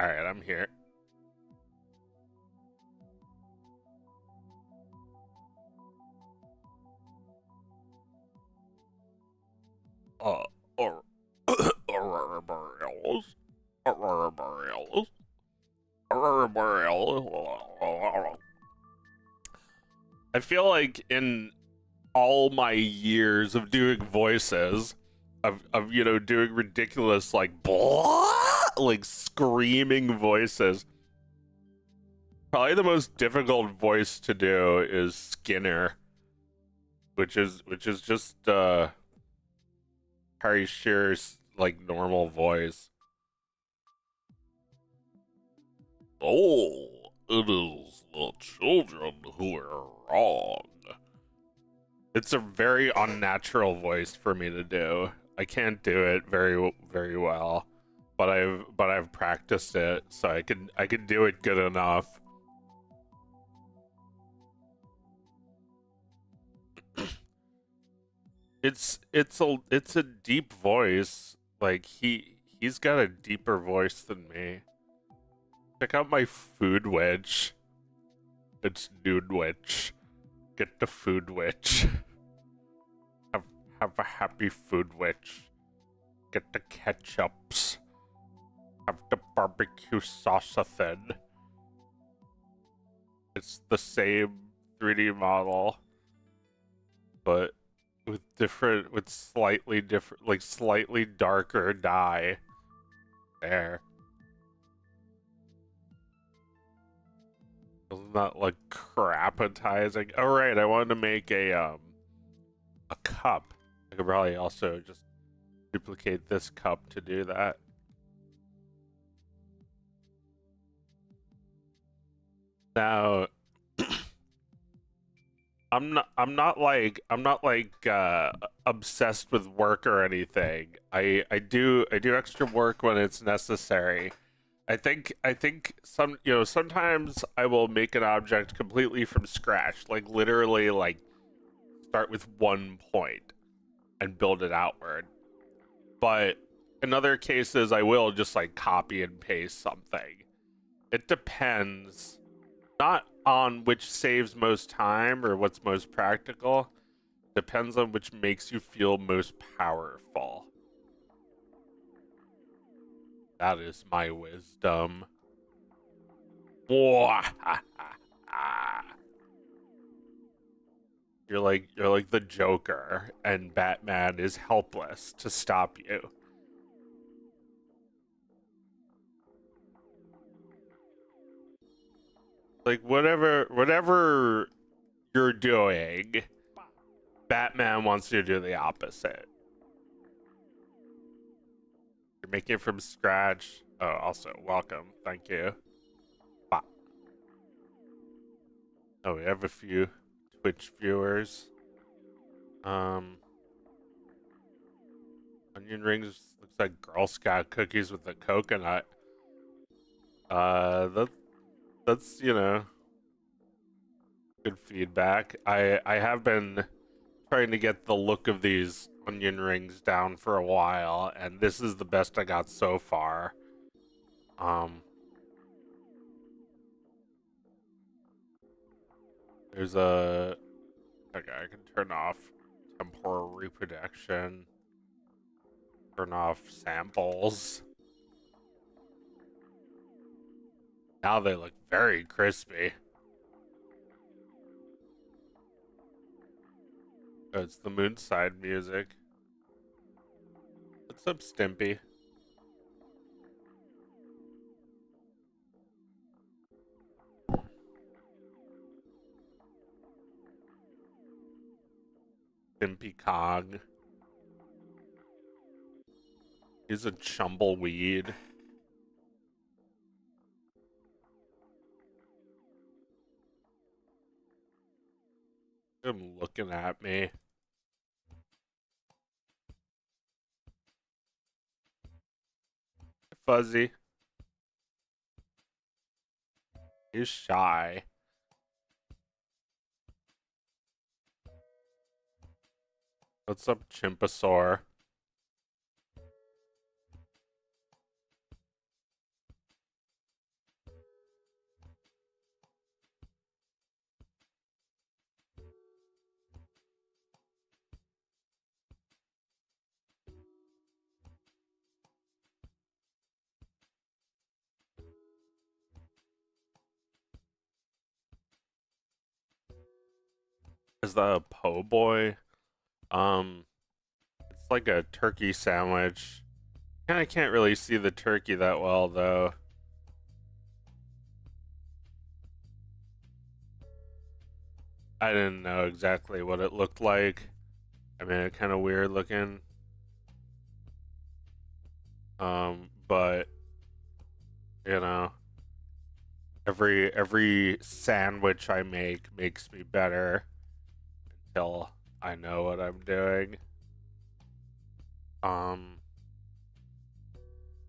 Alright, I'm here. Uh, or, Aurora Borealis. Aurora Borealis. Aurora Borealis. I feel like in all my years of doing voices, of doing ridiculous, like, blah, like, screaming voices, probably the most difficult voice to do is Skinner, which is just Harry Shearer's like normal voice. Oh, it is the children who are wrong. It's a very unnatural voice for me to do. I can't do it very well, but I've practiced it, so I can do it good enough. It's a deep voice. Like he's got a deeper voice than me. Check out my food wedge. It's nude witch. Get the food witch. have have a happy food witch. Get the ketchups. Have the barbecue sauce thing. It's the same 3D model, but with slightly different, like slightly darker dye. There. Doesn't that look crap-appetizing? Oh right, I wanted to make a cup. I could probably also just duplicate this cup to do that. Now, I'm not like obsessed with work or anything. I do extra work when it's necessary. I think sometimes I will make an object completely from scratch, like literally like start with one point and build it outward. But in other cases I will just like copy and paste something. It depends not on which saves most time or what's most practical. Depends on which makes you feel most powerful. That is my wisdom. You're like the Joker, and Batman is helpless to stop you. Like whatever you're doing, Batman wants you to do the opposite. You're making it from scratch. Oh, also welcome. Thank you. Bah. Oh, we have a few Twitch viewers. Um, onion rings looks like Girl Scout cookies with the coconut. That that's good feedback. I have been trying to get the look of these onion rings down for a while, and this is the best I got so far. Um, there's a okay, I can turn off temporal reproduction, turn off samples. Now they look very crispy. Oh, it's the Moonside music. What's up, Stimpy? Stimpy Cog. He's a chumbleweed. Him looking at me. Fuzzy. He's shy. What's up, Chimpasaur? Is that a po' boy? It's like a turkey sandwich. Kinda can't really see the turkey that well though. I didn't know exactly what it looked like. I mean, it kind of weird looking. But you know, every sandwich I make makes me better until I know what I'm doing. Um,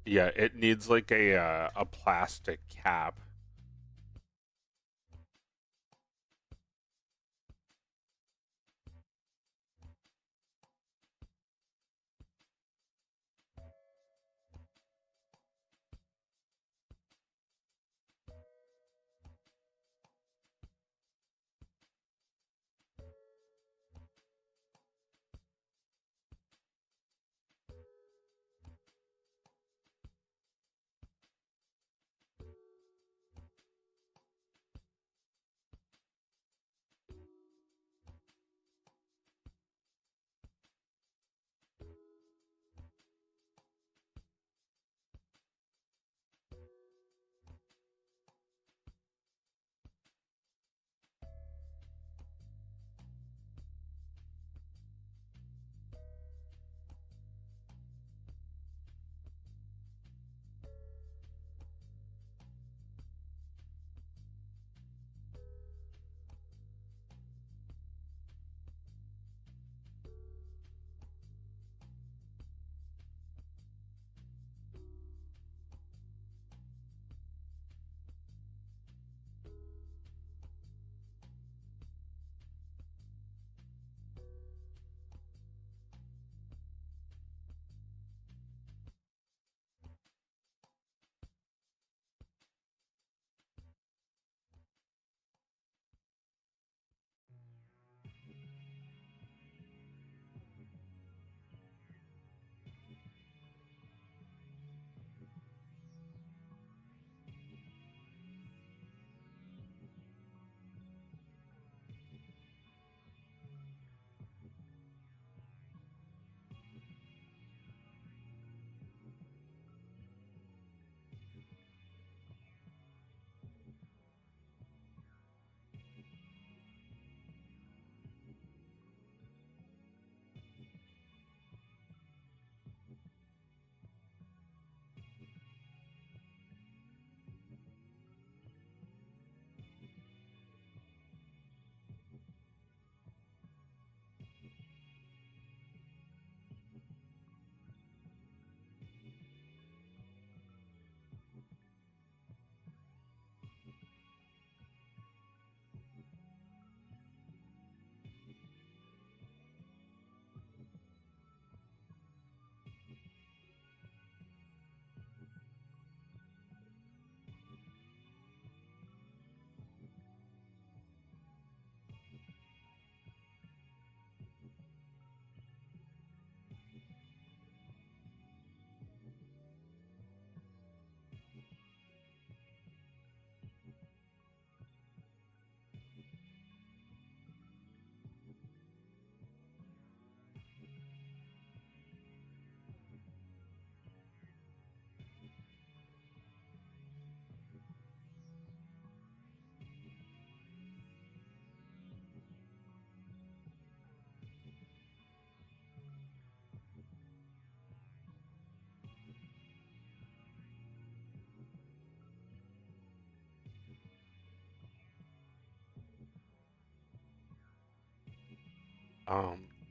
yeah, it needs like a plastic cap.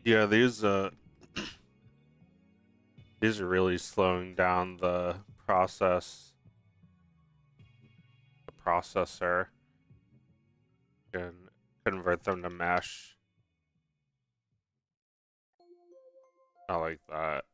Yeah, these are really slowing down the processor, and convert them to mesh. I like that.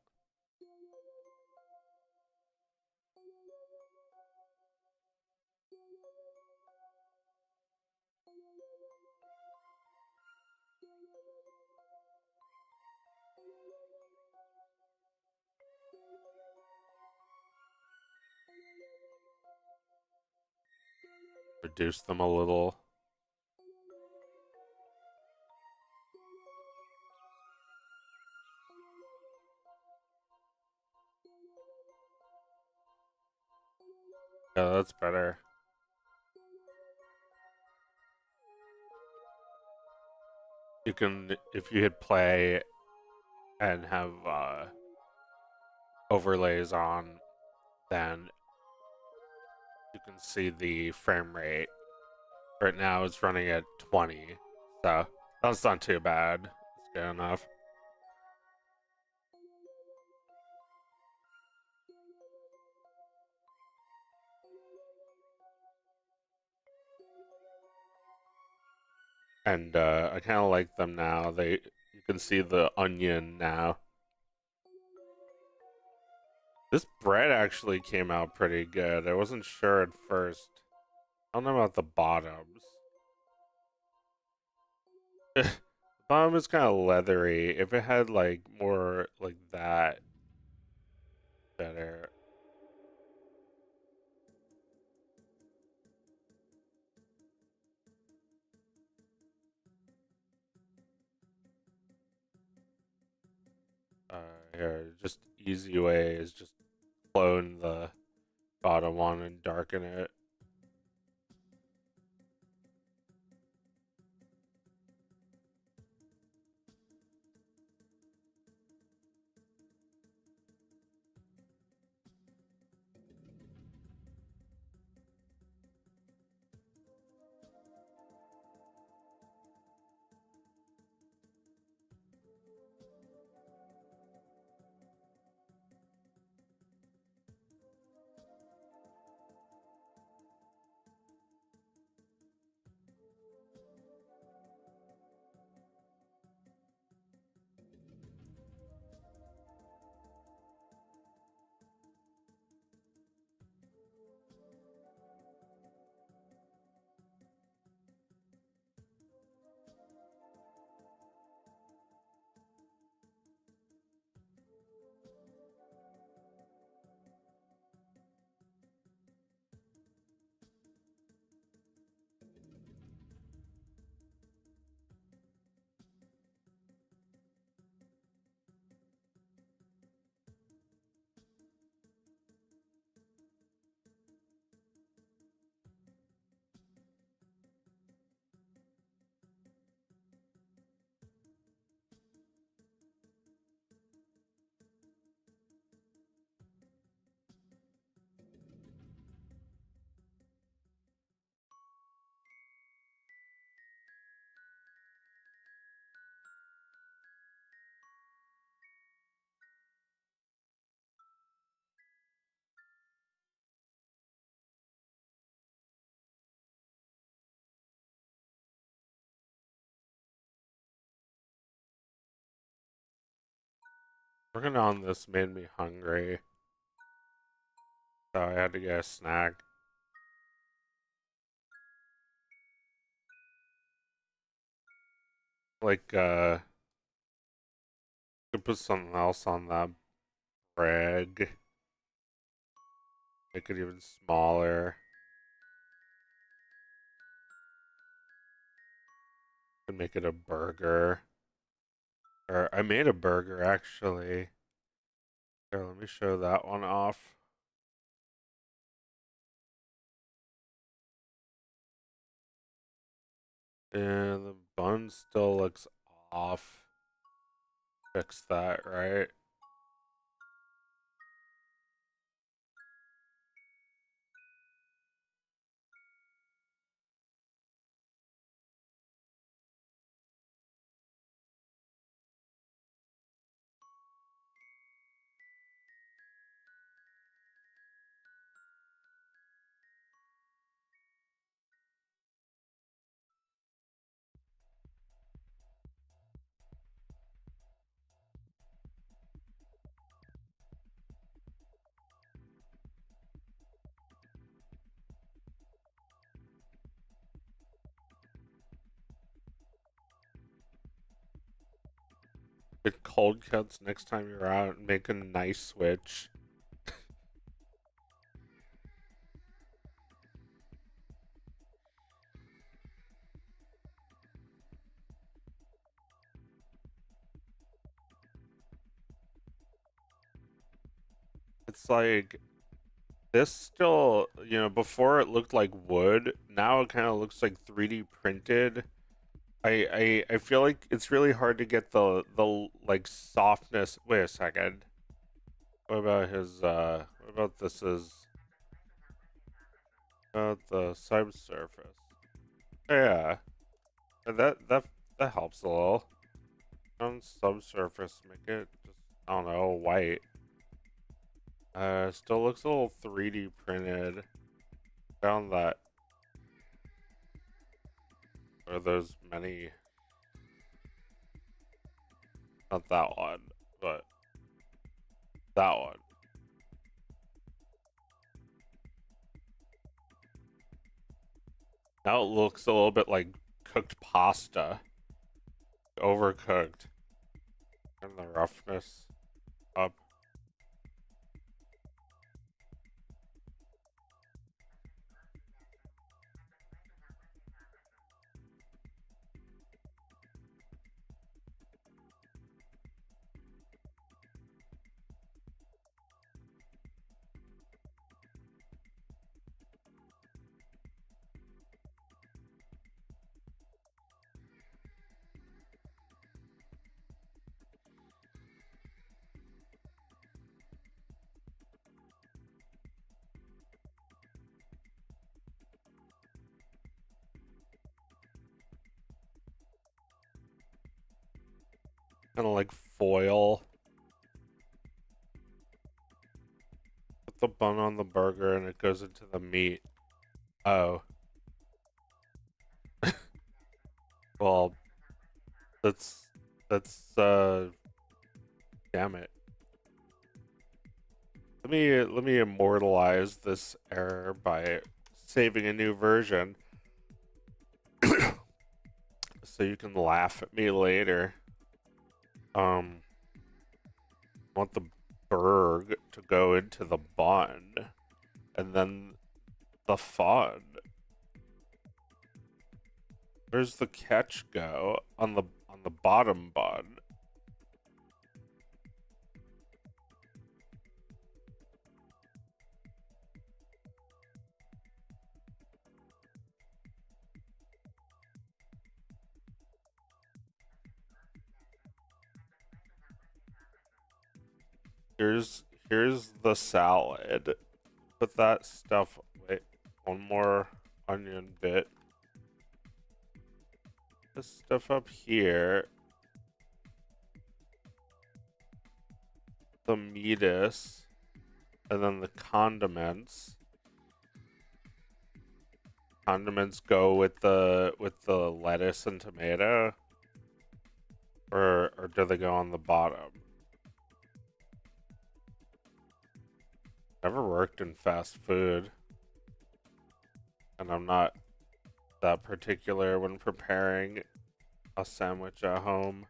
Reduce them a little. that's better. You can, if you hit play and have overlays on, then you can see the frame rate. Right now it's running at 20, so that's not too bad. It's good enough. And I kind of like them now. You can see the onion now. This bread actually came out pretty good. I wasn't sure at first. I don't know about the bottoms. The bottom is kind of leathery. If it had like more like that, better. Here, just easy way is just clone the bottom one and darken it. Working on this made me hungry, so I had to get a snack. Like, could put something else on that bread. Make it even smaller. Could make it a burger. Or I made a burger actually. Here, let me show that one off. And the bun still looks off. Fix that, right? Get cold cuts next time you're out and make a nice switch. It's like This still, before it looked like wood, now it kind of looks like 3D printed. I feel like it's really hard to get the like softness. Wait a second. What about his what about this is about the subsurface? Yeah. That helps a little. On subsurface, make it just, I don't know, white. Still looks a little 3D printed. Found that or there's many, not that one, but that one. Now it looks a little bit like cooked pasta, overcooked, and the roughness up. Kind of like foil. Put the bun on the burger and it goes into the meat. Oh, well, that's, that's, damn it. Let me immortalize this error by saving a new version so you can laugh at me later. I want the berg to go into the bun and then the fun. Where's the catch go on the bottom bun? Here's the salad. Put that stuff. Wait, one more onion bit. This stuff up here. The meatus, and then the condiments. Condiments go with the lettuce and tomato, or do they go on the bottom? Never worked in fast food, and I'm not that particular when preparing a sandwich at home.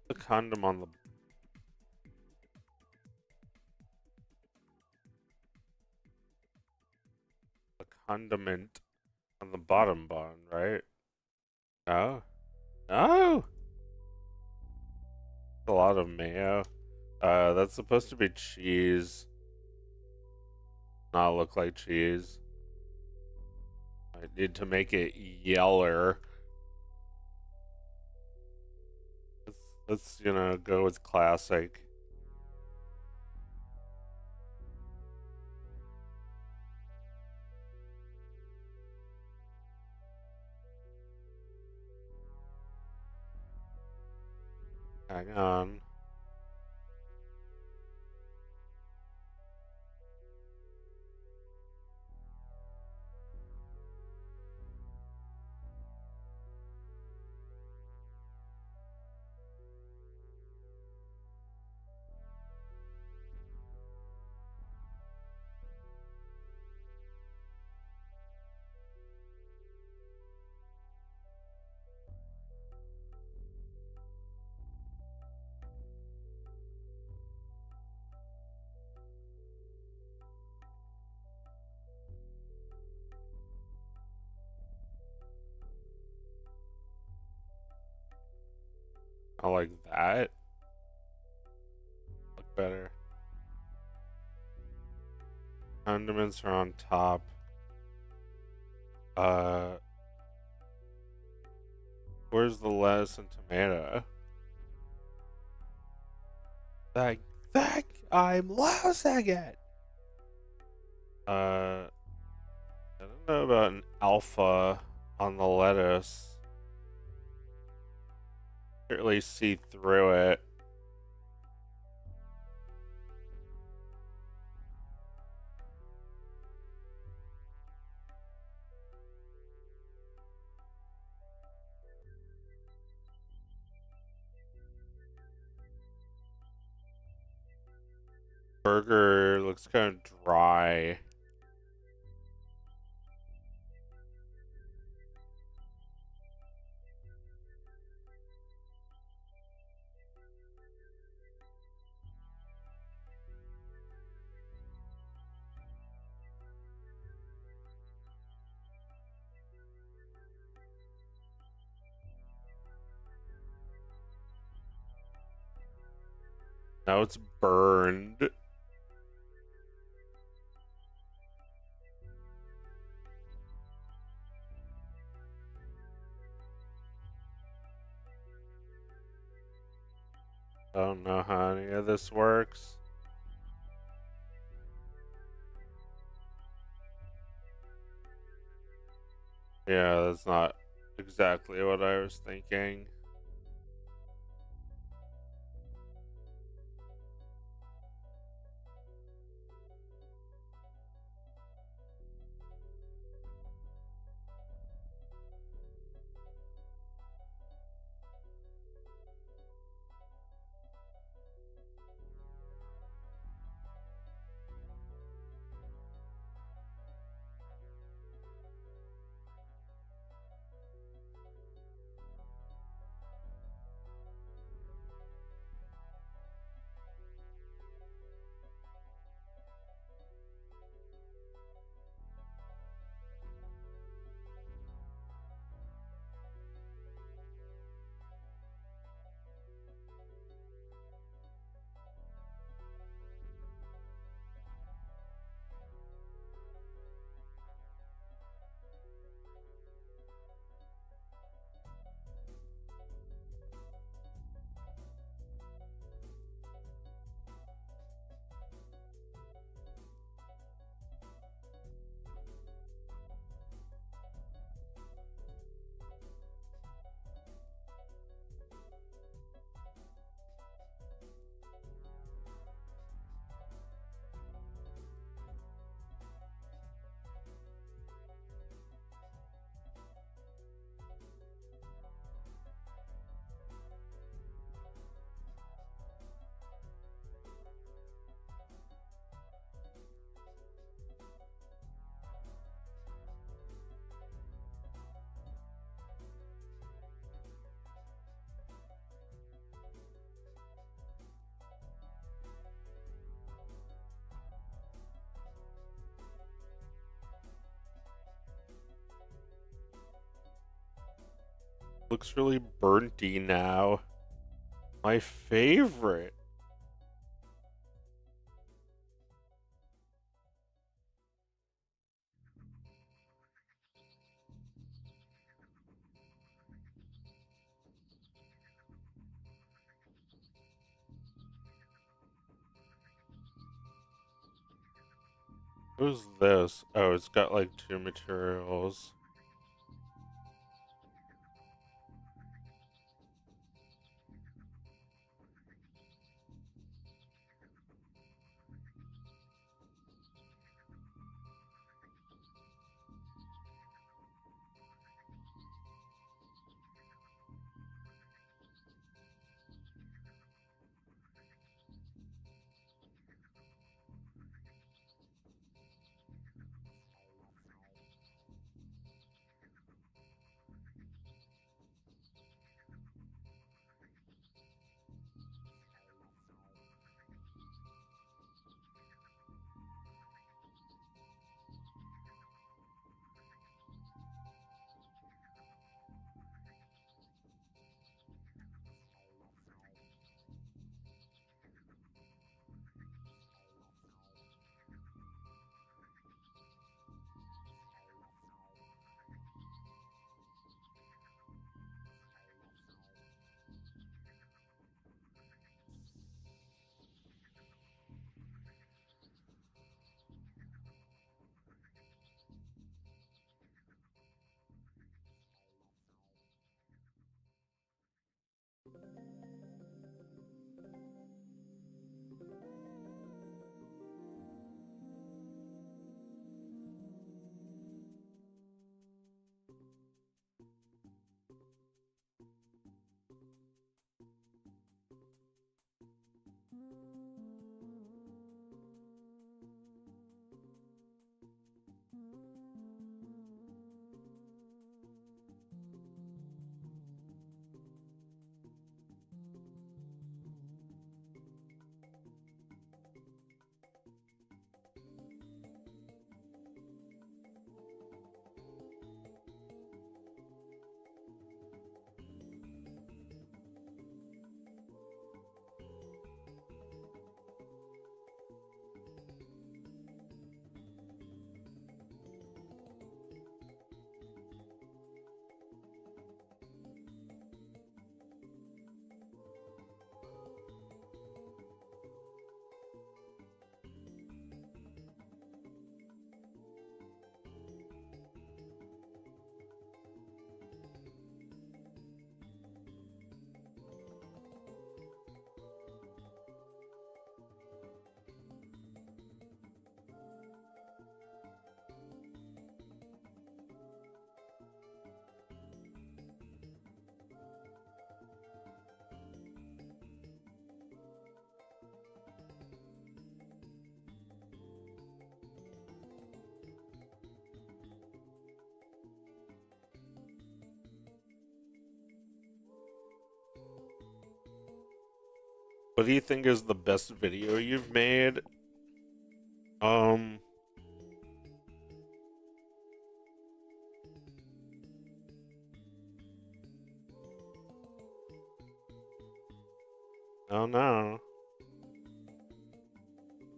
The condom on the condiment on the bottom bun, right? No, no. A lot of mayo. That's supposed to be cheese. Not look like cheese. I need to make it yeller. Let's go with classic. Hang on. I like that. Look better. Condiments are on top. Uh, where's the lettuce and tomato? That I'm losing it. I don't know about an alpha on the lettuce. Can't really see through it. Burger looks kind of dry. Now it's burned. I don't know how any of this works. Yeah, that's not exactly what I was thinking. Looks really burnty now. My favorite. Who's this? Oh, it's got like two materials. What do you think is the best video you've made? Um, I don't know.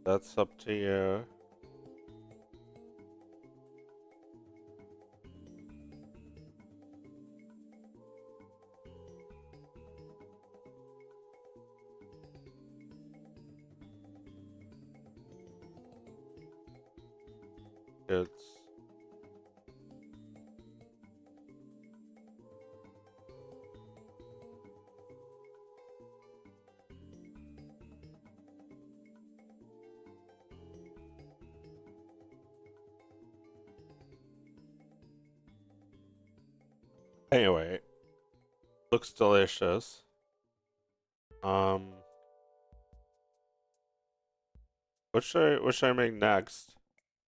That's up to you. It's anyway. Looks delicious. Um, what should I make next?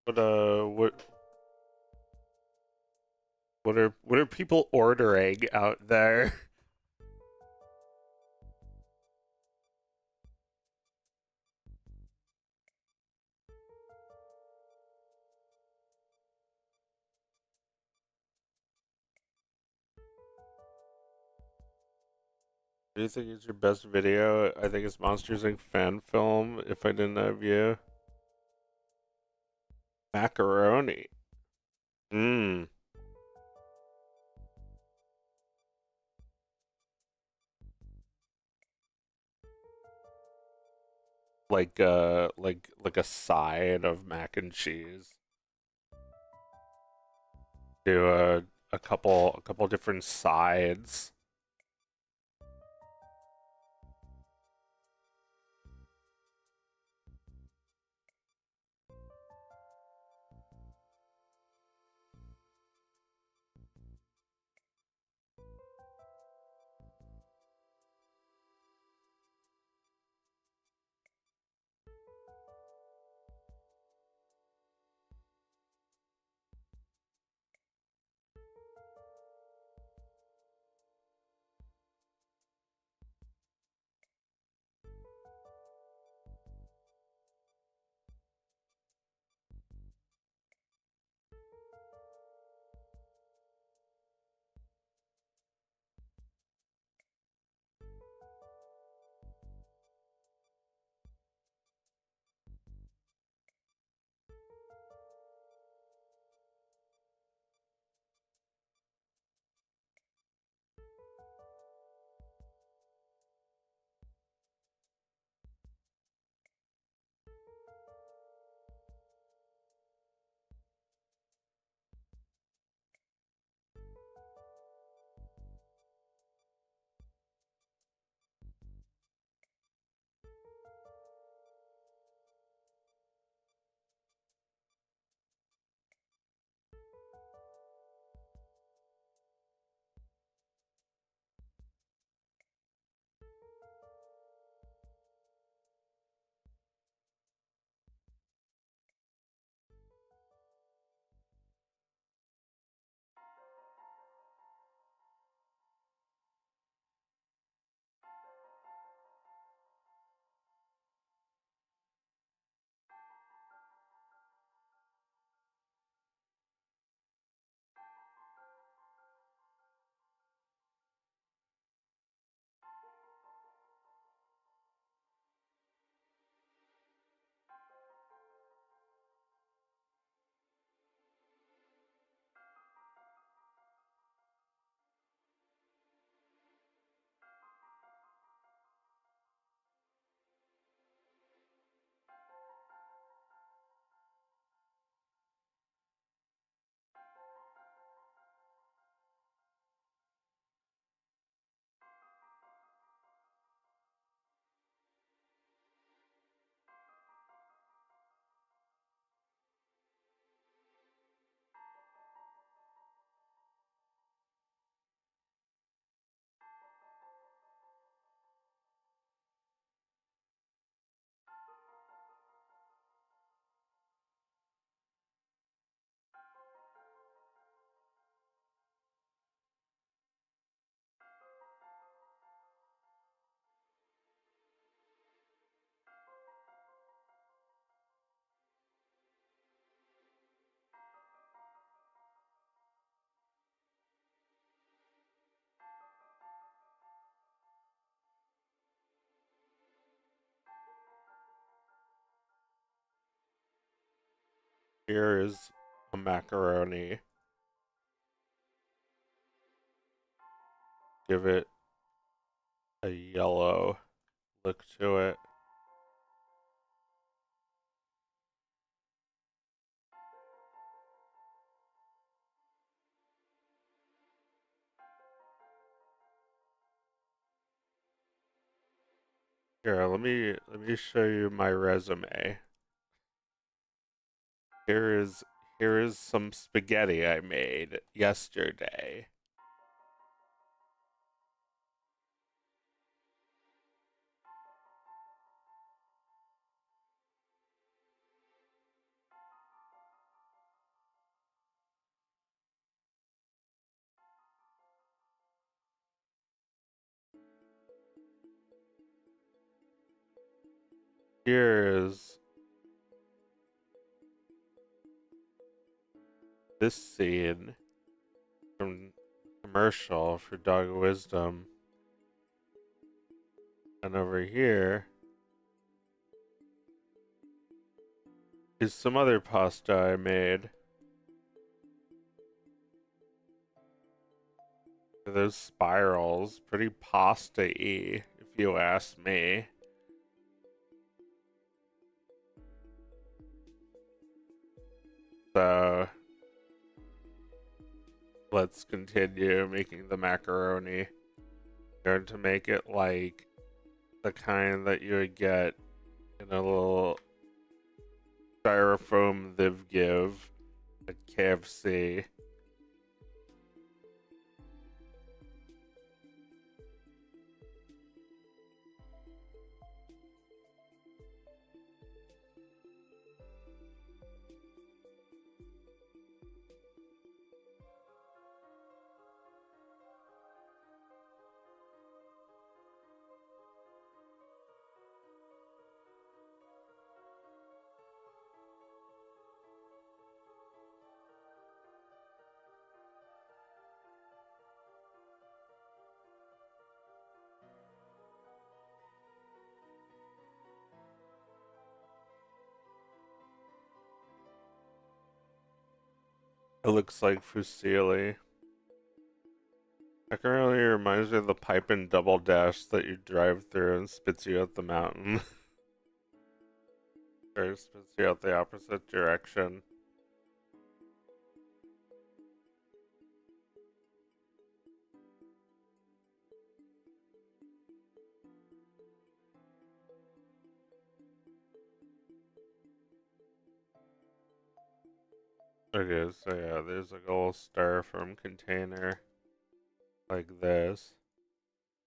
What are people ordering out there? Do you think it's your best video? I think it's Monsters Inc. fan film. If I didn't have you, macaroni. Mmm. Like a side of mac and cheese. Do a couple different sides. Here is a macaroni. Give it a yellow look to it. Here, let me show you my resume. Here is here is some spaghetti I made yesterday. Here is this scene from commercial for Dog Wisdom. And over here is some other pasta I made. Those spirals, pretty pasta-y, if you ask me. So let's continue making the macaroni. Going to make it like the kind that you would get in a little styrofoam Live Give at KFC. It looks like fusilli. Macaroni reminds me of the pipe and double dash that you drive through and spits you out the mountain. Or spits you out the opposite direction. Okay, so yeah, there's like a little styrofoam container like this.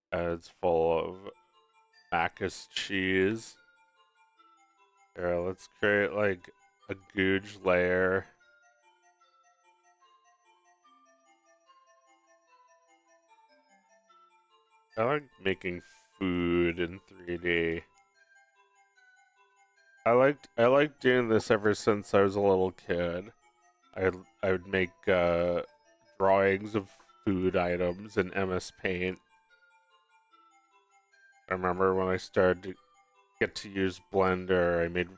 And it's full of Macus cheese. Here, let's create like a googe layer. I like making food in 3D. I liked doing this ever since I was a little kid. I I would make drawings of food items in MS Paint. I remember when I started to get to use Blender, I made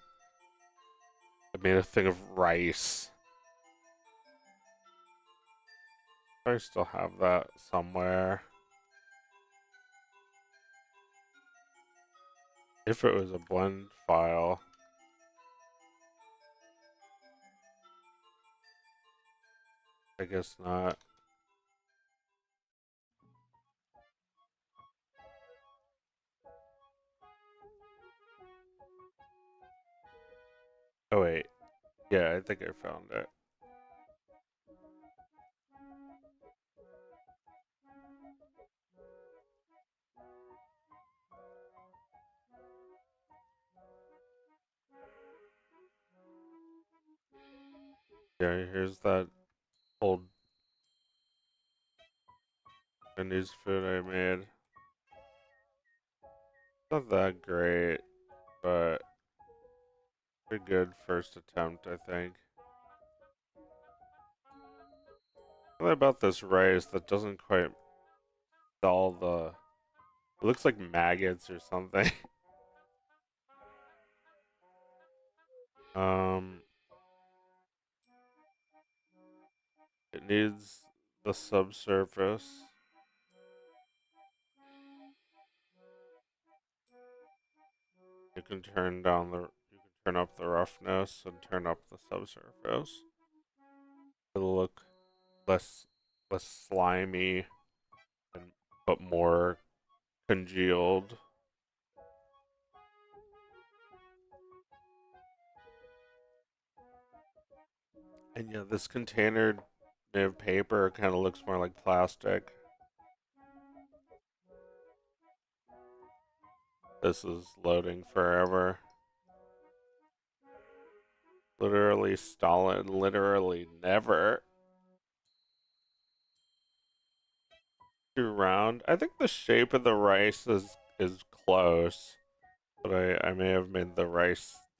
a thing of rice. I still have that somewhere. If it was a blend file. I guess not. Oh wait. Yeah, I think I found it. Yeah, here's that old Chinese food I made. Not that great, but pretty good first attempt, I think. Something about this rice that doesn't quite all the. It looks like maggots or something. um, It needs the subsurface. You can turn up the roughness and turn up the subsurface. It'll look less less slimy and but more congealed. And yeah, this container made of paper kind of looks more like plastic. This is loading forever. Literally Stalin, literally never. Too round. I think the shape of the rice is close, but I may have made the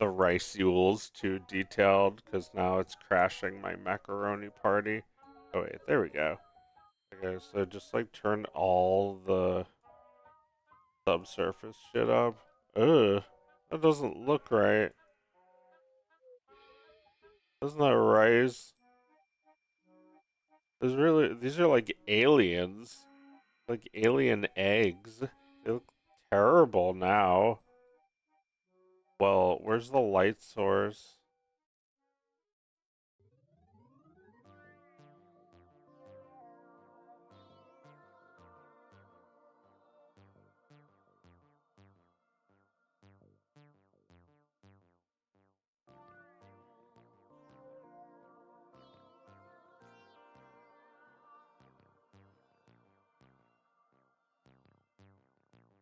riceules too detailed because now it's crashing my macaroni party. Oh wait, there we go. Okay, so just like turn all the subsurface shit up. Ugh, that doesn't look right. Doesn't that rice? These are like aliens. Like alien eggs. They look terrible now. Well, where's the light source?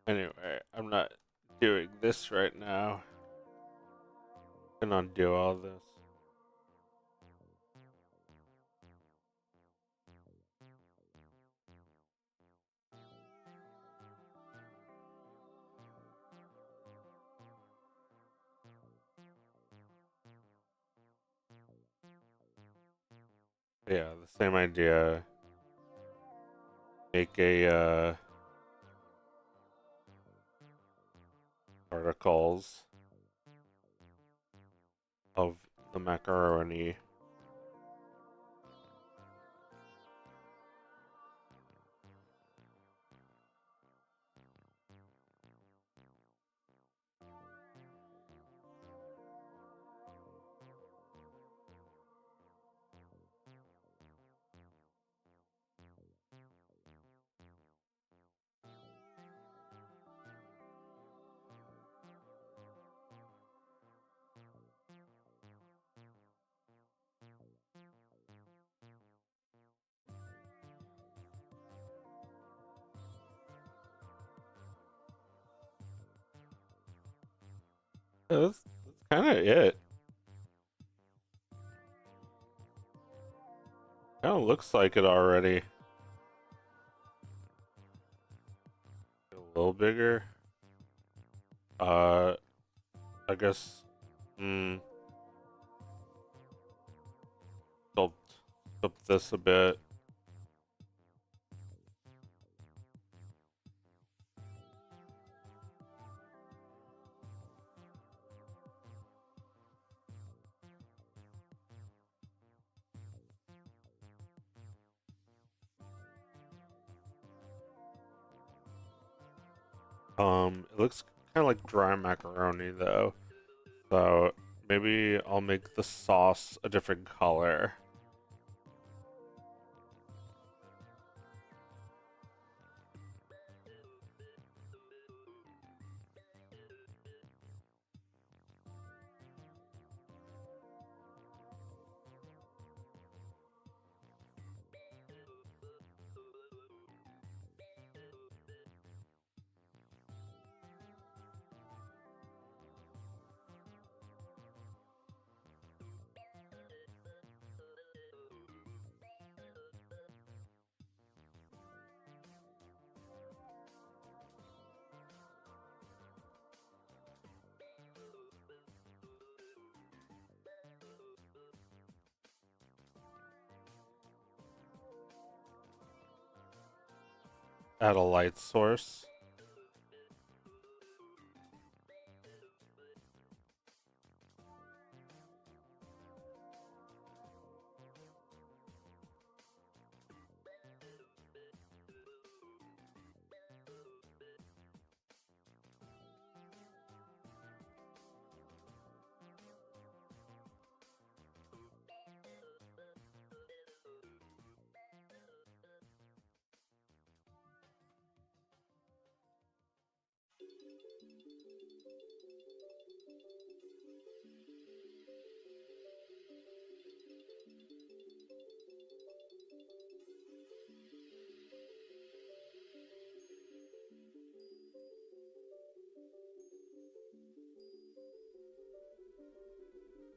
Anyway, I'm not doing this right now. I can undo all this. Yeah, the same idea. Make a articles of the macaroni. Yeah, that's kind of it. Kind of looks like it already. A little bigger. Uh, I guess. Hmm. Sculpt this a bit. It looks kind of like dry macaroni though. So maybe I'll make the sauce a different color. Add a light source.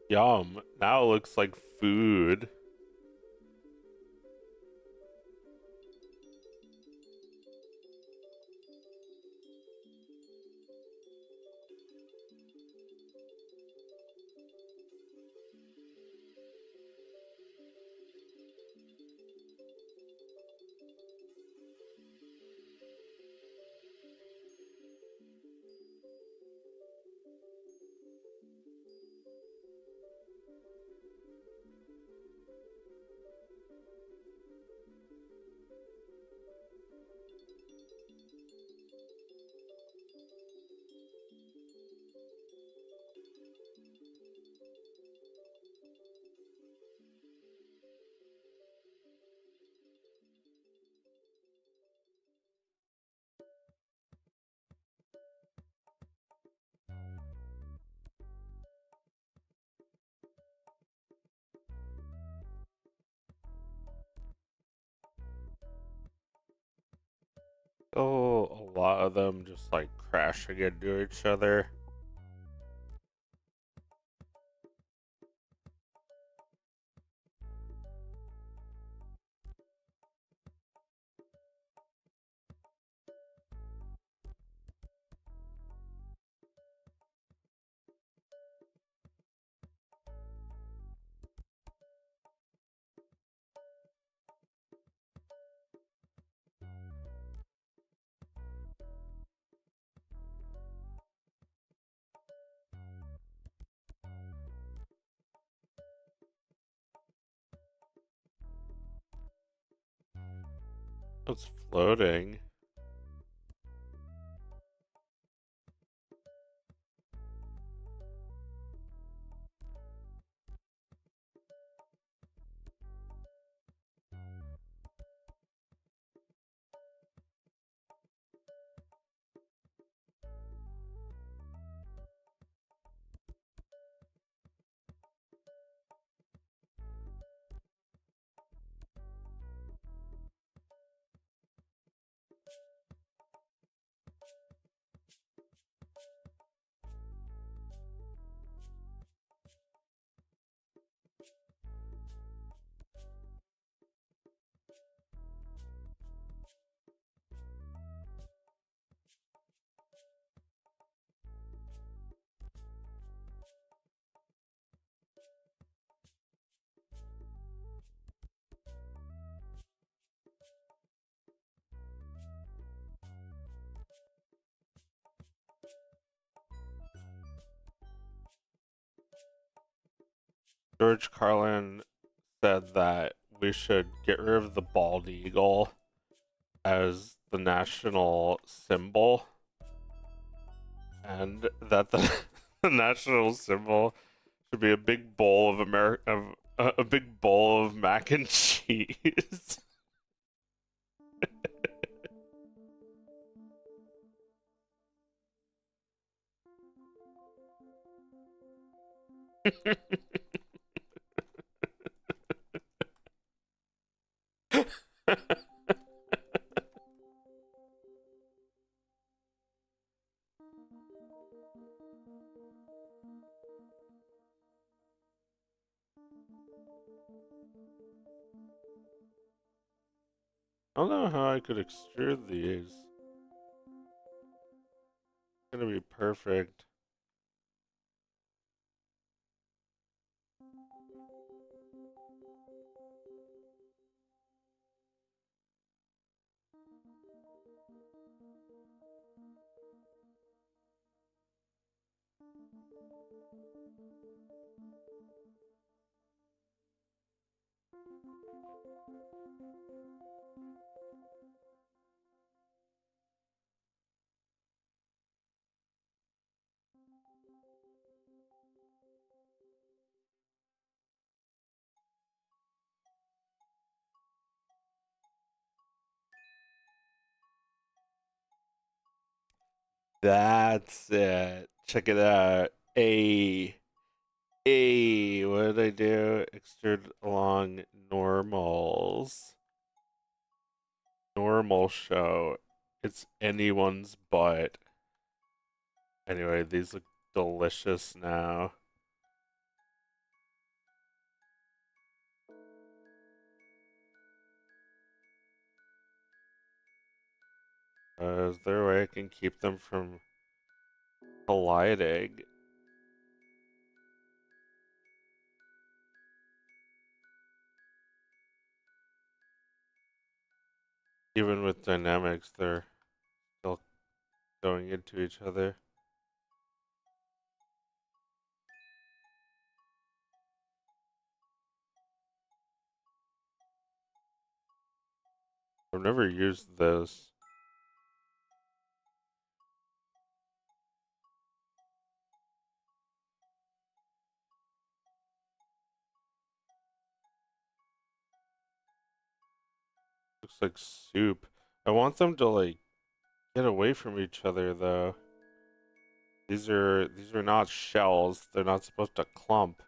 Yum. Now it looks like food. Oh, a lot of them just like crashing into each other. It's floating. George Carlin said that we should get rid of the bald eagle as the national symbol, and that the, the national symbol should be a big bowl of a big bowl of mac and cheese. I don't know how I could extrude these. It's gonna be perfect. That's it. Check it out. What did I do? Extrude along normals. Normal show. It's anyone's butt. Anyway, these look delicious now. Is there a way I can keep them from colliding? Even with dynamics, they're still going into each other. I've never used this. Looks like soup. I want them to like get away from each other though. These are not shells. They're not supposed to clump.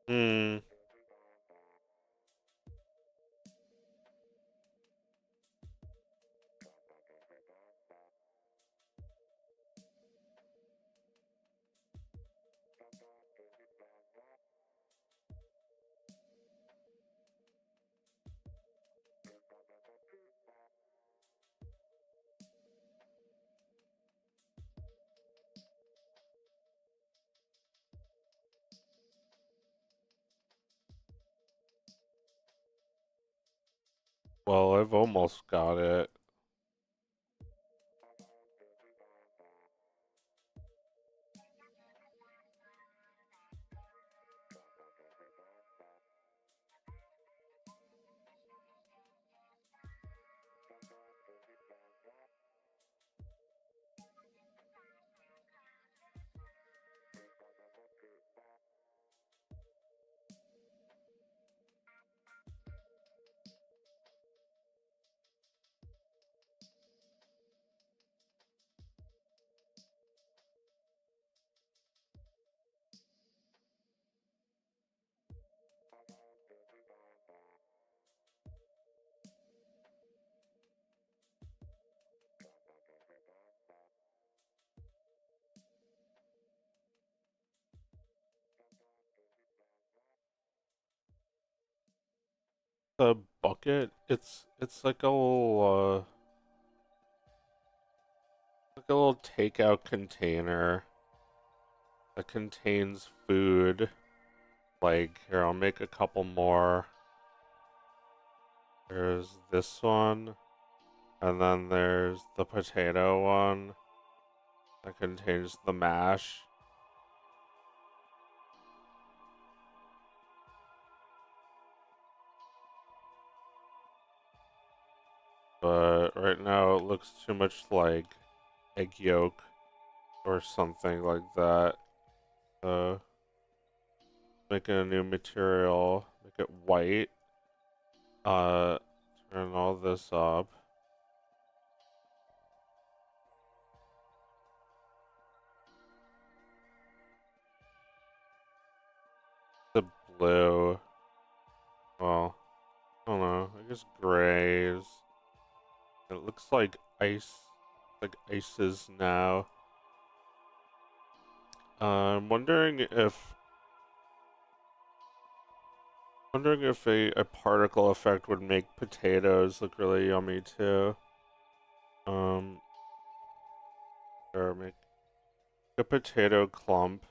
Hmm. Well, I've almost got it. The bucket, it's like a little takeout container that contains food. Like here, I'll make a couple more. There's this one, and then there's the potato one that contains the mash. But right now it looks too much like egg yolk or something like that. So making a new material, make it white. Uh, turn all this up. The blue. Well, I don't know. I guess grays. It looks like ice, like ices now. I'm wondering if a particle effect would make potatoes look really yummy too. Um, or make a potato clump.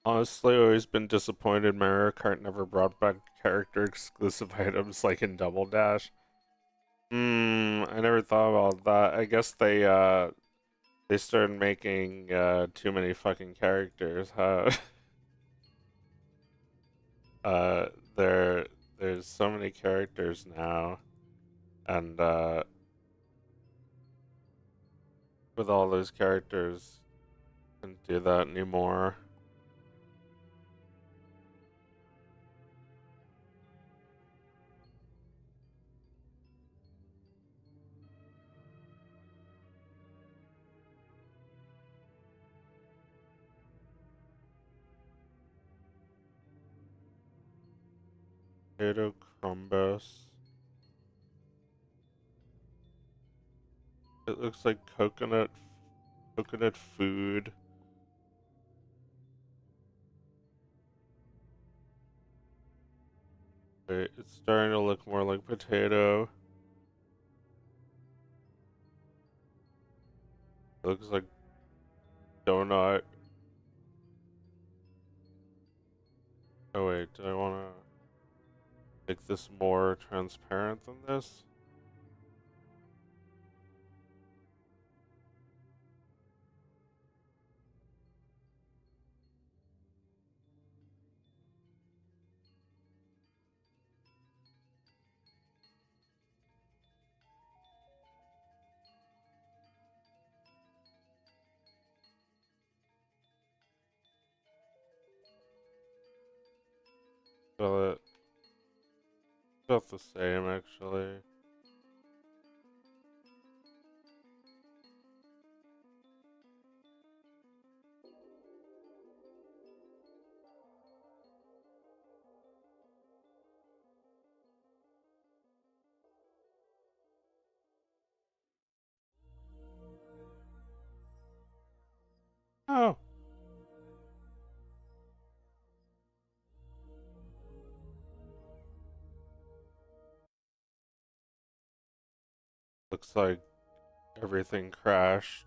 Honestly, always been disappointed Mario Kart never brought back character exclusive items like in Double Dash. I never thought about that. I guess they started making too many fucking characters, huh? uh there there's so many characters now, and with all those characters, can't do that anymore. Potato Crumbus. It looks like coconut food. Wait, it's starting to look more like potato. It looks like donut. Oh wait, do I want to make this more transparent than this? Feel it about the same actually. Oh, looks like everything crashed.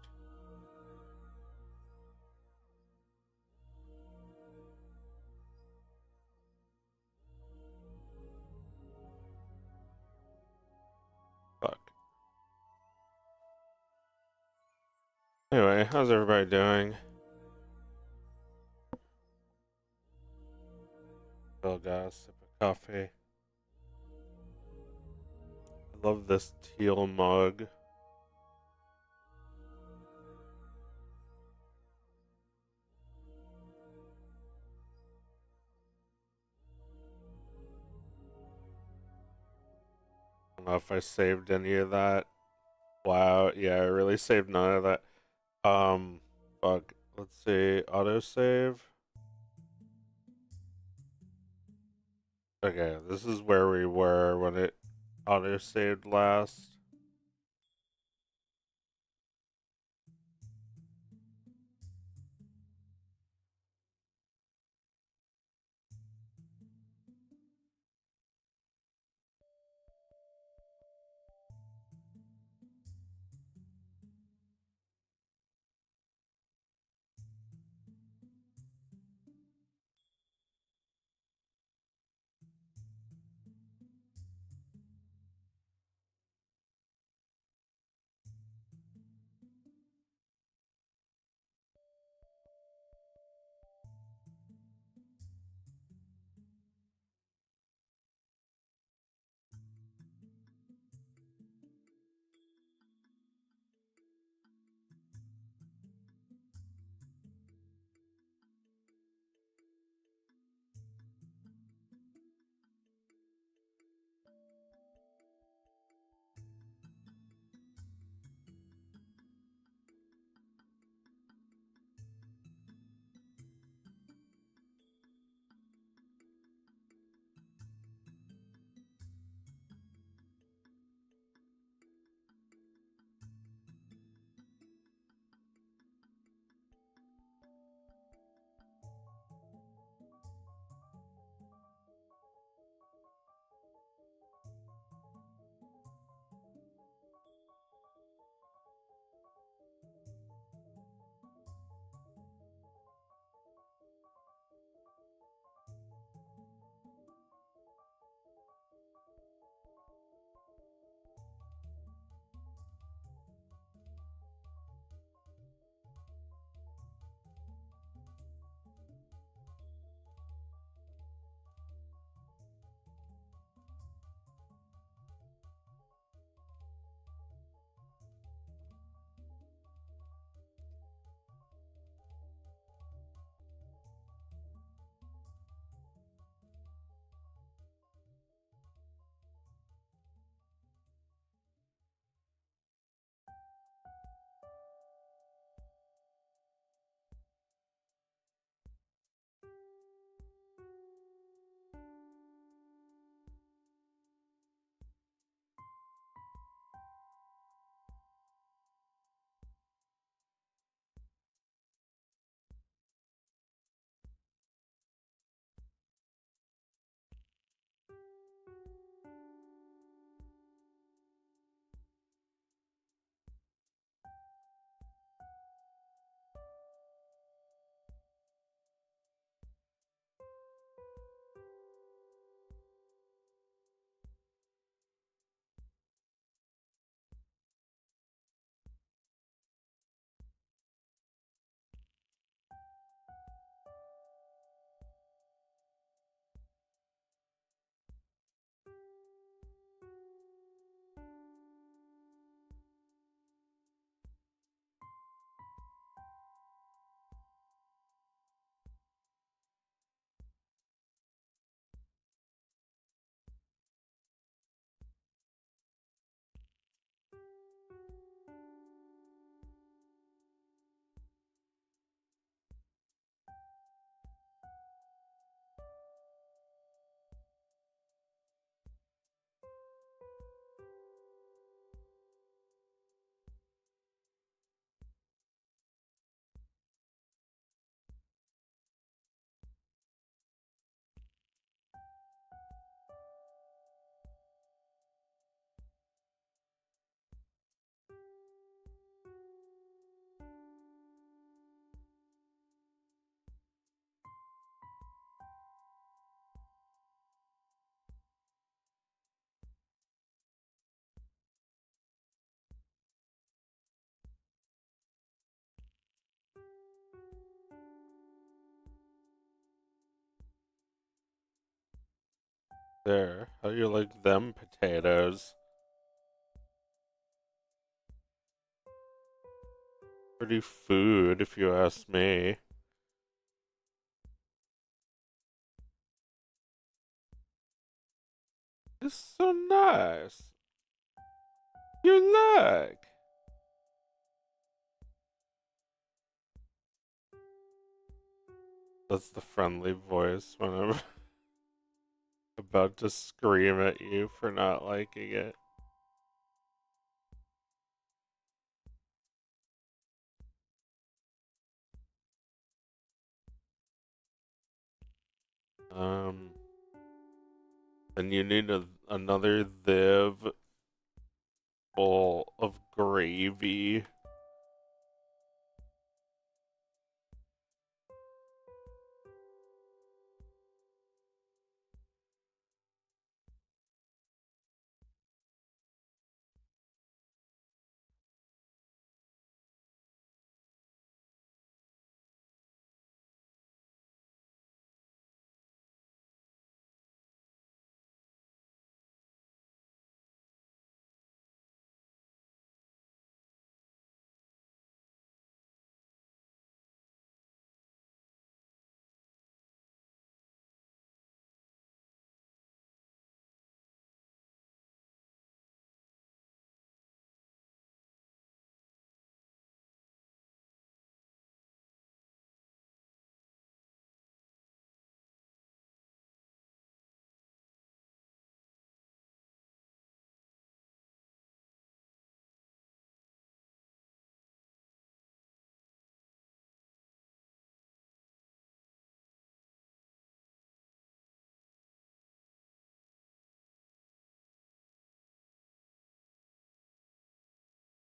Fuck. Anyway, how's everybody doing? Still got a sip of coffee. I love this teal mug. I don't know if I saved any of that. Wow, yeah, I really saved none of that. Fuck. Let's see. Autosave. Okay, this is where we were when it autosaved last. There. How you like them potatoes? Pretty food, if you ask me. It's so nice. You look. That's the friendly voice when I'm about to scream at you for not liking it. Um, and you need another div full of gravy.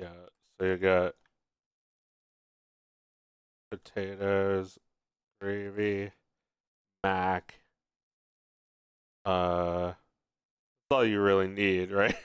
Yeah, so you got potatoes, gravy, mac. That's all you really need, right?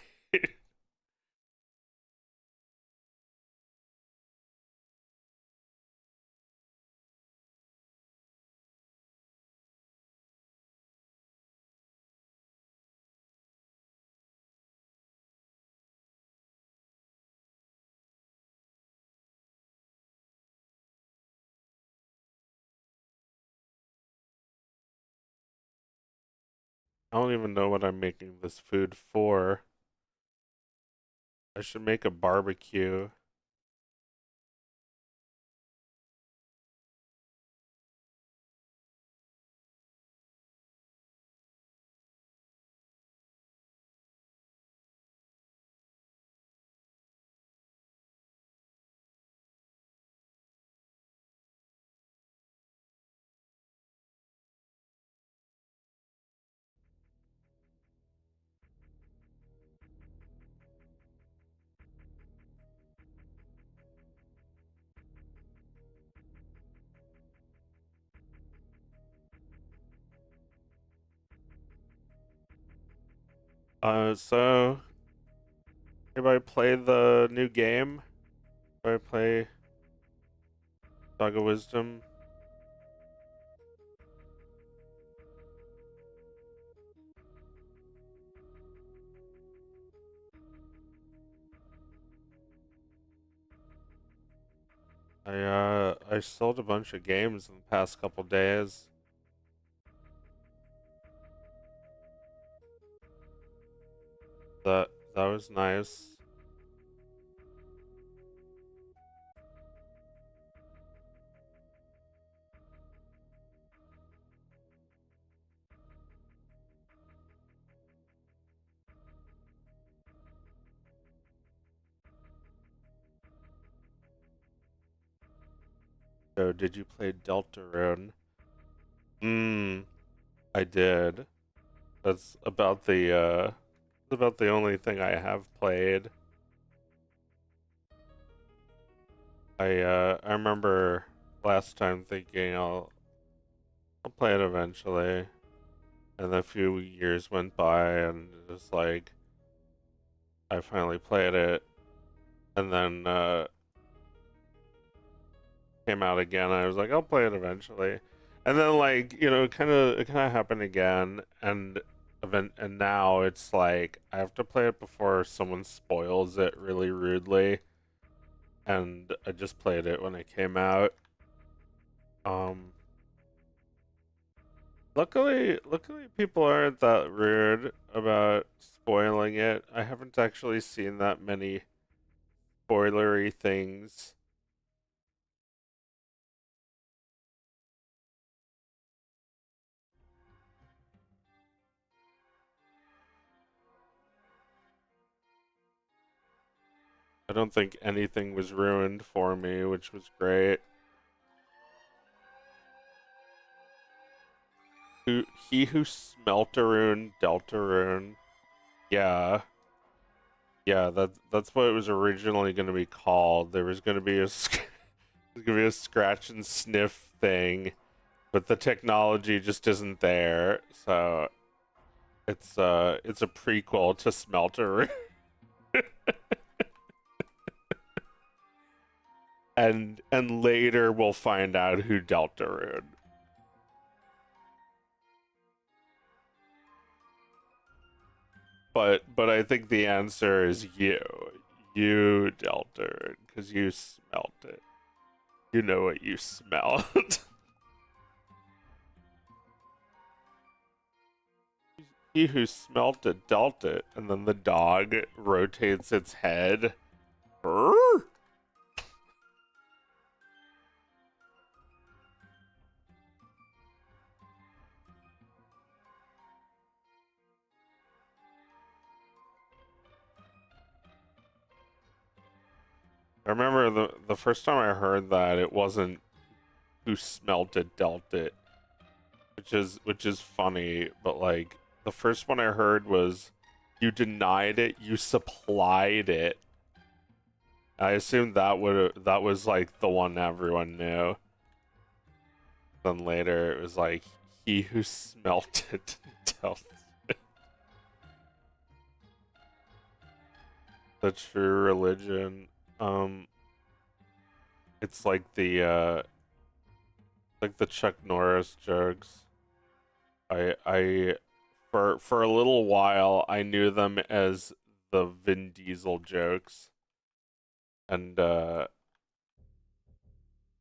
I don't even know what I'm making this food for. I should make a barbecue. So anybody play the new game? Anybody play Dog of Wisdom? I sold a bunch of games in the past couple days. That was nice. So did you play Deltarune? Mmm, I did. That's about the only thing I have played. I remember last time thinking I'll play it eventually. And a few years went by and it was like I finally played it and then came out again. I was like, I'll play it eventually. And then like, it kinda happened again and and now it's like I have to play it before someone spoils it really rudely, and I just played it when it came out. Um, luckily people aren't that rude about spoiling it. I haven't actually seen that many spoilery things. I don't think anything was ruined for me, which was great. He who smelteroon deltaroon. Yeah. Yeah, that's what it was originally going to be called. There was going to be there's going to be a scratch and sniff thing, but the technology just isn't there. So it's a prequel to Smelter, and later we'll find out who Deltarune. But I think the answer is you Deltarune, because you smelt it. You know what you smelled. He who smelt it dealt it, and then the dog rotates its head. Brrr. I remember the first time I heard that, it wasn't who smelt it dealt it, which is funny, but like the first one I heard was you denied it, you supplied it. I assumed that was like the one everyone knew. Then later it was like he who smelt it dealt it. The true religion. It's like the Chuck Norris jokes. I for a little while I knew them as the Vin Diesel jokes, and the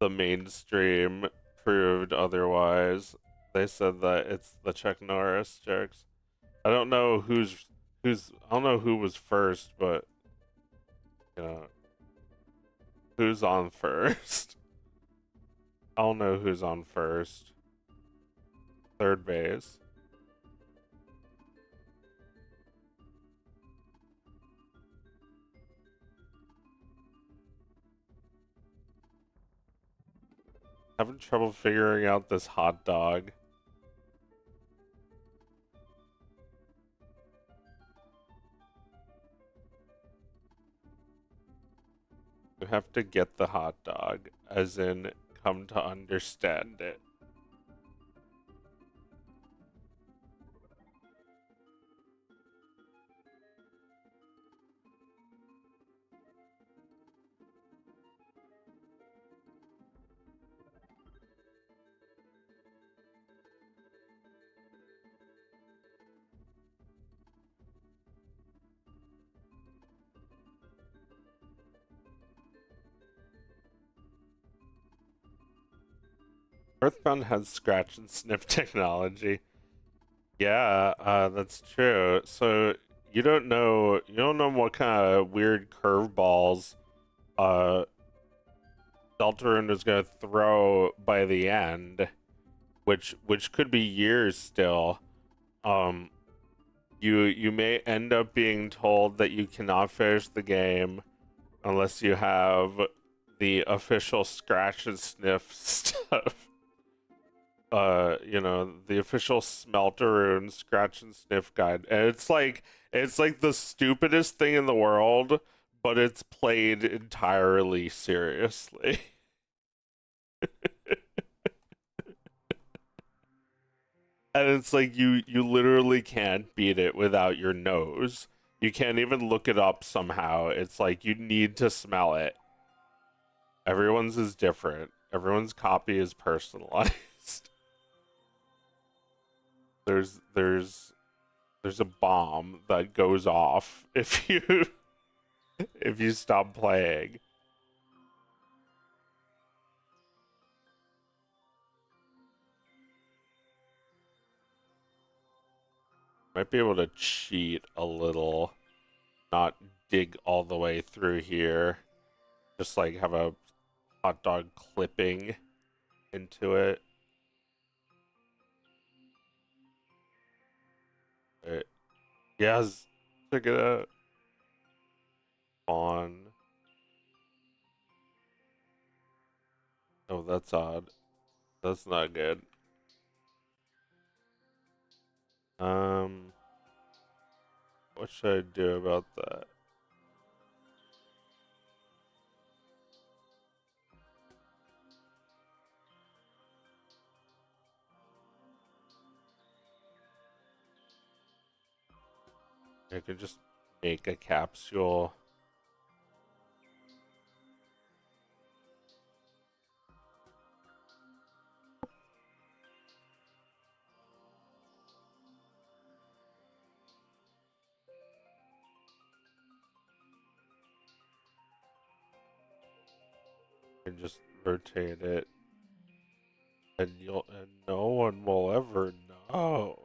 mainstream proved otherwise. They said that it's the Chuck Norris jokes. I don't know I don't know who was first, but you know, who's on first? I don't know who's on first. Third base. Having trouble figuring out this hot dog. You have to get the hot dog, as in come to understand it. Earthbound has scratch and sniff technology. Yeah, that's true. So you don't know what kind of weird curveballs uh Deltarune is gonna throw by the end, which could be years still. Um, you may end up being told that you cannot finish the game unless you have the official scratch and sniff stuff. You know, the official Smelteroon scratch and sniff guide. And it's like the stupidest thing in the world, but it's played entirely seriously. And it's like you literally can't beat it without your nose. You can't even look it up somehow. It's like you need to smell it. Everyone's is different. Everyone's copy is personalized. There's there's a bomb that goes off if you if you stop playing. Might be able to cheat a little, not dig all the way through here. Just like have a hot dog clipping into it. It yes, check it out. On. Oh, that's odd. That's not good. Um, what should I do about that? I could just make a capsule. And just rotate it, and no one will ever know.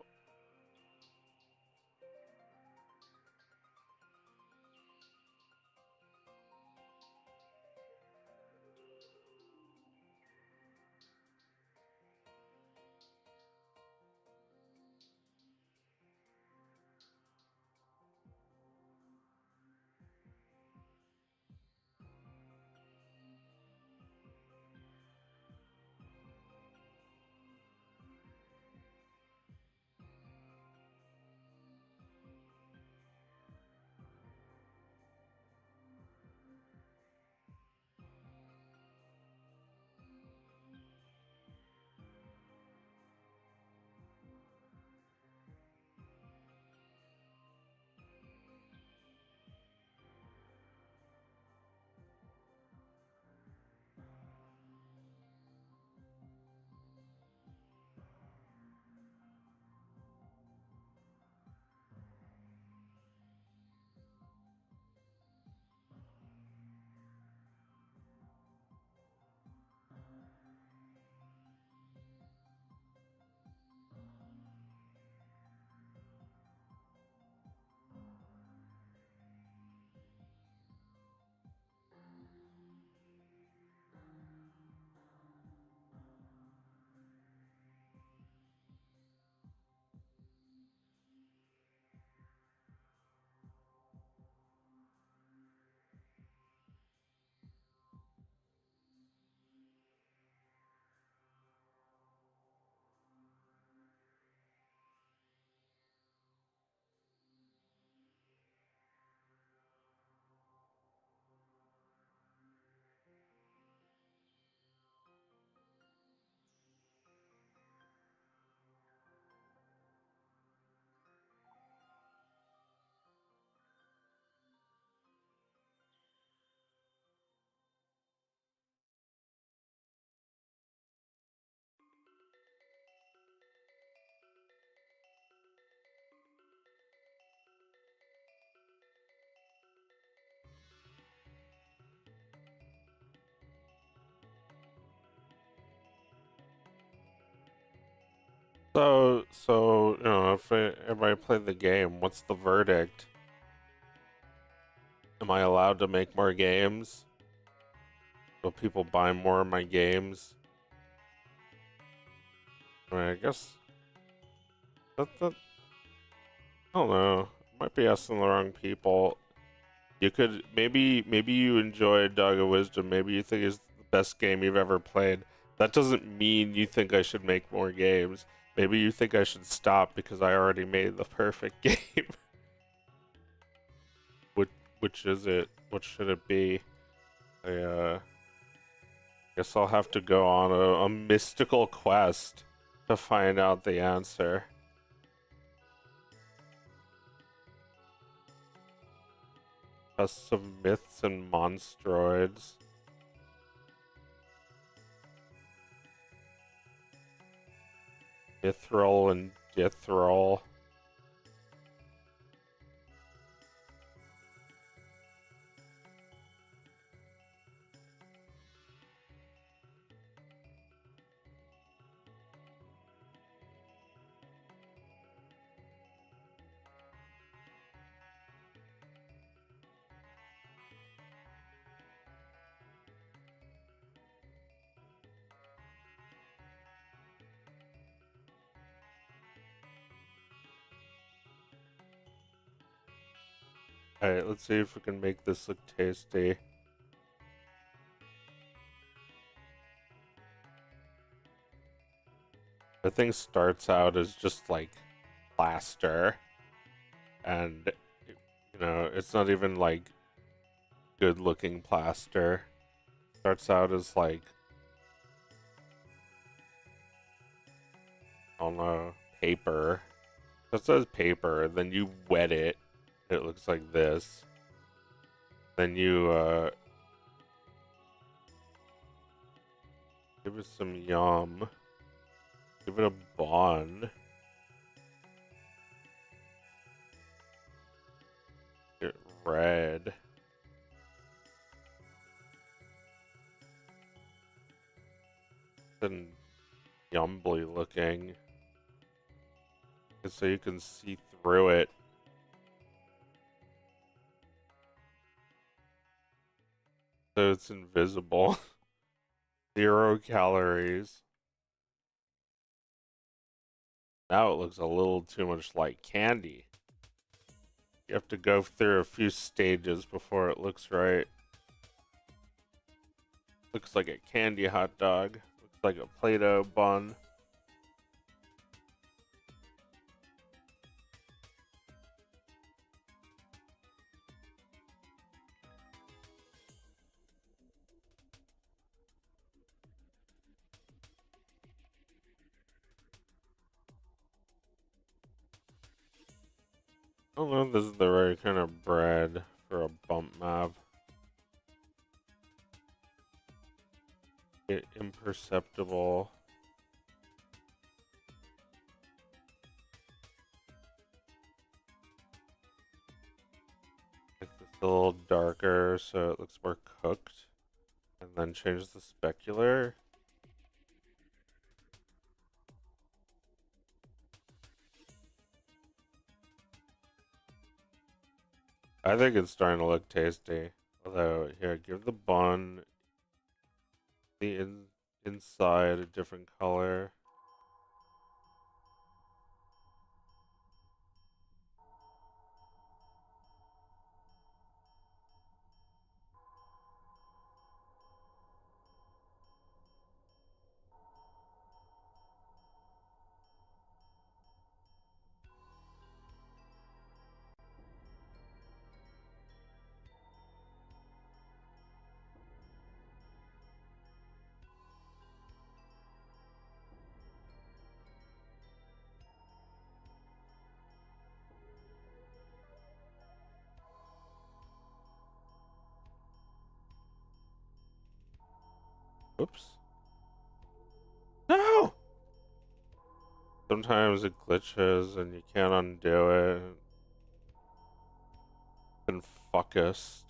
So if I play the game, what's the verdict? Am I allowed to make more games? Will people buy more of my games? I mean, I guess that I don't know. Might be asking the wrong people. You could maybe you enjoyed Dog of Wisdom. Maybe you think it's the best game you've ever played. That doesn't mean you think I should make more games. Maybe you think I should stop because I already made the perfect game. which which is it? What should it be? I guess I'll have to go on a mystical quest to find out the answer. Tests of myths and monstroids. Mithril and Dithril. Alright, let's see if we can make this look tasty. The thing starts out as just like plaster, and you know, it's not even like good looking plaster. Starts out as like, I don't know, paper. It says paper, then you wet it, it looks like this. Then you give it some yum. Give it a bun. Get red. And yumbly looking. So you can see through it. So it's invisible. 0 calories. Now it looks a little too much like candy. You have to go through a few stages before it looks right. Looks like a candy hot dog. Looks like a Play-Doh bun. I don't know if this is the right kind of bread for a bump map. Imperceptible. Make this a little darker so it looks more cooked. And then change the specular. I think it's starting to look tasty. Although, here, give the bun the inside a different color. Oops. No! Sometimes it glitches and you can't undo it. And fuckest.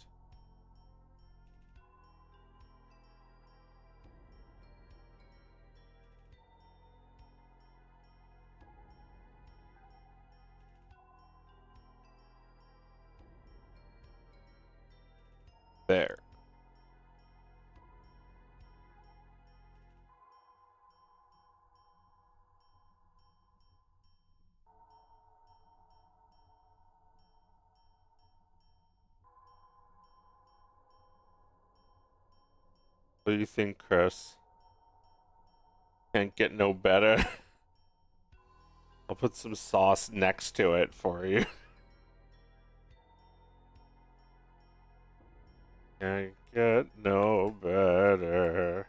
There. What do you think, Chris? Can't get no better. I'll put some sauce next to it for you. Can't get no better.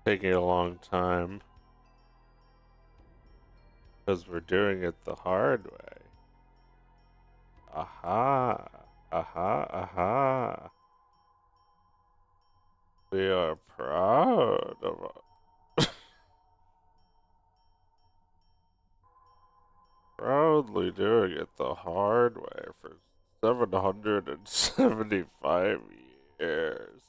Taking a long time. Because we're doing it the hard way. Aha. Aha. Aha. We are proud of Proudly doing it the hard way for 775 years.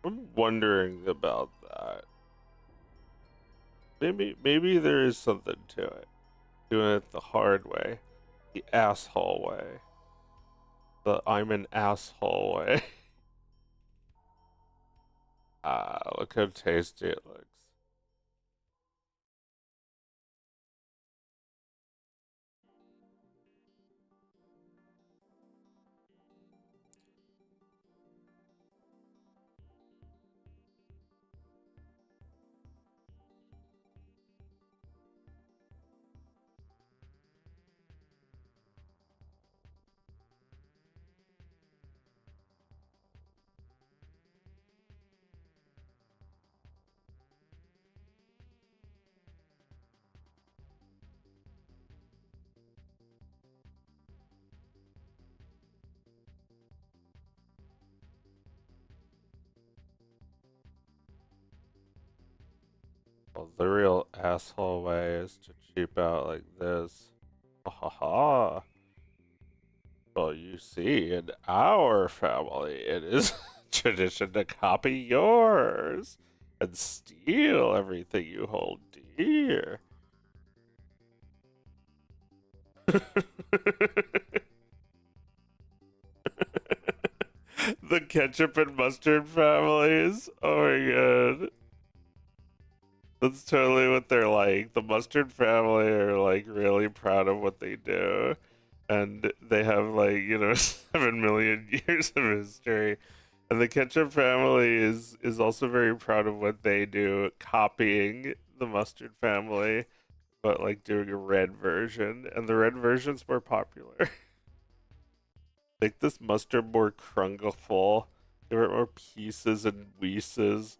I'm wondering about that. Maybe there is something to it. Doing it the hard way. The asshole way. The I'm an asshole way. Ah, look how tasty it looks. Well, the real asshole way is to cheap out like this. Ha ha ha. Well, you see, in our family, it is tradition to copy yours and steal everything you hold dear. The ketchup and mustard families. Oh my god. That's totally what they're like. The mustard family are like really proud of what they do. And they have like, 7 million years of history. And the ketchup family is also very proud of what they do, copying the mustard family, but like doing a red version. And the red version's more popular. Make this mustard more crunglefull. Give it more pieces and pieces.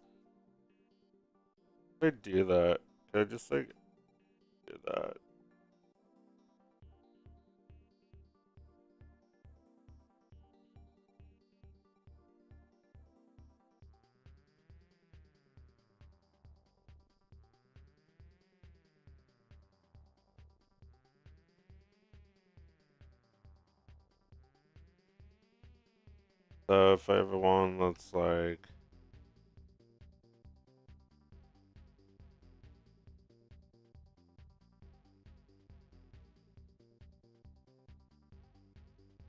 Can I do that? Can I just like do that? So if I have one that's like,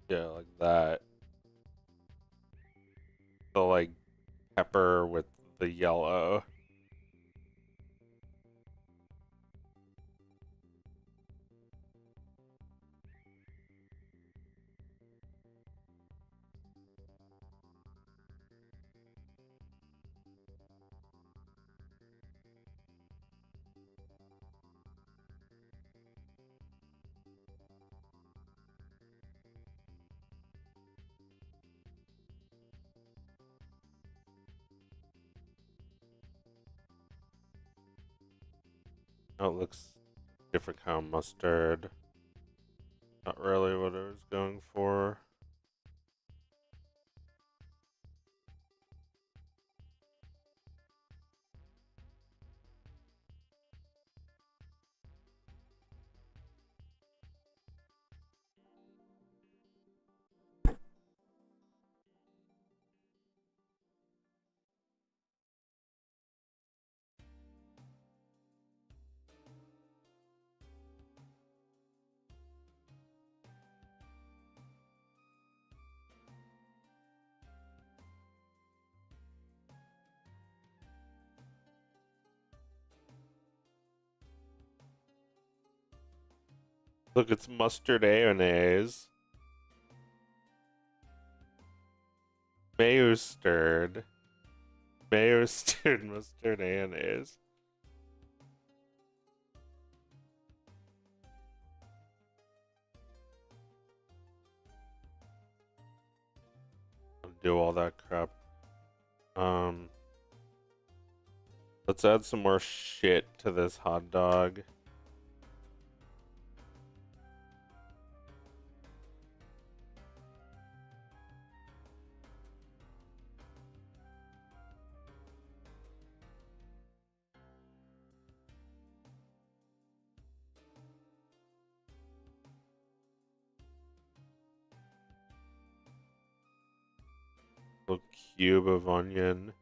yeah, like that. The like pepper with the yellow. Oh, it looks different kind of mustard. Not really what I was going for. Look, it's mustard mayonnaise. Mayo stirred. Mayo stirred mustard mayonnaise. I'll do all that crap. Um, let's add some more shit to this hot dog. little cube of onion.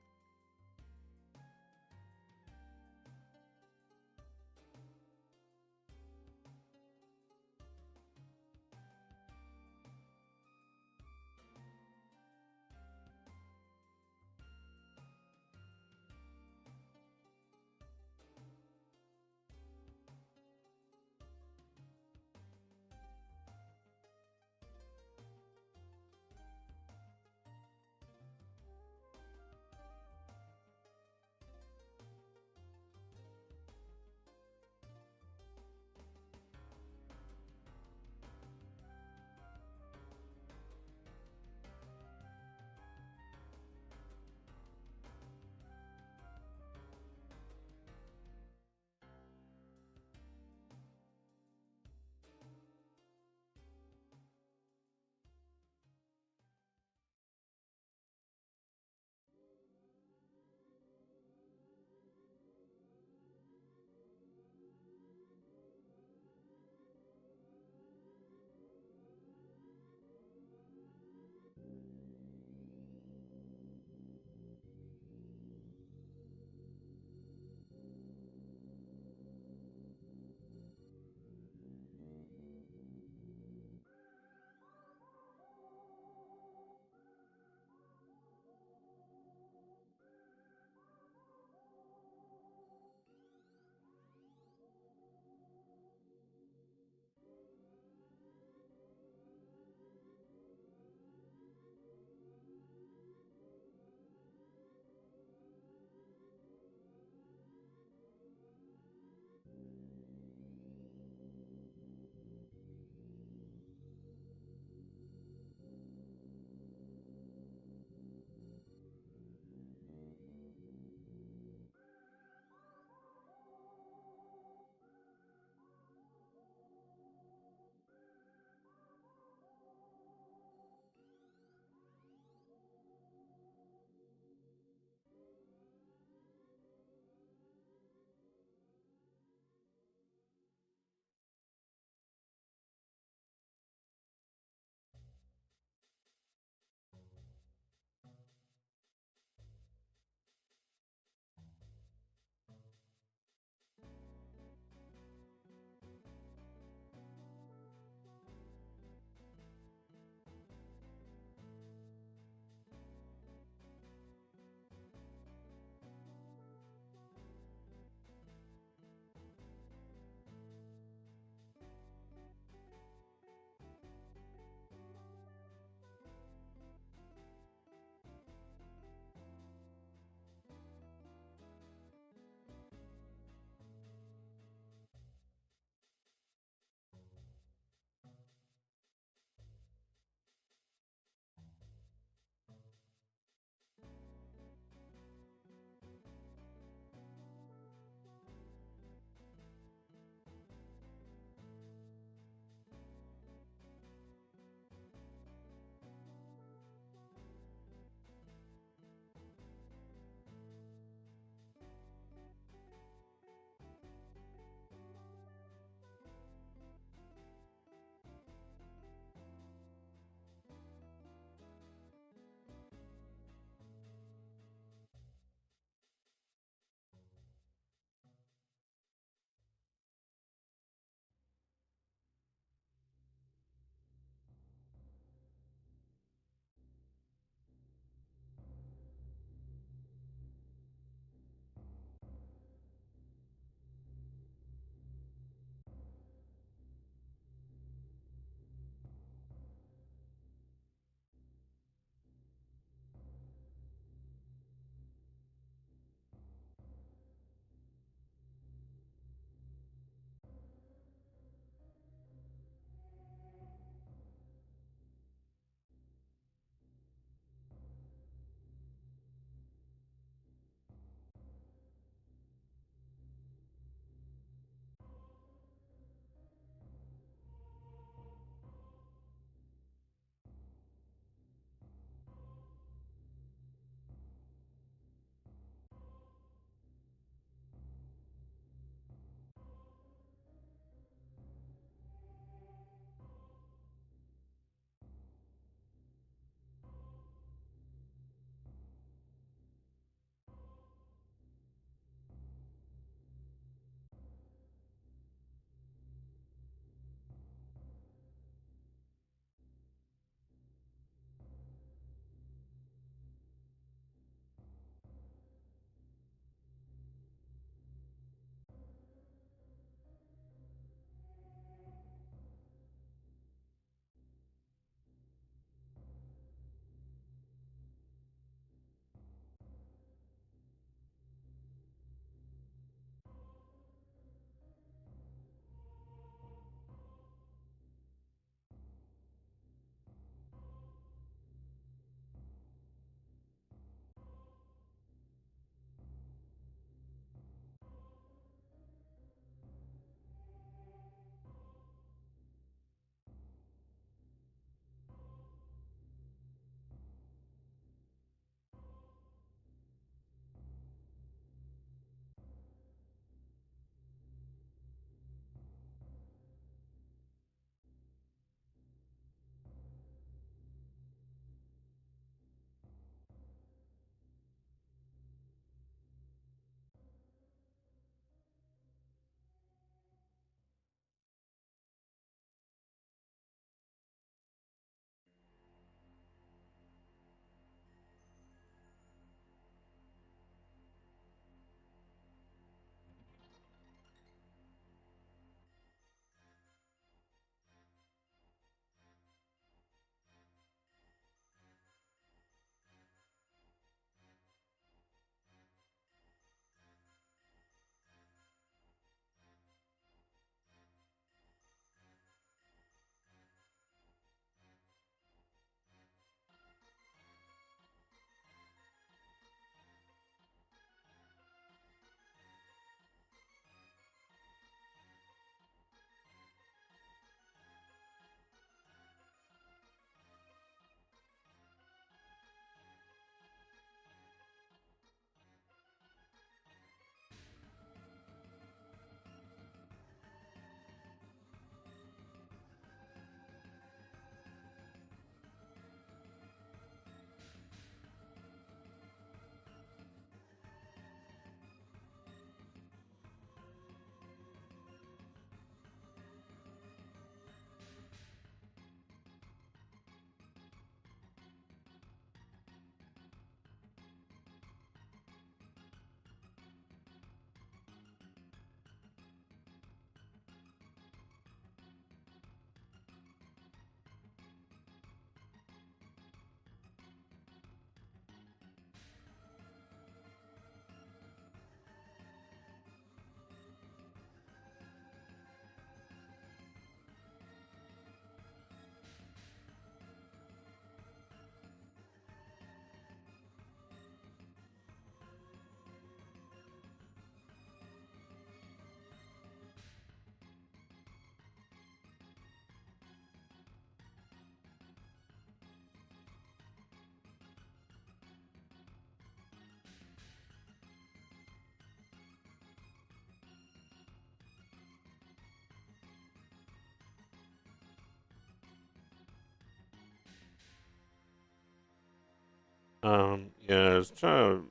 Yeah, I was trying to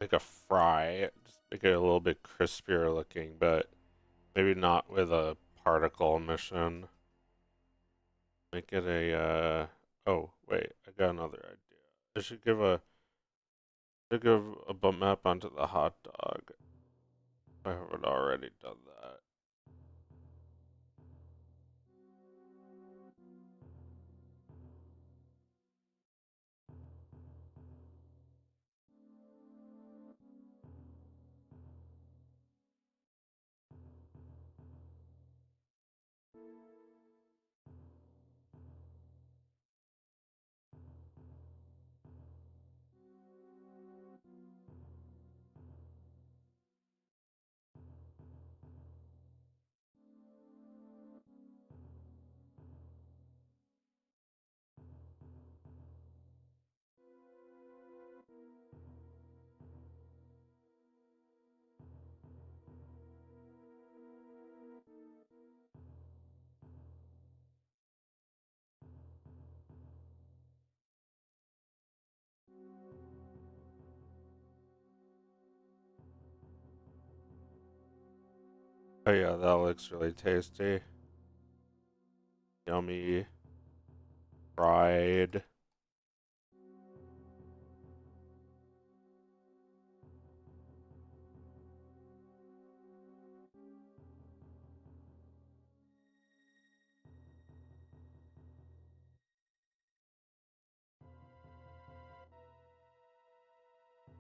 make a fry, just make it a little bit crispier looking, but maybe not with a particle emission. Make it a, oh, wait, I got another idea. I should give a bump map onto the hot dog. I haven't already done that. Oh yeah, that looks really tasty. Yummy. Fried.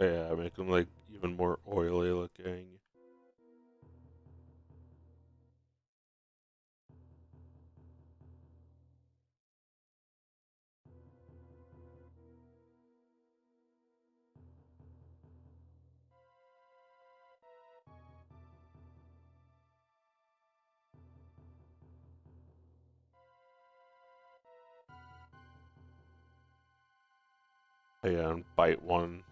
Yeah, make them like even more oily looking. Yeah, and bite one.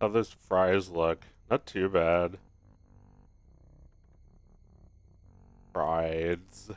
how those fries look. Not too bad. Fries.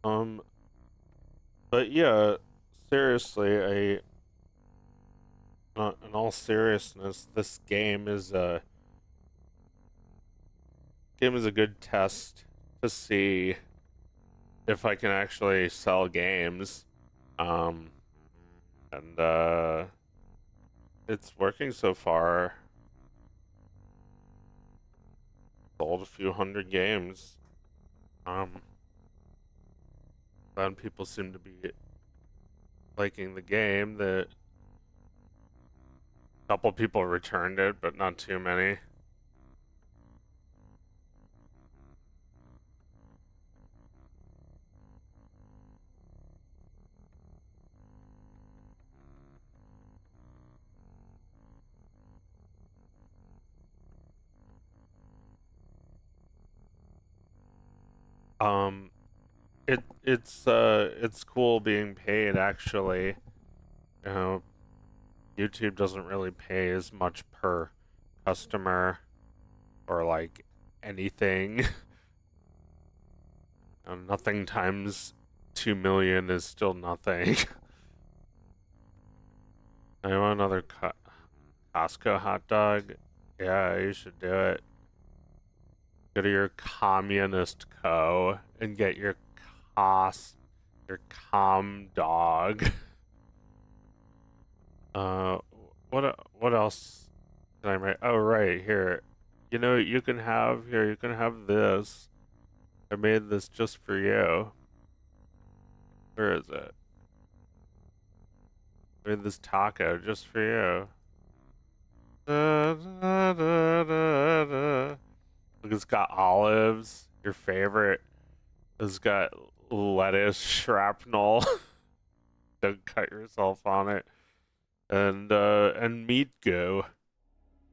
Um, but yeah, seriously, in all seriousness, this game is a good test to see if I can actually sell games. Um, and it's working so far. Sold a few hundred games. Um, then people seem to be liking the game. That a couple people returned it, but not too many. Um, it's cool being paid actually. You know, YouTube doesn't really pay as much per customer or like anything. Nothing times 2 million is still nothing. I want another Costco hot dog. Yeah, you should do it. Go to your communist co and get your your com dog. Uh, what else can I write? Oh, right here. You know, you can have here. You can have this. I made this just for you. Where is it? I made this taco just for you. Da, da, da, da, da. Look, it's got olives. Your favorite. It's got lettuce shrapnel. Don't cut yourself on it. And meat goo.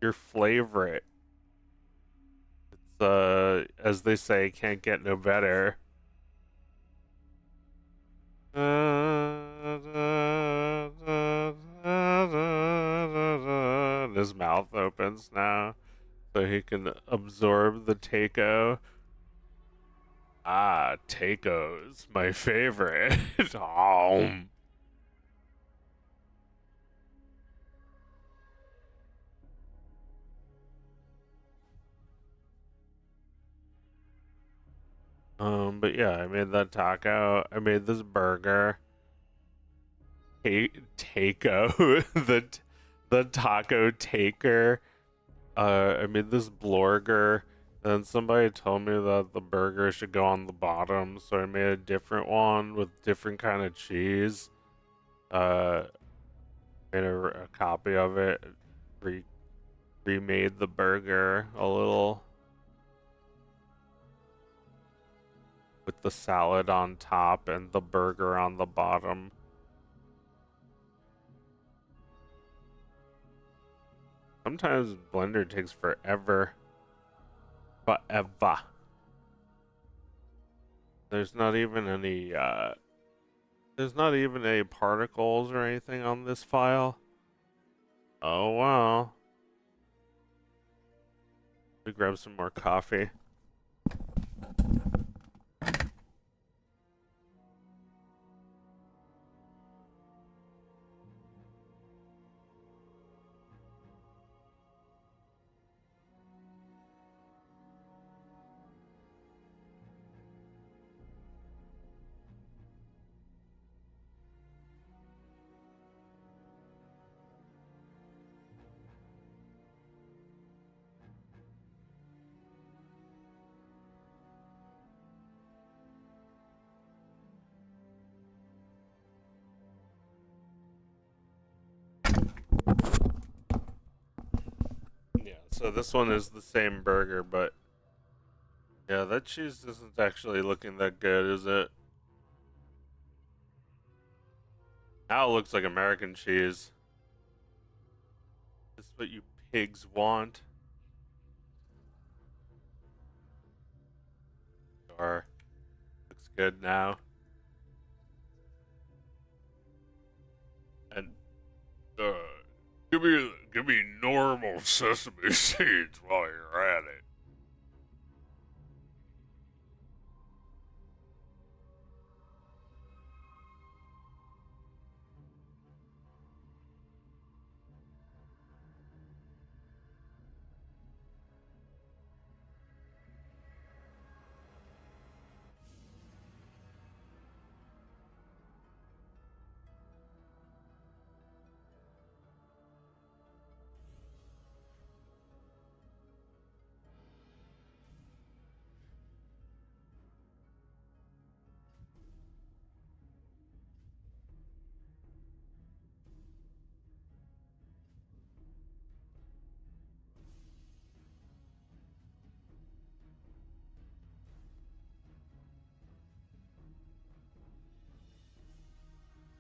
Your favorite. It's as they say, can't get no better. His mouth opens now, so he can absorb the taco. Ah, tacos, my favorite. But yeah, I made that taco. I made this burger. Taco, the taco taker. I made this blorger, and somebody told me that the burger should go on the bottom, so I made a different one with different kind of cheese. Uh, made a copy of it, re remade the burger a little. with the salad on top and the burger on the bottom. Sometimes Blender takes forever. Forever. There's not even any there's not even any particles or anything on this file. Oh wow. We grab some more coffee. Yeah, so this one is the same burger, but yeah, that cheese isn't actually looking that good, is it? Now it looks like American cheese. This is what you pigs want. Or looks good now. And uh, give me normal sesame seeds while you're at it.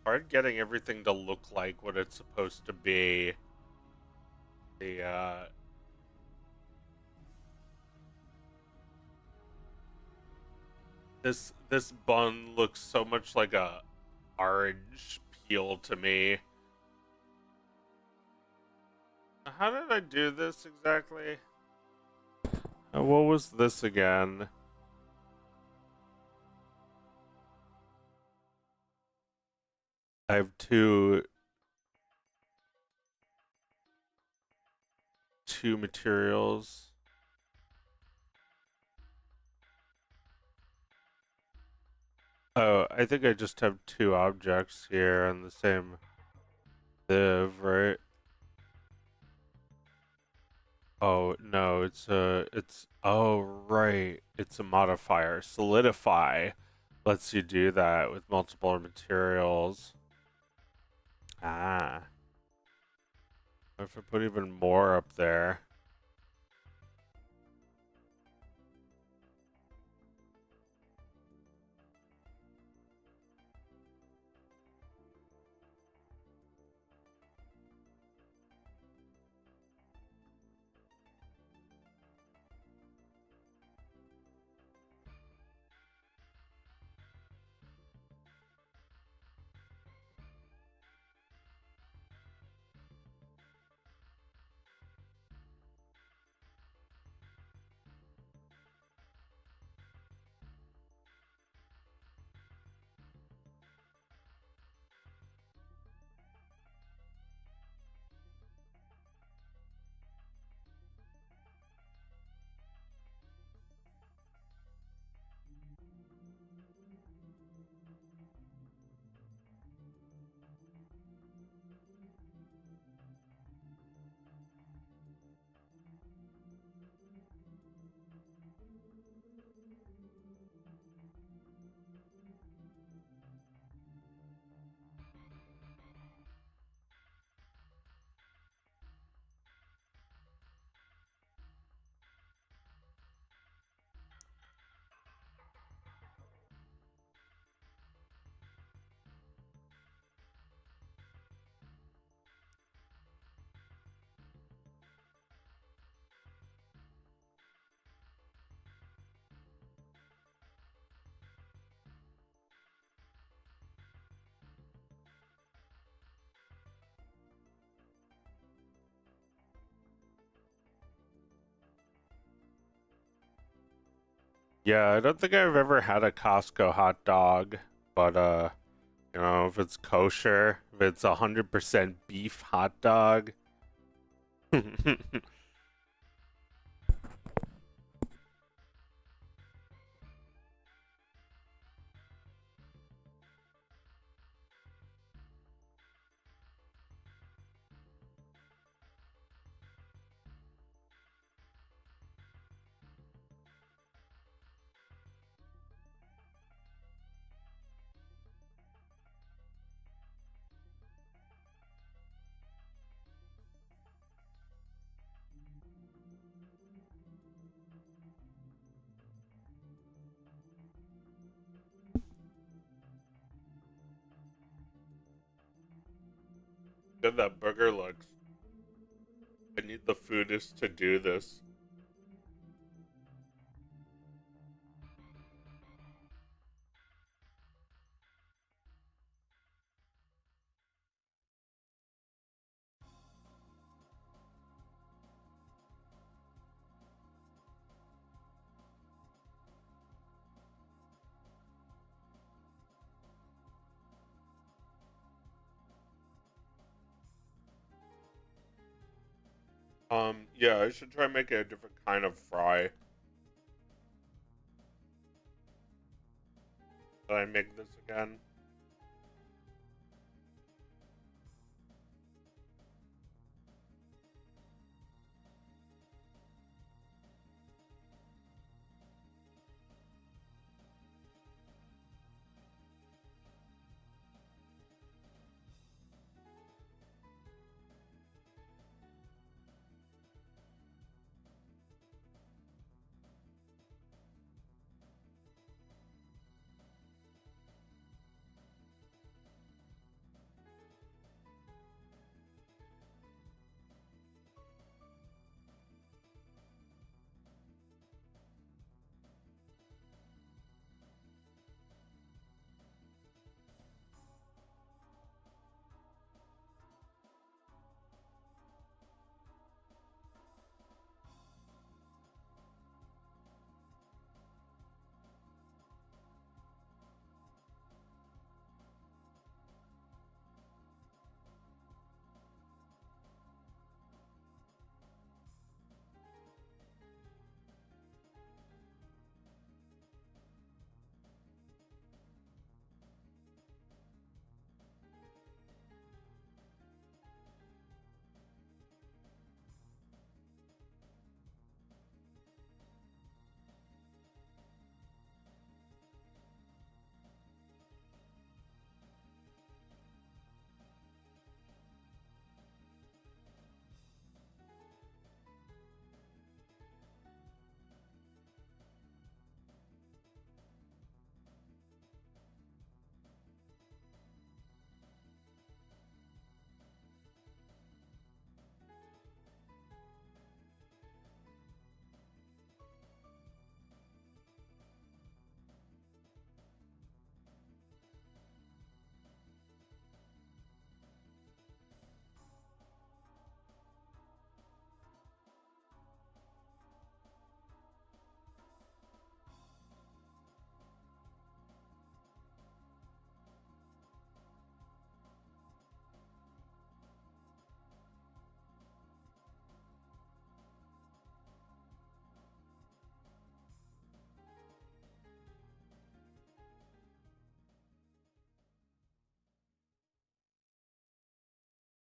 Hard getting everything to look like what it's supposed to be. The this bun looks so much like a orange peel to me. How did I do this exactly? What was this again? I have two materials. Oh, I think I just have two objects here on the same div, right? Oh, no, oh, right. It's a modifier. Solidify lets you do that with multiple materials. Ah. What if I put even more up there? Yeah, I don't think I've ever had a Costco hot dog, but you know, if it's kosher, if it's 100% beef hot dog. Good that burger looks. I need the foodist to do this. Yeah, I should try making a different kind of fry. Did I make this again?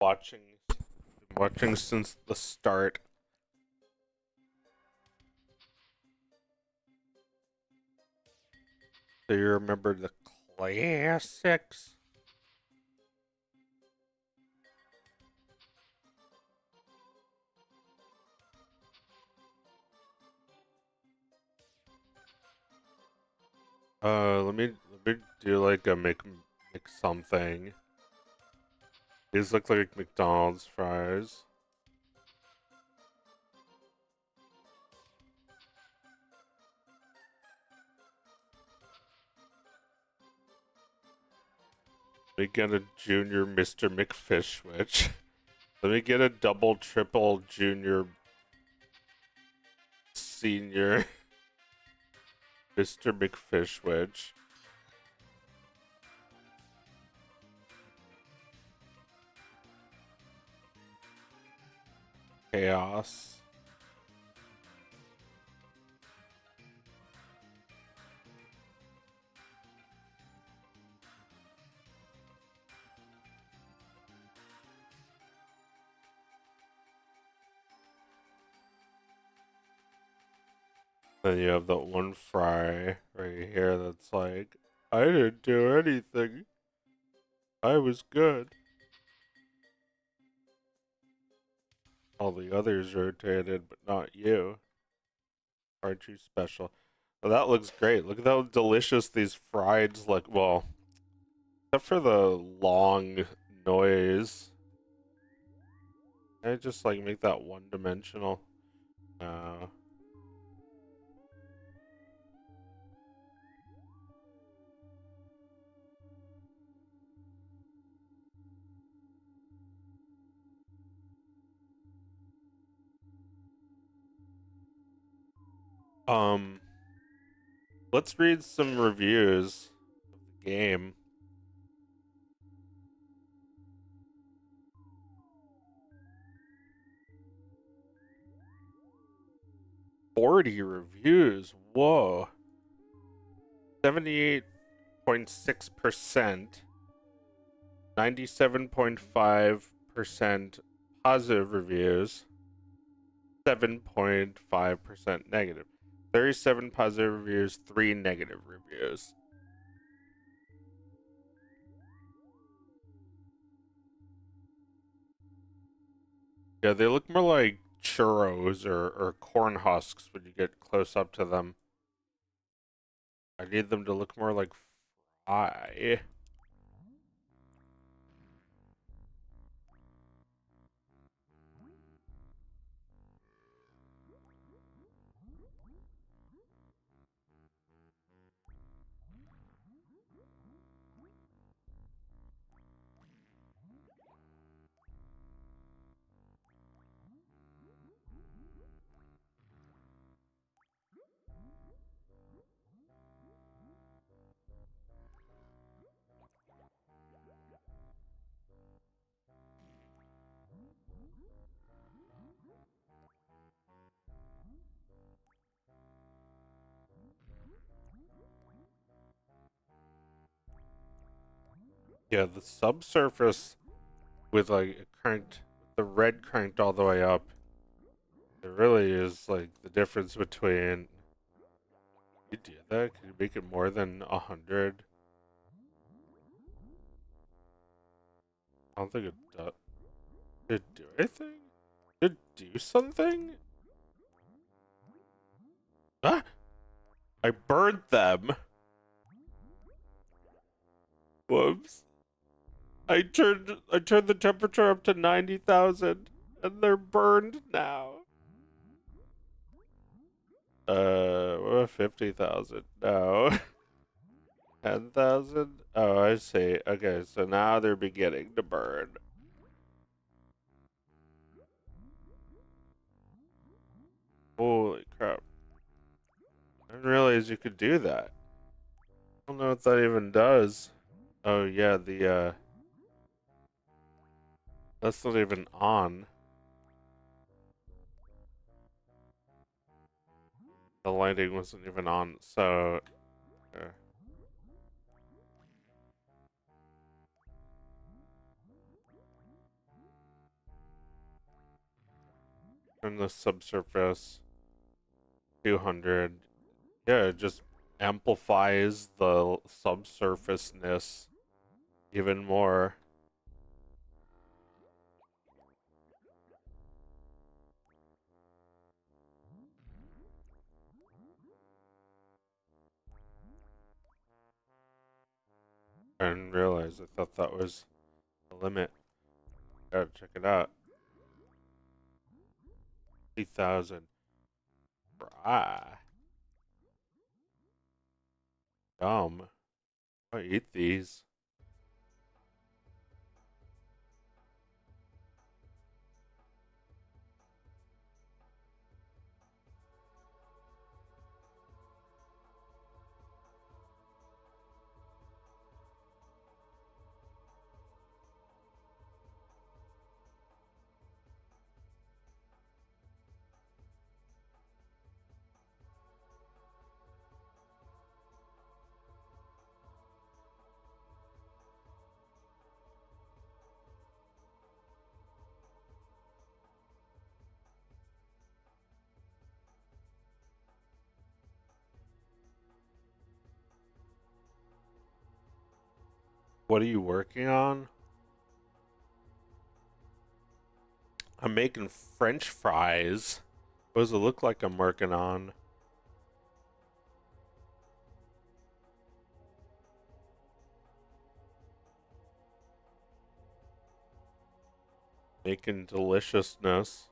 Watching, watching since the start. Do you remember the classics? Let me do like a make something. These look like McDonald's fries. Let me get a junior Mr. McFishwich. Let me get a double, triple, junior, senior. Mr. McFishwich. Chaos. Then you have that one fry right here that's like, I didn't do anything. I was good. All the others rotated, but not you. Aren't you special? Well, that looks great. Look at how delicious these fries look. Well, except for the long noise. Can I just like make that one dimensional? No. Um, let's read some reviews of the game. 40 reviews. Whoa. 78.6%. 97.5% positive reviews. 7.5% negative. 37 positive reviews, 3 negative reviews. Yeah, they look more like churros or corn husks when you get close up to them. I need them to look more like fry. Yeah, the subsurface with like cranked, the red cranked all the way up. It really is like the difference between. You do that? Can you make it more than 100? I don't think it does. Did it do anything? Did it do something? Ah! I burned them. Whoops. I turned the temperature up to 90,000 and they're burned now. What about 50,000? No. 10,000? Oh, I see. Okay, so now they're beginning to burn. Holy crap. I didn't realize you could do that. I don't know what that even does. Oh yeah, that's not even on. The lighting wasn't even on, so turn the subsurface 200. Yeah, it just amplifies the subsurfaceness even more. I didn't realize. I thought that was the limit. Gotta check it out. 3,000. Fry. Yum. I eat these. What are you working on? I'm making French fries. What does it look like I'm working on? Making deliciousness.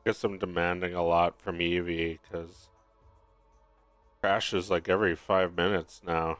Guess I'm demanding a lot from Evie because crashes like every 5 minutes now.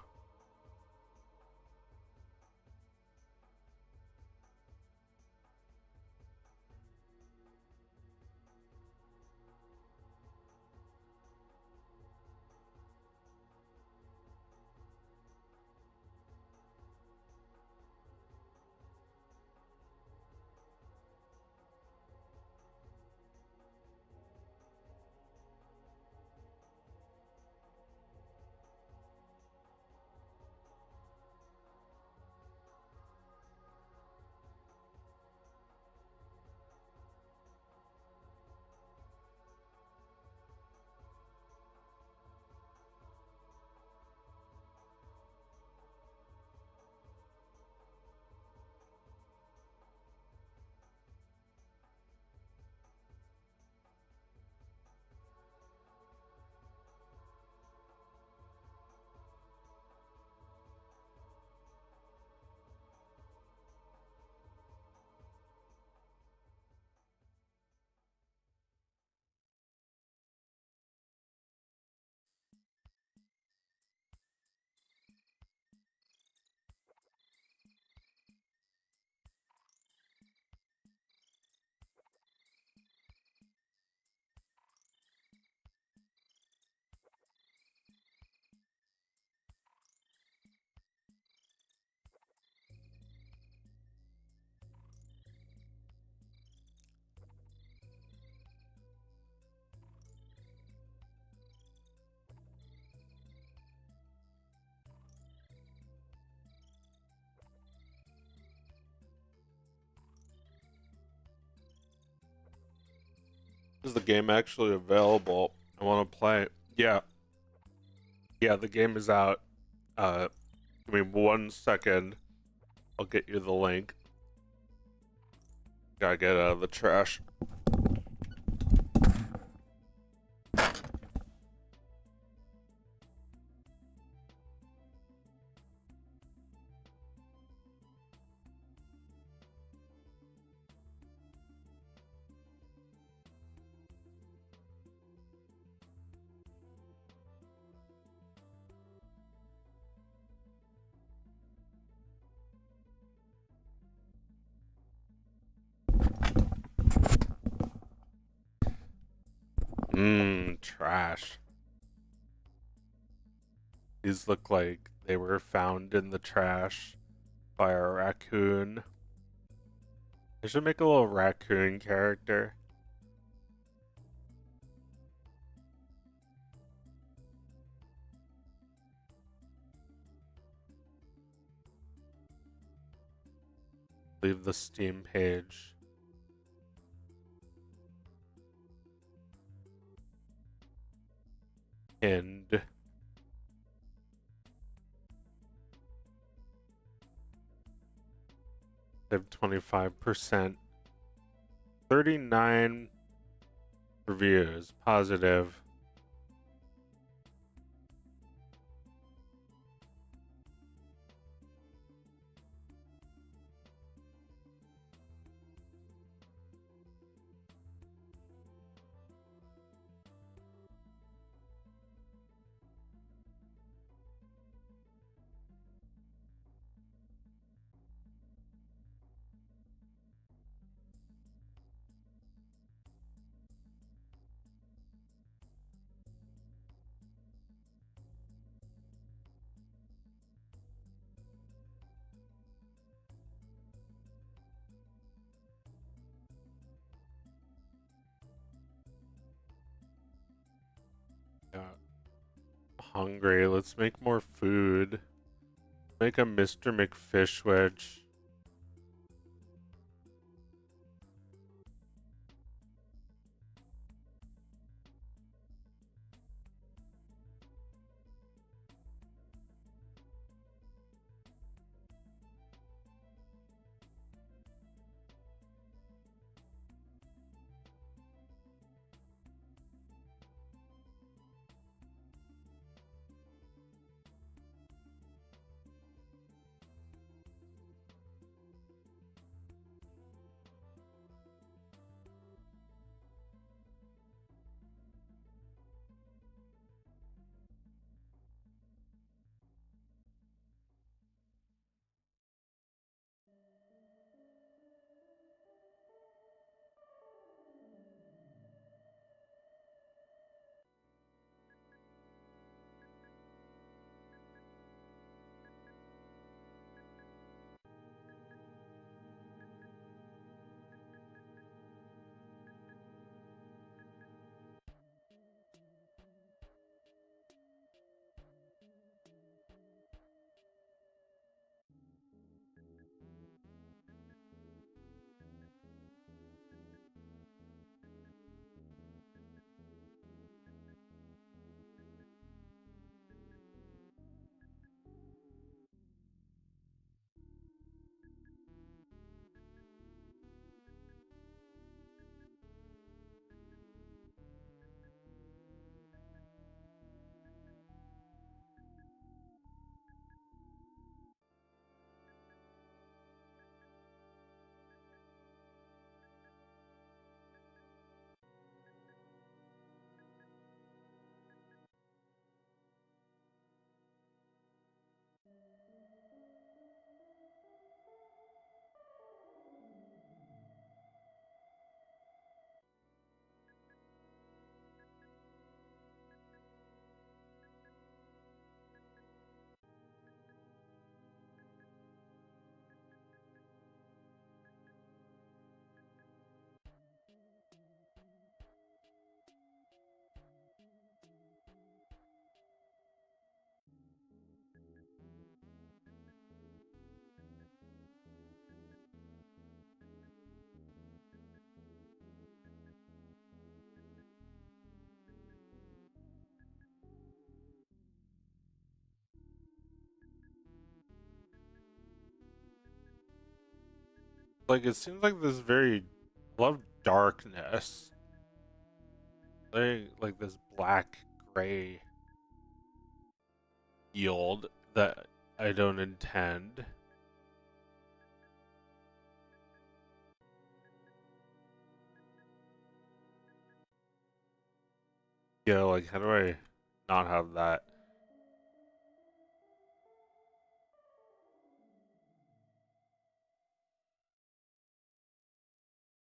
Is the game actually available? I want to play. Yeah, yeah, the game is out. Give me 1 second. I'll get you the link. Gotta get out of the trash. Trash. These look like they were found in the trash by a raccoon. I should make a little raccoon character. Leave the Steam page. Pinned. They have 25%. 39 reviews. Positive. hungry. Let's make more food. Make a Mr. McFishwich. Like, it seems like this very... I love darkness. Like this black gray field that I don't intend. Yeah, like, how do I not have that?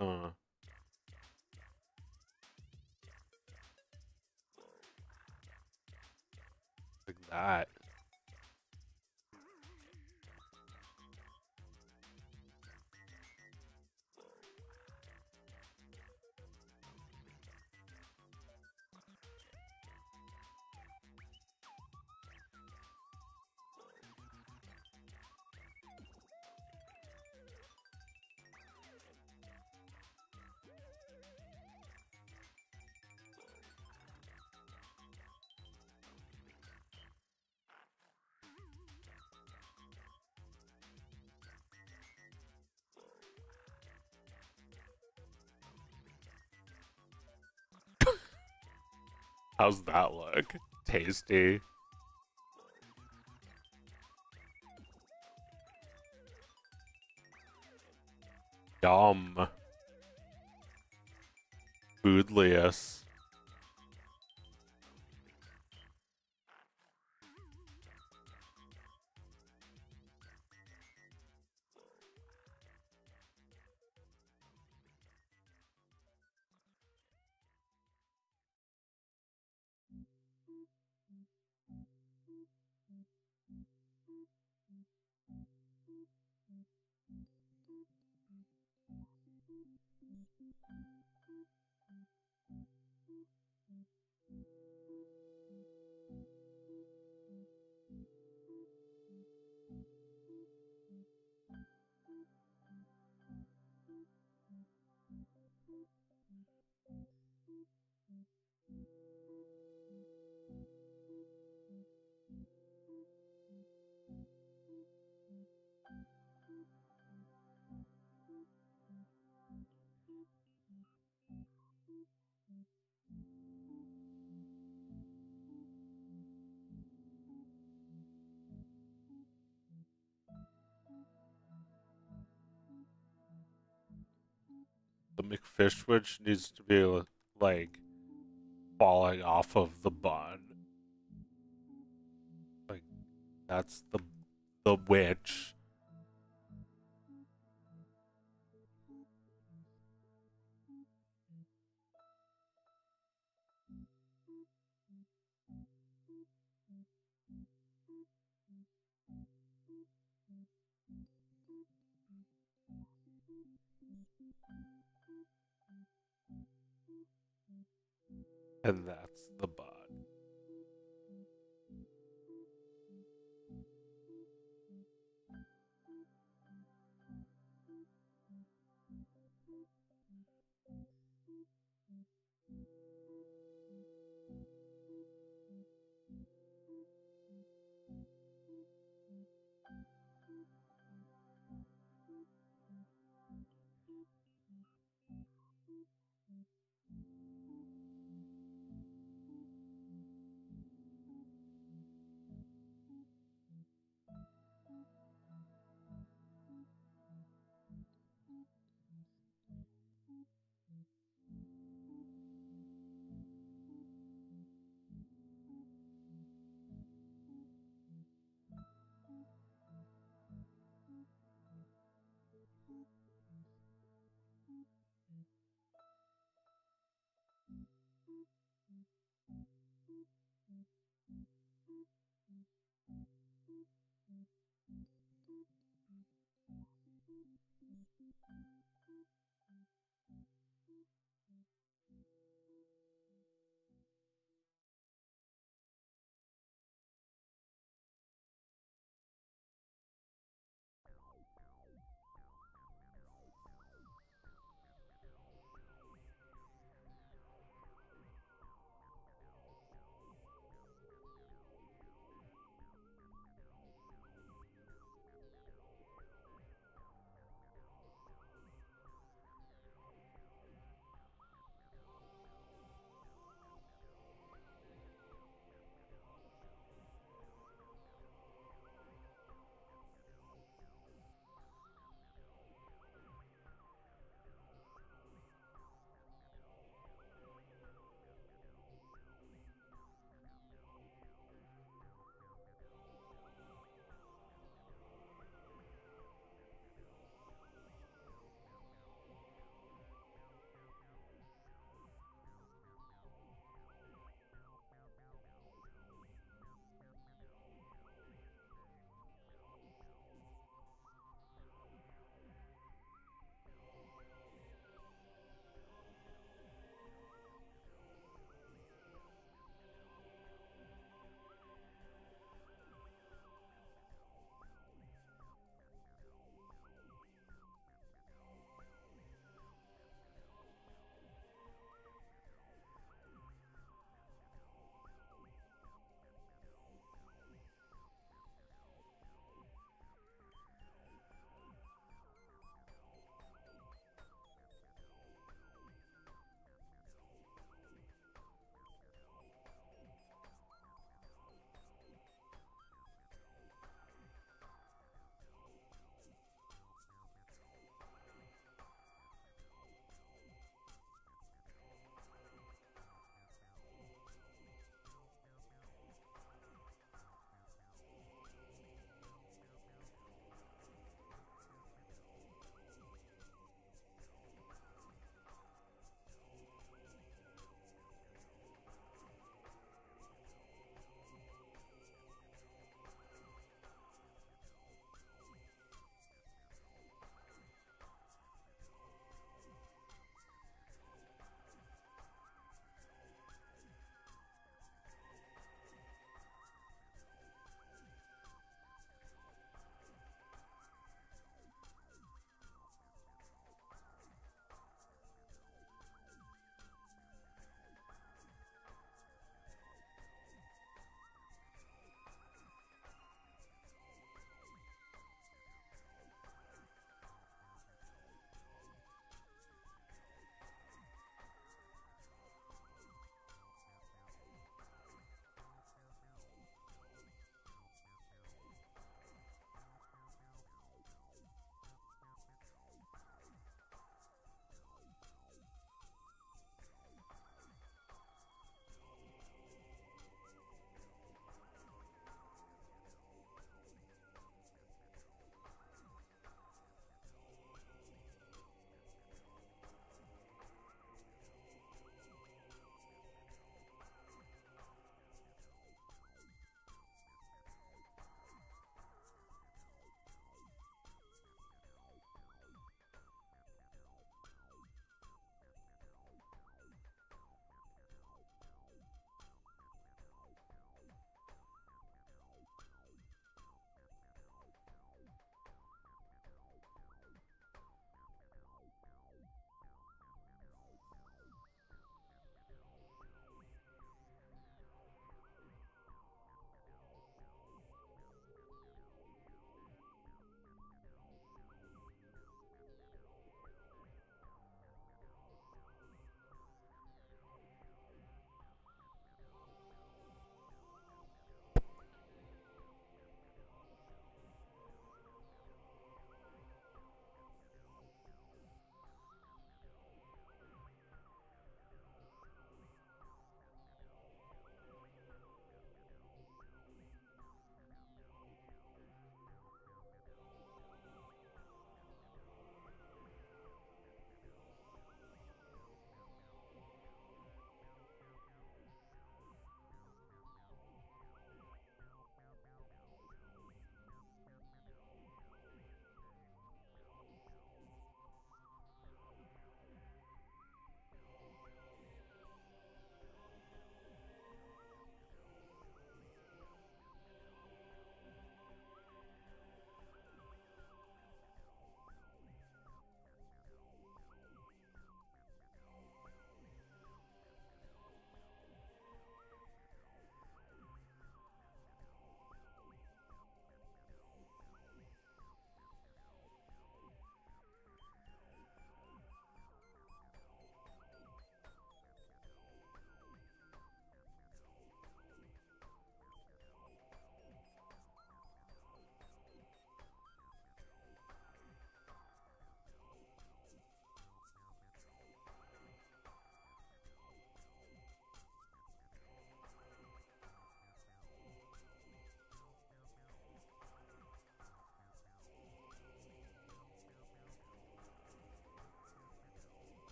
Uh, like that. How's that look? Tasty. Yum. Foodliest. The McFishwich needs to be like falling off of the bun. Like that's the witch. And that's the bun.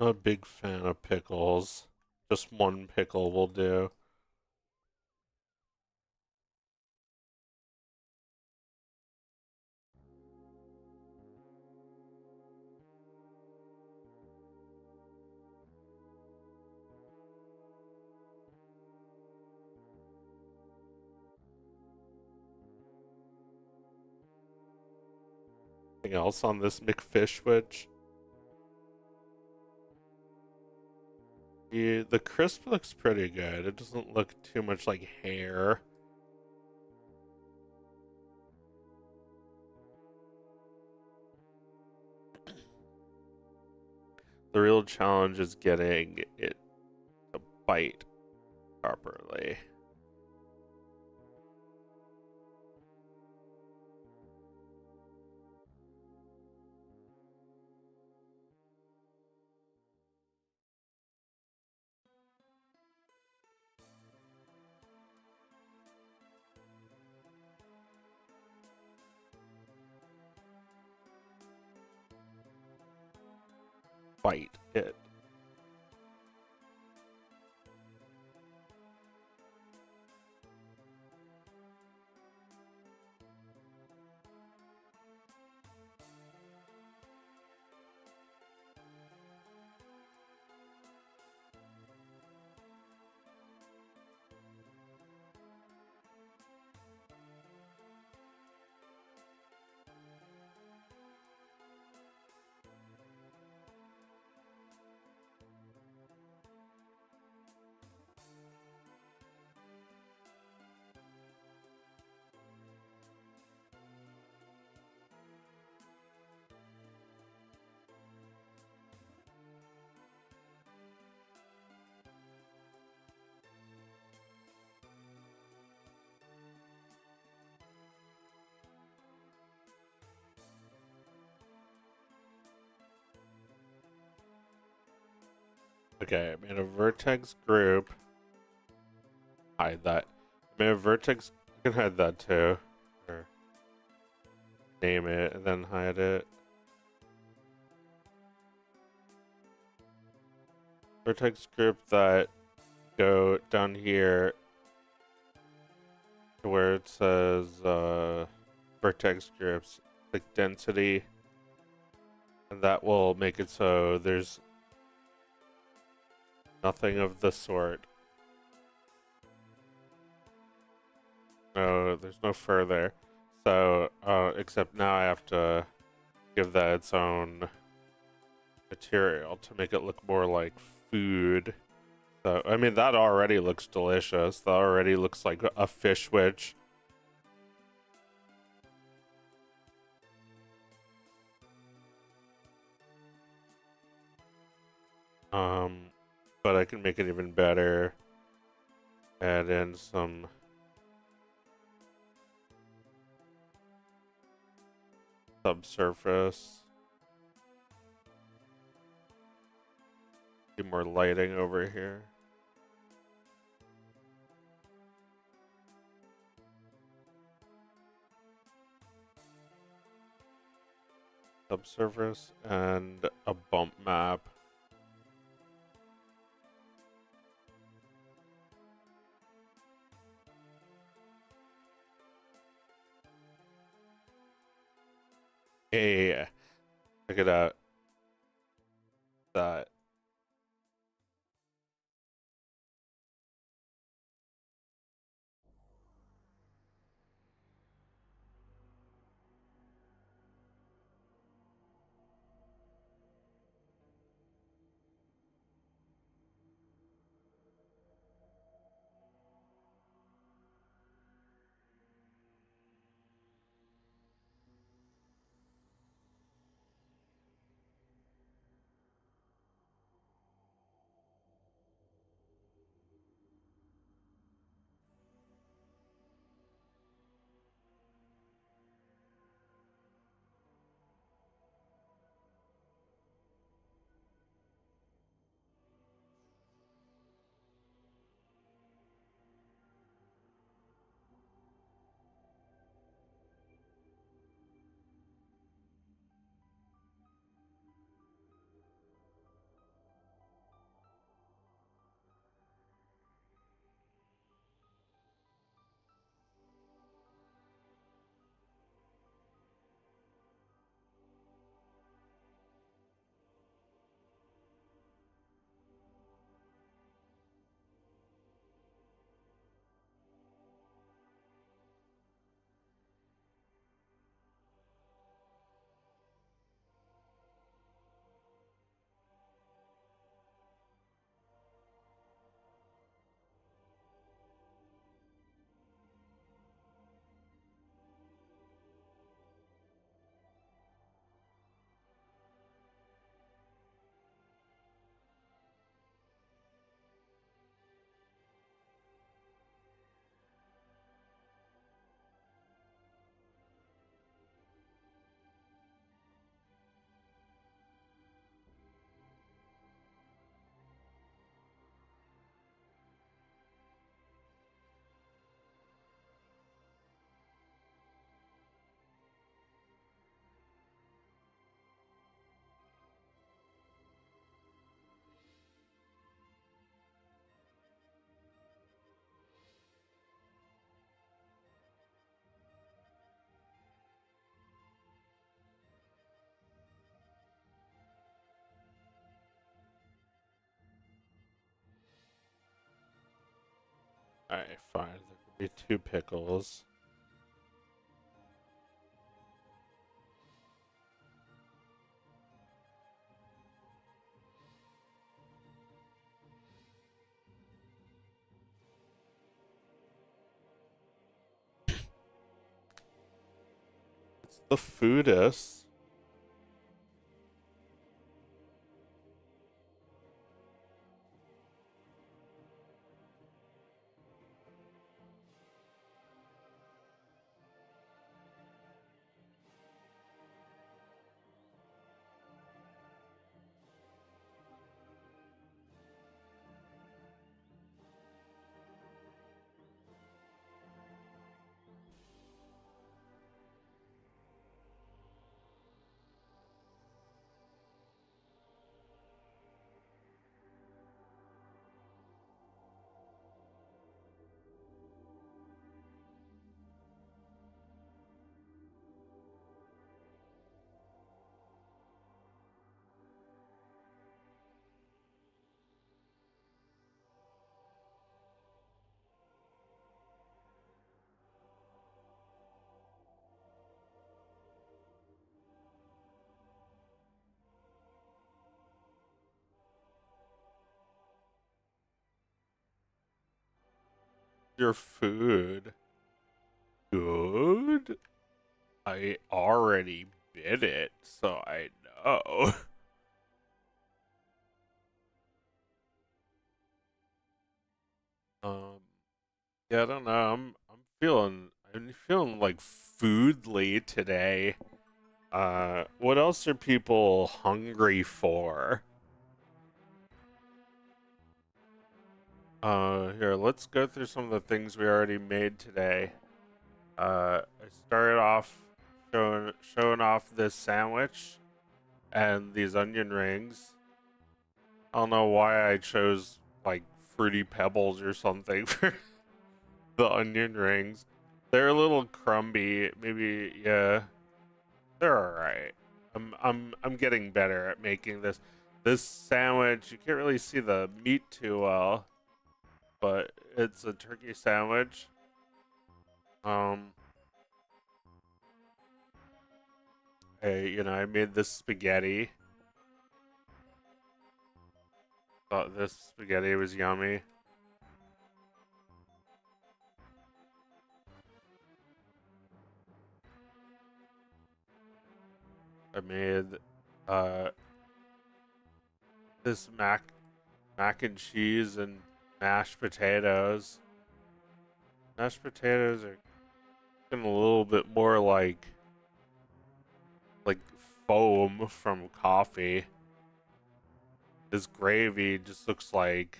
Not a big fan of pickles. Just one pickle will do. Anything else on this McFish wedge? Yeah, the crisp looks pretty good. It doesn't look too much like hair. The real challenge is getting it to bite properly. Bite it. Okay, I made a vertex group. Hide that. I made a vertex. You can hide that too. Or name it and then hide it. Vertex group that go down here to where it says vertex groups. Click density. And that will make it so there's nothing of the sort. No, there's no further. So, except now I have to give that its own material to make it look more like food. So, I mean, that already looks delicious. That already looks like a fish witch. But I can make it even better. Add in some subsurface. Do more lighting over here. Subsurface and a bump map. Yeah, check it out. That. Alright, fine. There could be two pickles. It's the foodis. Your food. Good? I already bid it, so I know. Um, yeah, I don't know. I'm feeling like foodly today. What else are people hungry for? Here, let's go through some of the things we already made today. I started off showing off this sandwich and these onion rings. I don't know why I chose like fruity pebbles or something for the onion rings. They're a little crumby. Maybe yeah, they're all right. I'm getting better at making this sandwich. You can't really see the meat too well, but it's a turkey sandwich. Um, I made this spaghetti. Thought this spaghetti was yummy. I made uh this mac and cheese and mashed potatoes. Mashed potatoes are getting a little bit more like foam from coffee. This gravy just looks like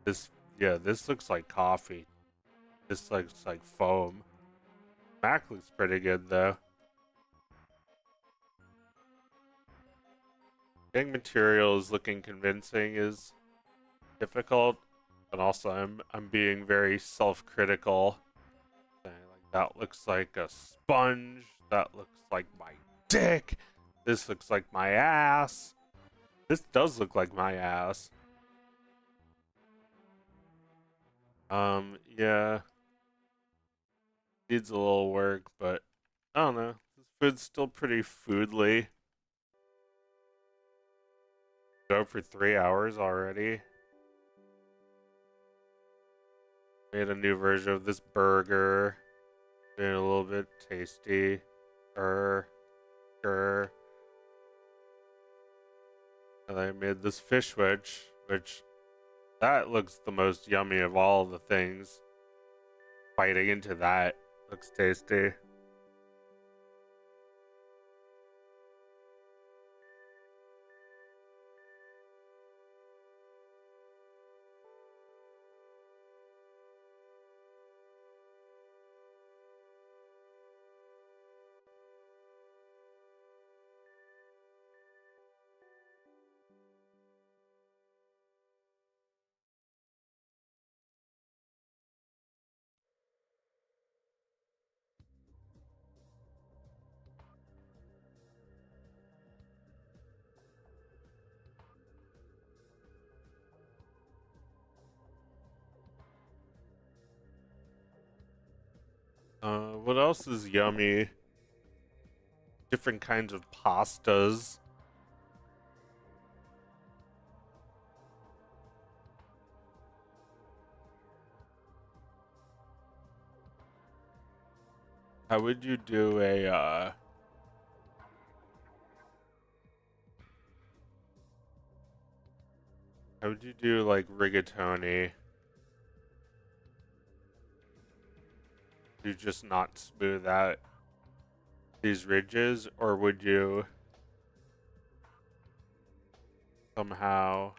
this. Yeah, this looks like coffee. This looks like foam. Mac looks pretty good though. Getting materials looking convincing is difficult, and also I'm being very self-critical. Saying like that looks like a sponge. That looks like my dick. This looks like my ass. This does look like my ass. Yeah, needs a little work, but I don't know. This food's still pretty foodly. Go for 3 hours already. Made a new version of this burger. Made it a little bit tasty. Er, er. And I made this fish wedge, which that looks the most yummy of all the things. Biting into that looks tasty. what else is yummy? Different kinds of pastas. How would you do a how would you do like rigatoni? You just not smooth out these ridges, or would you somehow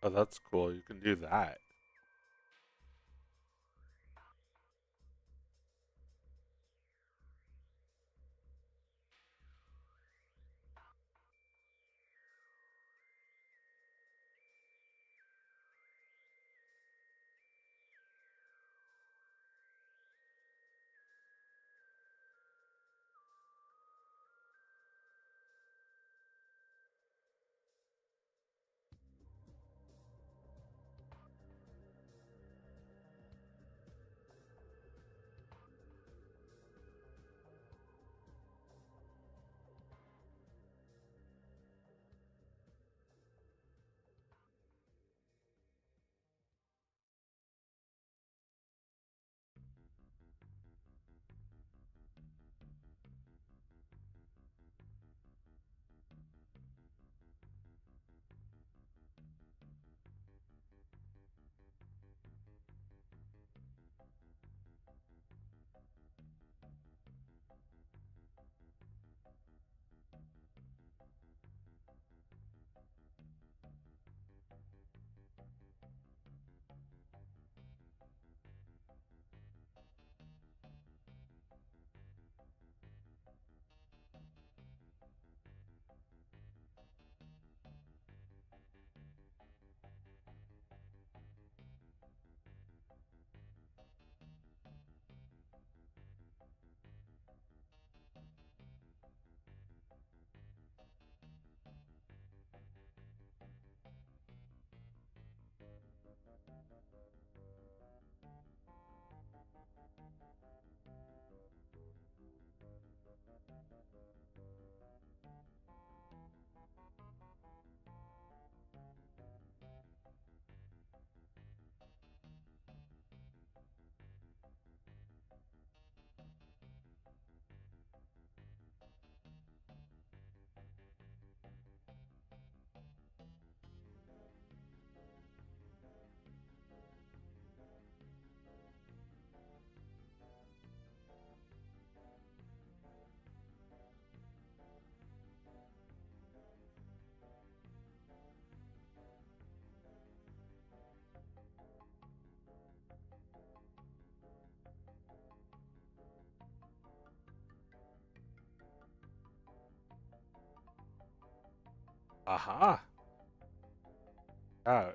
oh, that's cool. You can do that. Aha. Yeah.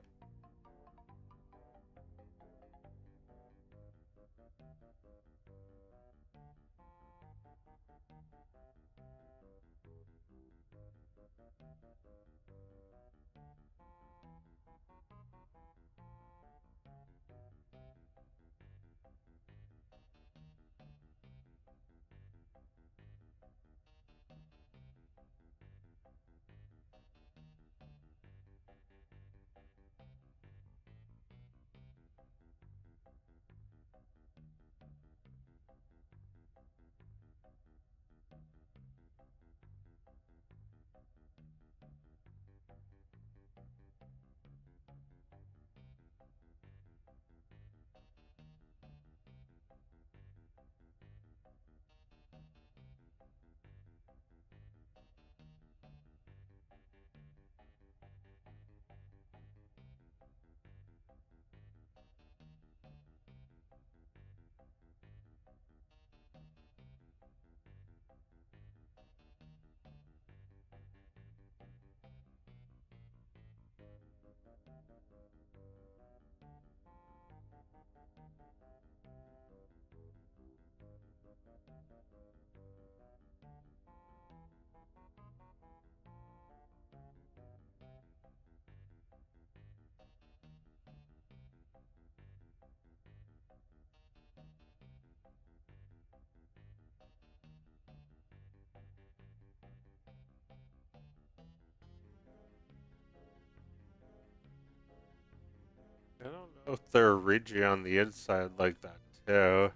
I don't know if they're ridgy on the inside like that too.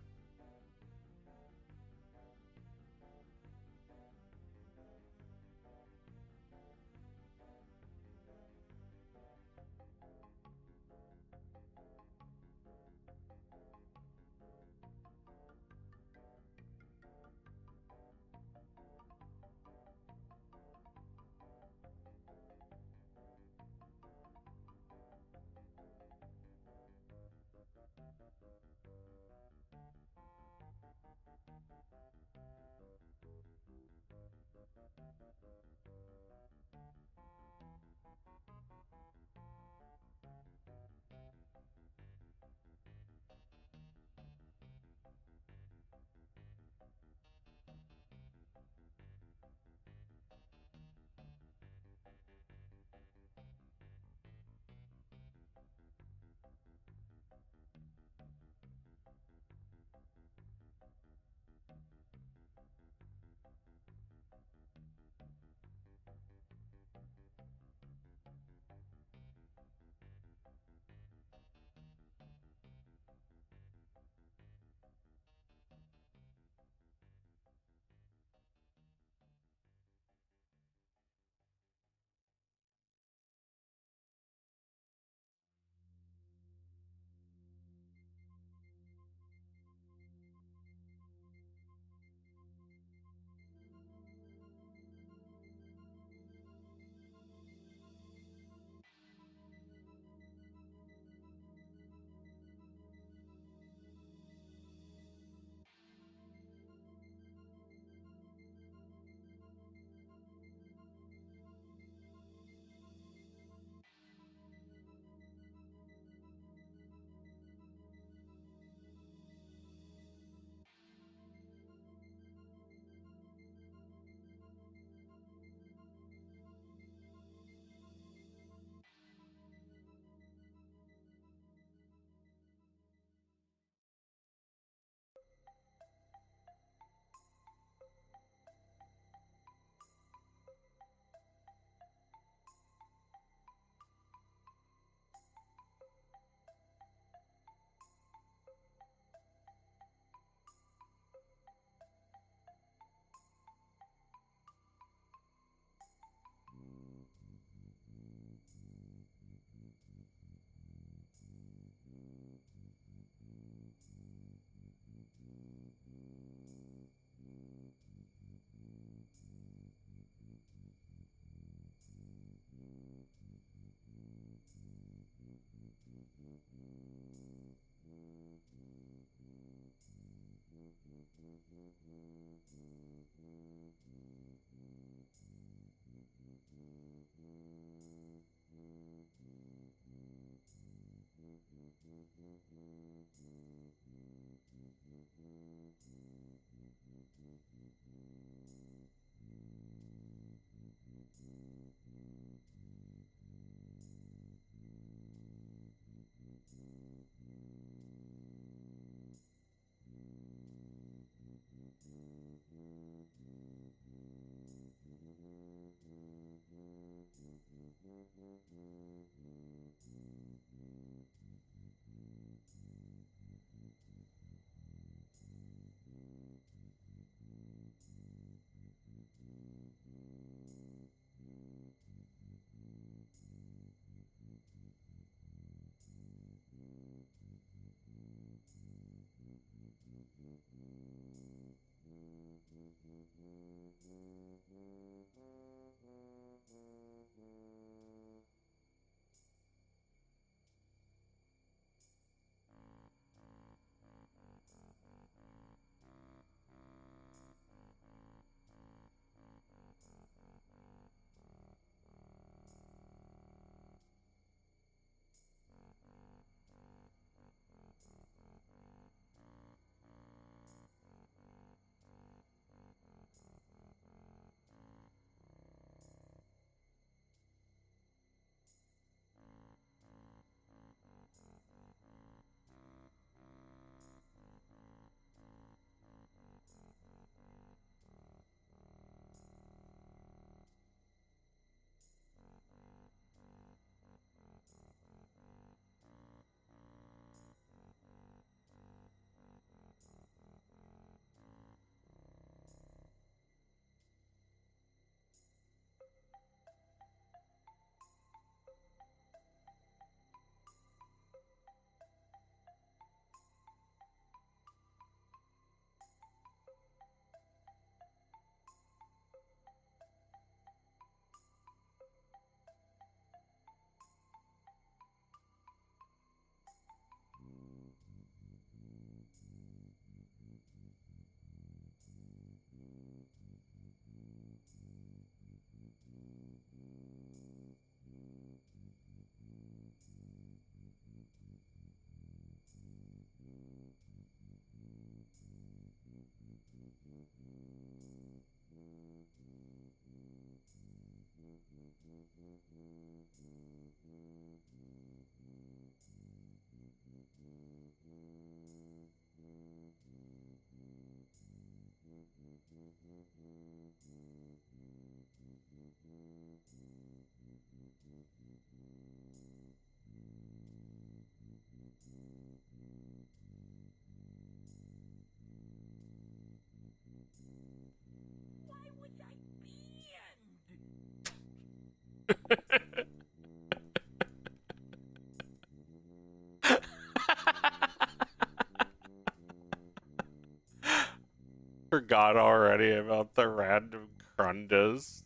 Forgot already about the random crundas.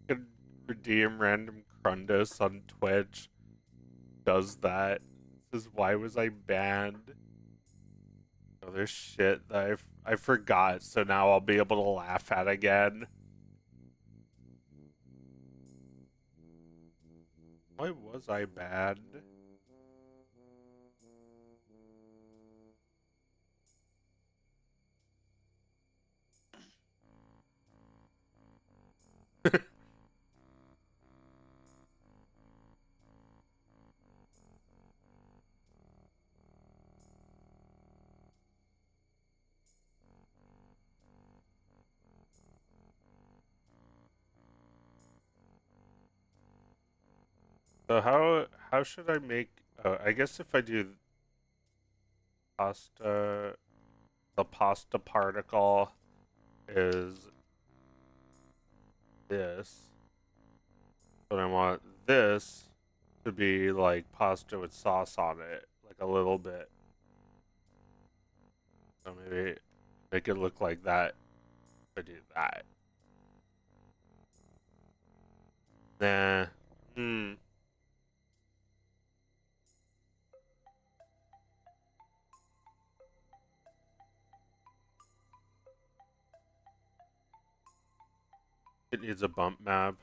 You can redeem random crundas on Twitch. Does that. This is why was I banned? Oh, there's shit that I forgot, so now I'll be able to laugh at again. Why was I banned? So how should I make? I guess if I do pasta, the pasta particle is this, but I want this to be like pasta with sauce on it, like a little bit. So maybe make it look like that. If I do that. Nah. Hmm. It needs a bump map.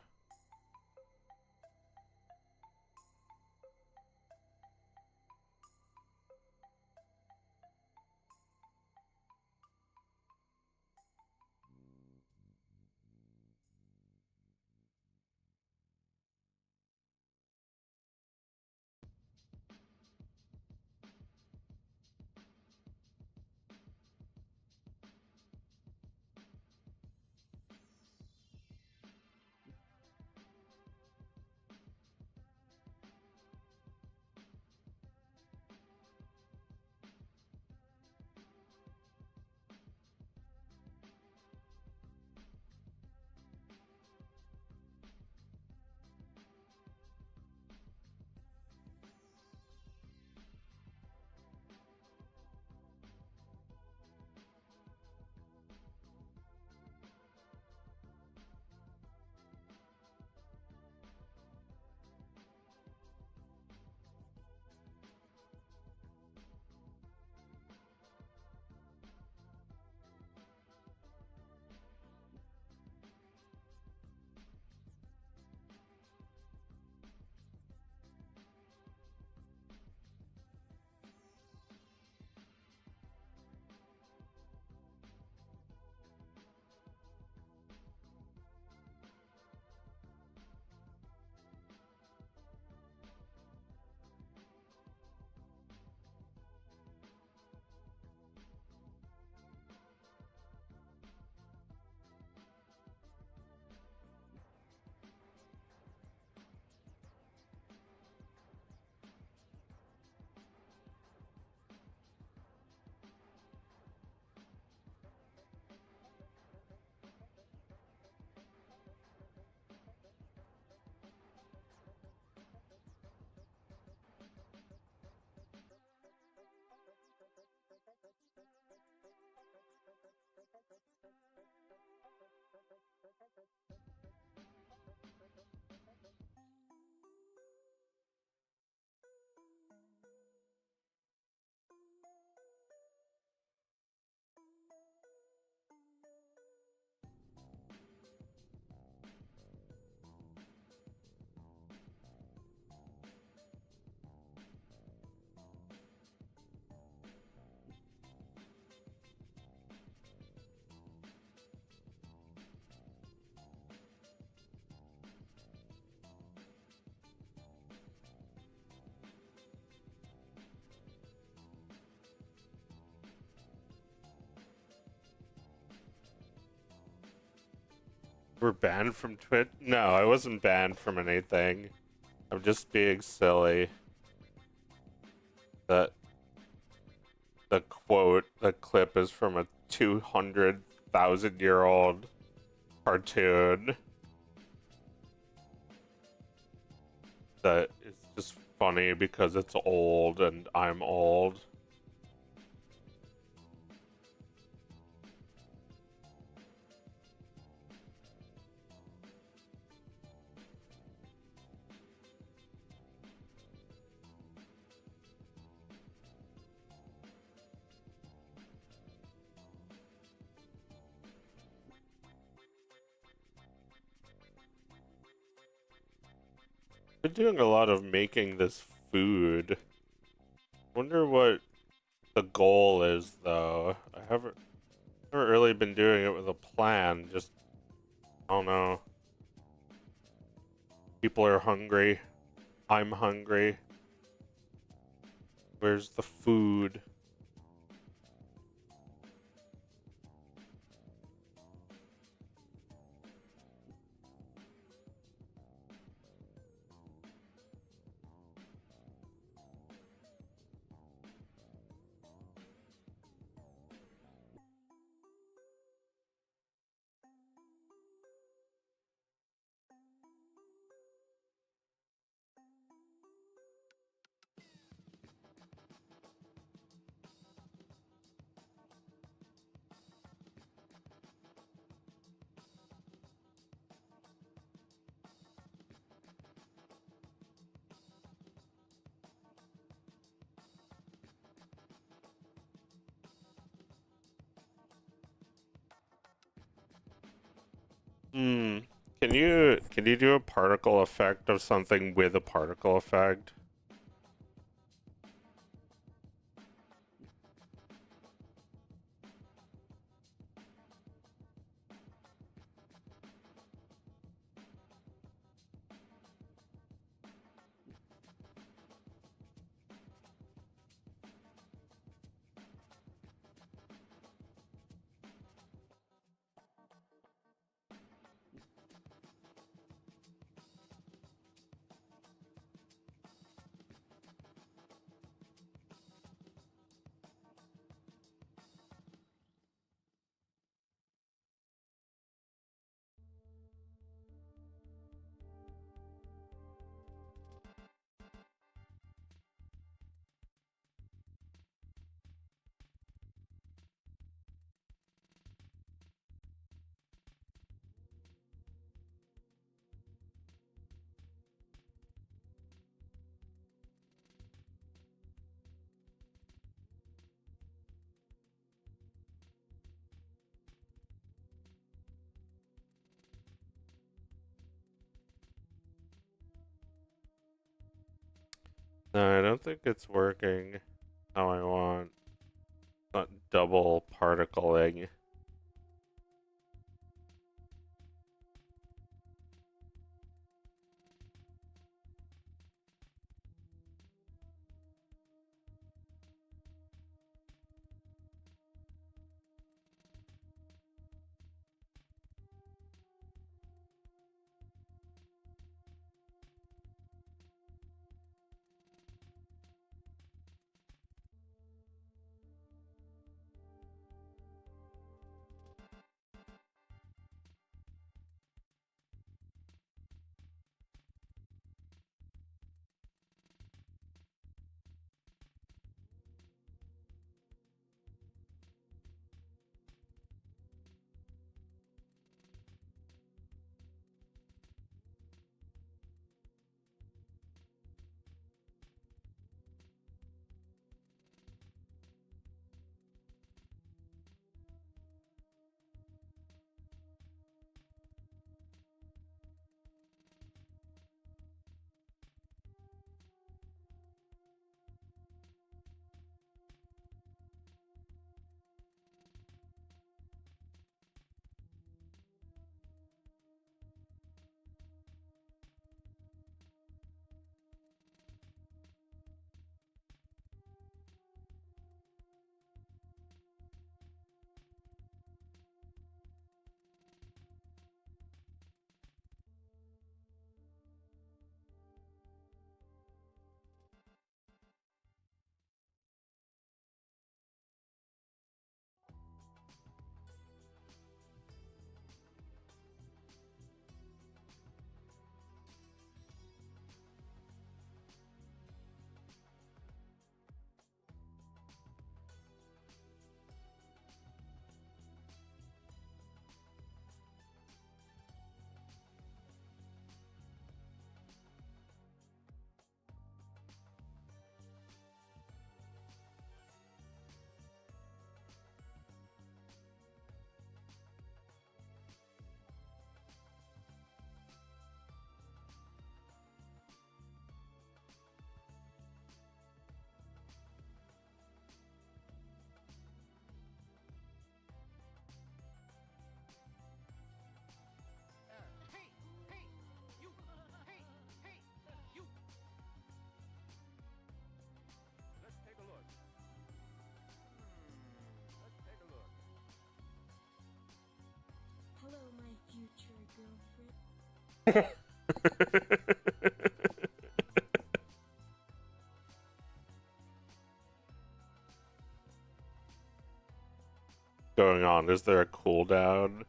We're banned from Twitch? No, I wasn't banned from anything. I'm just being silly. That the clip is from a 200,000-year-old cartoon that is just funny because it's old and I'm old. Been doing a lot of making this food. Wonder what the goal is though. I haven't really been doing it with a plan. Just I don't know. People are hungry. I'm hungry. Where's the food? Hmm. Can you do a particle effect of something with a particle effect? No, I don't think it's working how I want. Not double particling. Going on? Is there a cooldown?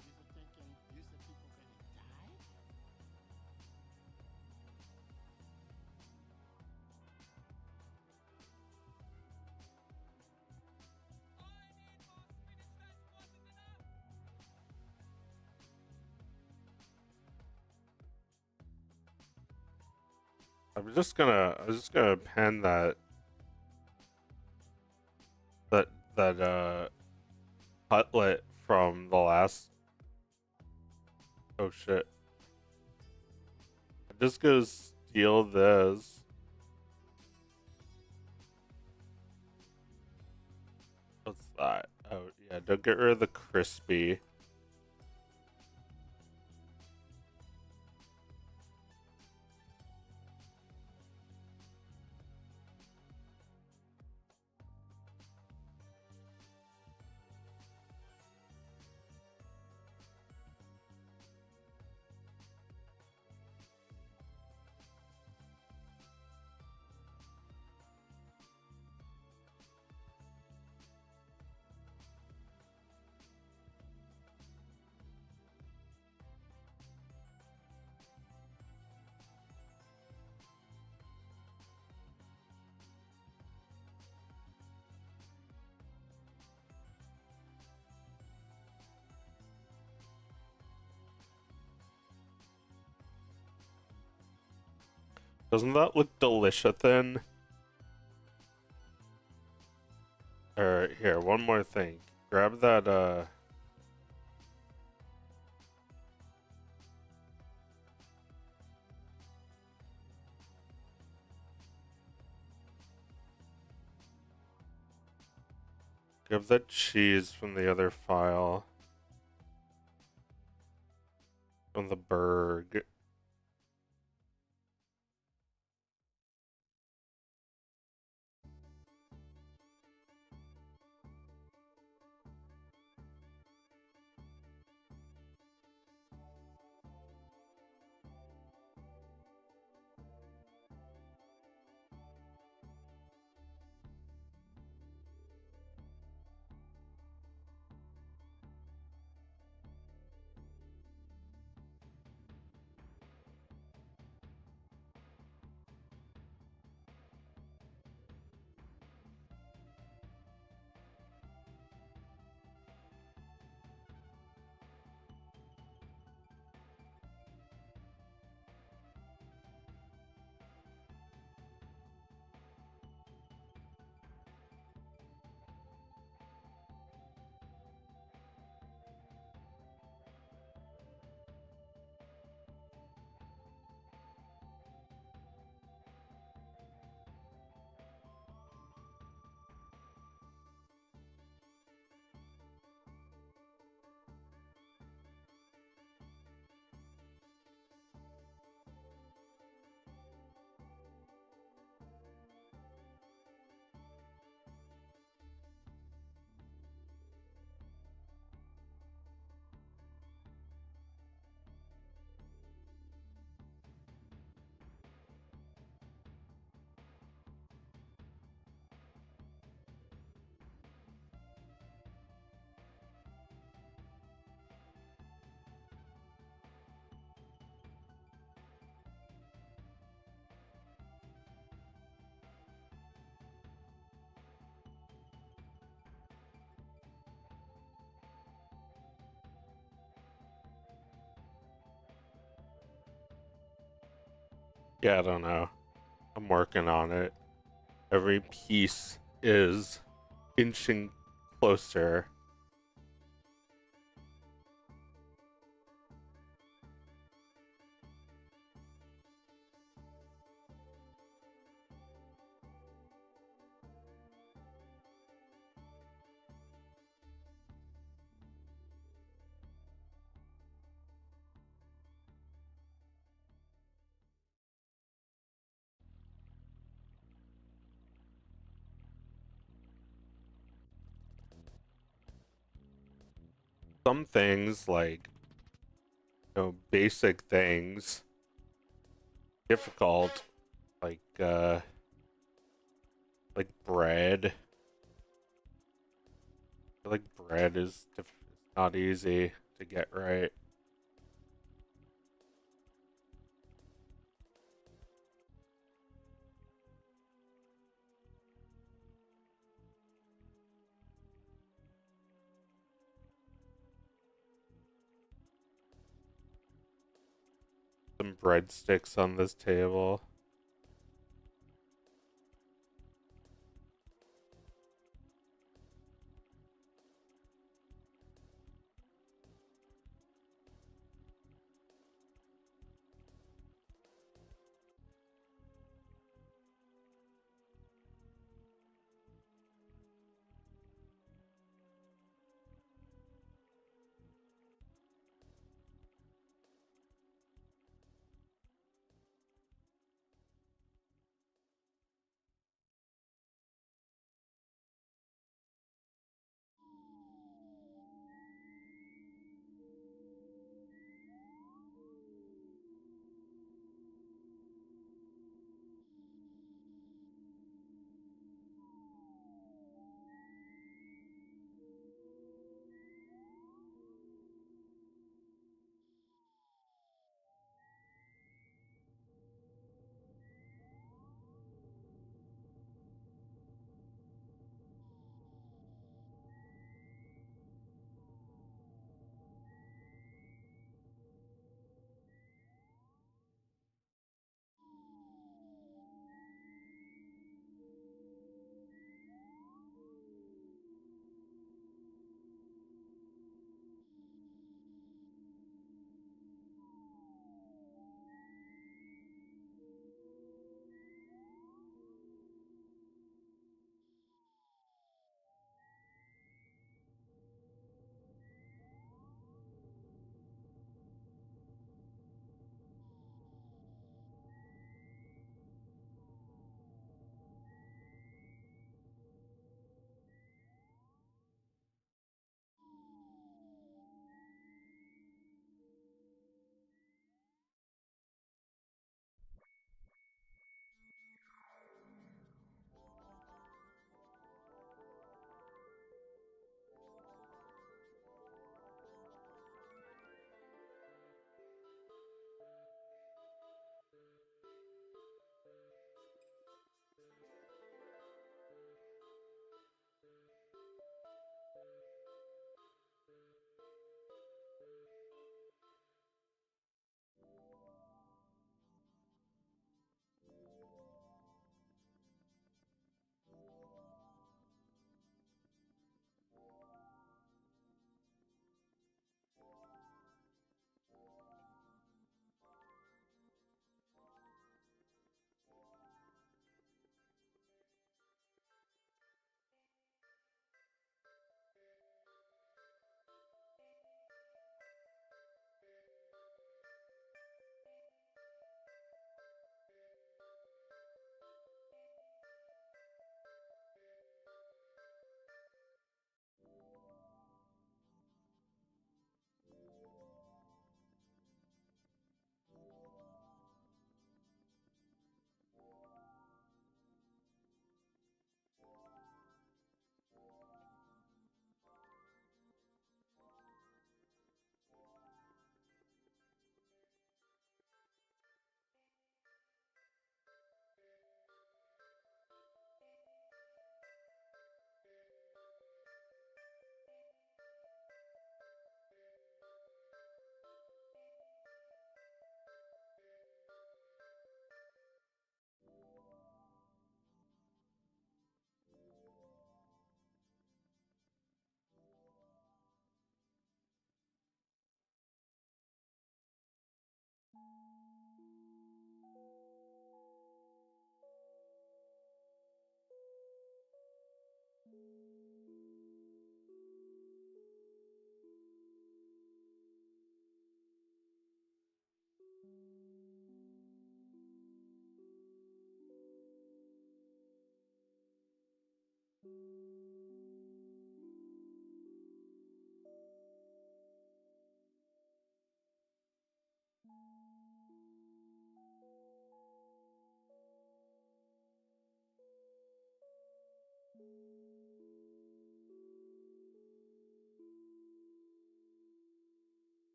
I'm just gonna pen that cutlet from the last. Oh shit! I'm just gonna steal this. What's that? Oh yeah, don't get rid of the crispy. Doesn't that look delicious then? Or here, one more thing. Grab that grab that cheese from the other file. From the burg. Yeah, I don't know. I'm working on it. Every piece is inching closer. Some things, like, basic things, difficult, like like bread. I feel like bread is not easy to get right. Some breadsticks on this table.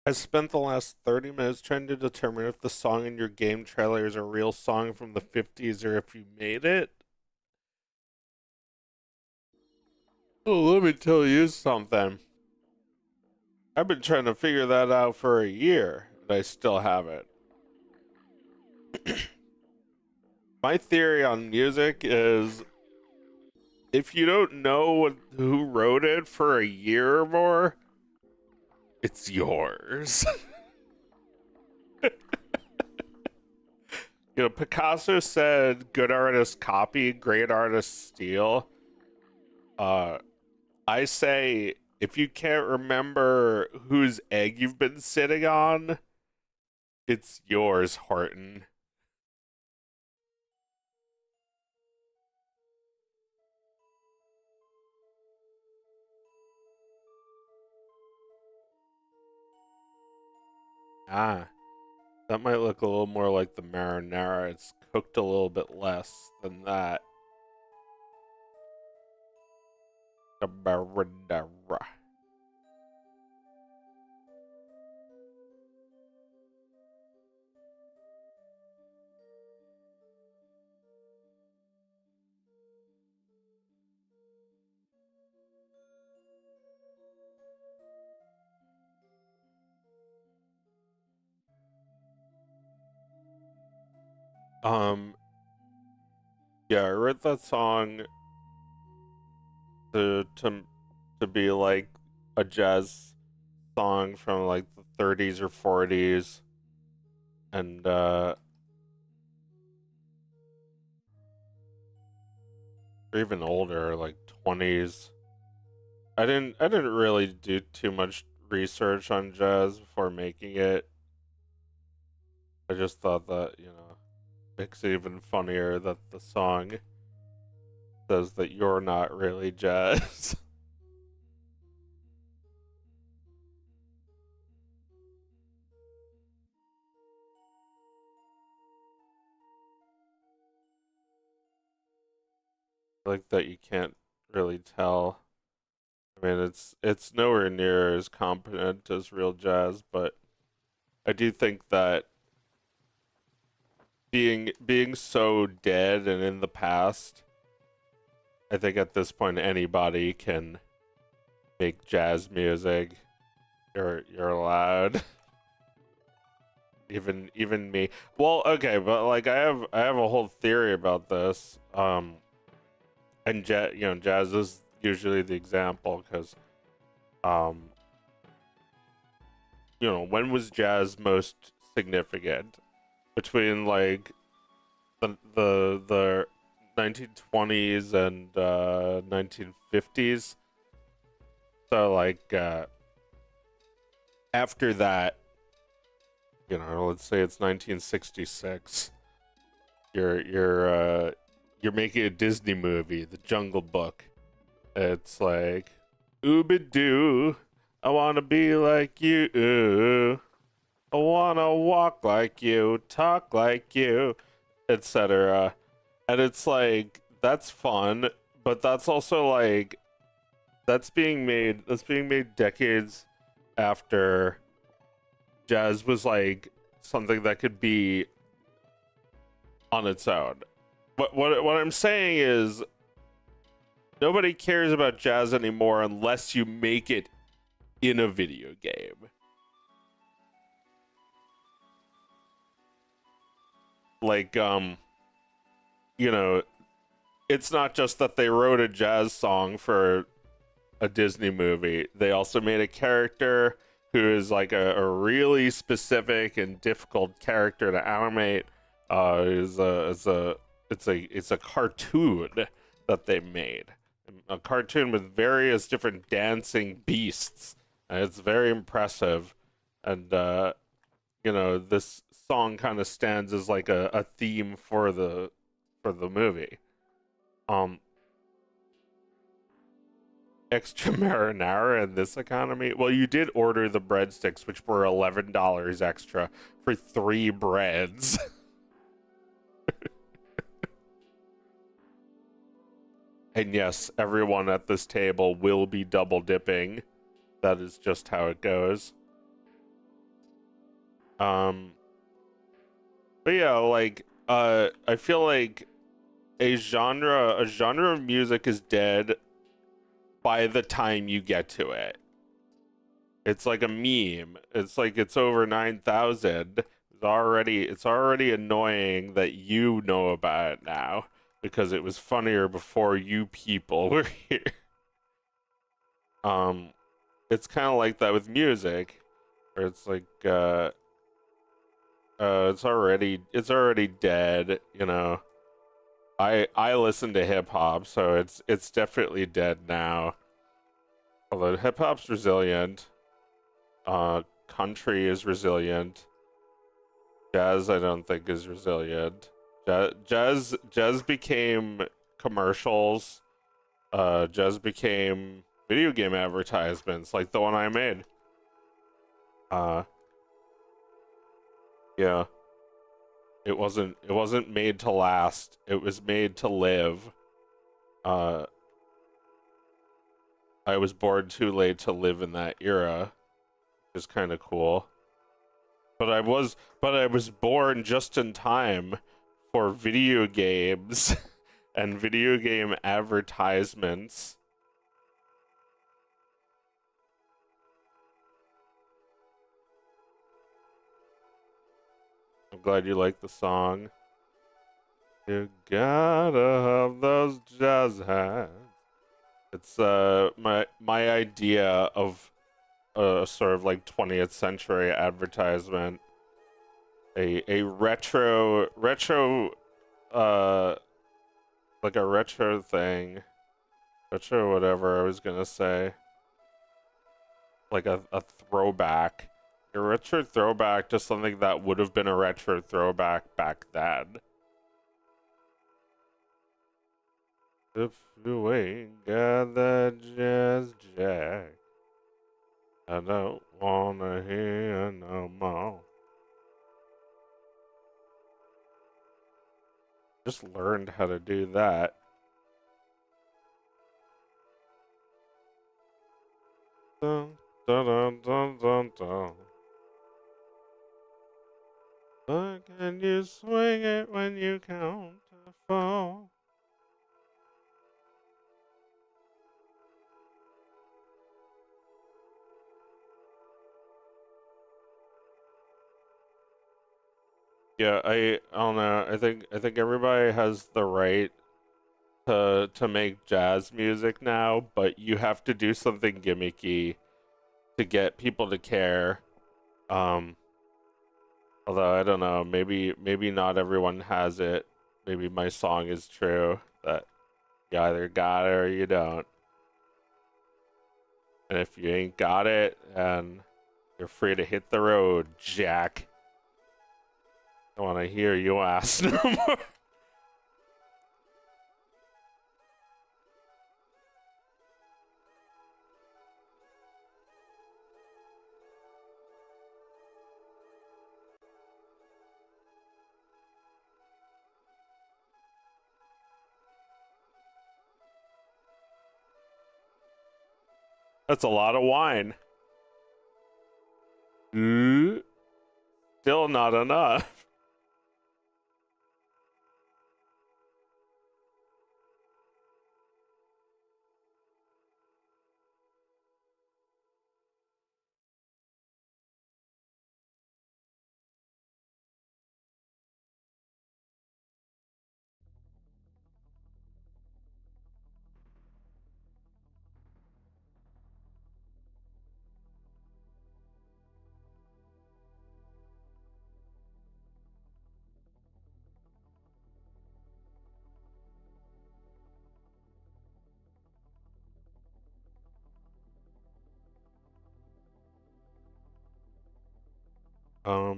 I spent the last 30 minutes trying to determine if the song in your game trailer is a real song from the 50s or if you made it. Oh, let me tell you something. I've been trying to figure that out for a year, and I still haven't. My theory on music is if you don't know who wrote it for a year or more, it's yours. You know, Picasso said, "Good artists copy, great artists steal." Uh, I say, if you can't remember whose egg you've been sitting on, it's yours, Horton. Ah, that might look a little more like the marinara. It's cooked a little bit less than that. The marinara. Um, yeah, I wrote that song to be like a jazz song from like the 30s or 40s, and or even older, like 20s. I didn't really do too much research on jazz before making it. I just thought that, you know, makes it even funnier that the song says that you're not really jazz. Like that you can't really tell. I mean, it's nowhere near as competent as real jazz, but I do think that being so dead and in the past, I think at this point anybody can make jazz music. You're allowed. Even me. Well, okay, but like I have a whole theory about this. And jazz is usually the example because um when was jazz most significant? Between like the 1920s and 1950s. So like after that, let's say it's 1966. You're making a Disney movie, The Jungle Book. It's like, ooby doo, I wanna be like you. I wanna walk like you, talk like you, etc. And it's like, that's fun, but that's also like, that's being made decades after jazz was like something that could be on its own. What I'm saying is nobody cares about jazz anymore unless you make it in a video game. Like you know, it's not just that they wrote a jazz song for a Disney movie. They also made a character who is like a really specific and difficult character to animate. It's a cartoon that they made, a cartoon with various different dancing beasts, and it's very impressive. And this song kind of stands as like a theme for the movie. Um, Extra marinara in this economy? Well, you did order the breadsticks, which were $11 extra for 3 breads. And yes, everyone at this table will be double dipping. That is just how it goes. Um, but yeah, like I feel like a genre of music is dead by the time you get to it. It's like a meme. It's like it's over 9,000. It's already annoying that you know about it now because it was funnier before you people were here. Um, it's kind of like that with music, where it's like it's already dead, you know. I listen to hip hop, so it's definitely dead now. Although hip hop's resilient, country is resilient. Jazz, I don't think is resilient. Jazz became commercials. Jazz became video game advertisements, like the one I made. Uh, yeah, it wasn't made to last. It was made to live. Uh, I was born too late to live in that era, which is kind of cool. But I was born just in time for video games and video game advertisements. I'm glad you like the song. You gotta have those jazz hands. It's my idea of a sort of like 20th century advertisement. A retro uh like a retro thing. Retro whatever I was gonna say. Like a throwback. A retro throwback to something that would have been a retro throwback back then. If you ain't got that jazz jack, I don't wanna hear no more. Just learned how to do that. Dun, dun, dun, dun, dun, dun. But can you swing it when you count to four? Yeah, I don't know. I think everybody has the right to make jazz music now, but you have to do something gimmicky to get people to care. Um, Although I don't know, maybe not everyone has it. Maybe my song is true that you either got it or you don't. And if you ain't got it, then you're free to hit the road, Jack. I want to hear you ask no more. That's a lot of wine. Still not enough.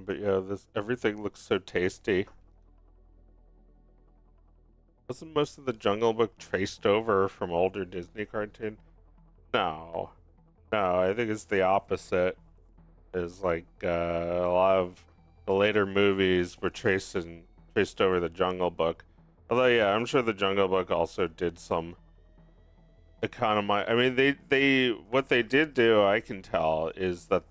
But yeah, this everything looks so tasty. Wasn't most of the Jungle Book traced over from older Disney cartoon? No, no, I think it's the opposite. Is like a lot of the later movies were traced over the Jungle Book. Although yeah, I'm sure the Jungle Book also did some economy. I mean, they what they did do, I can tell, is that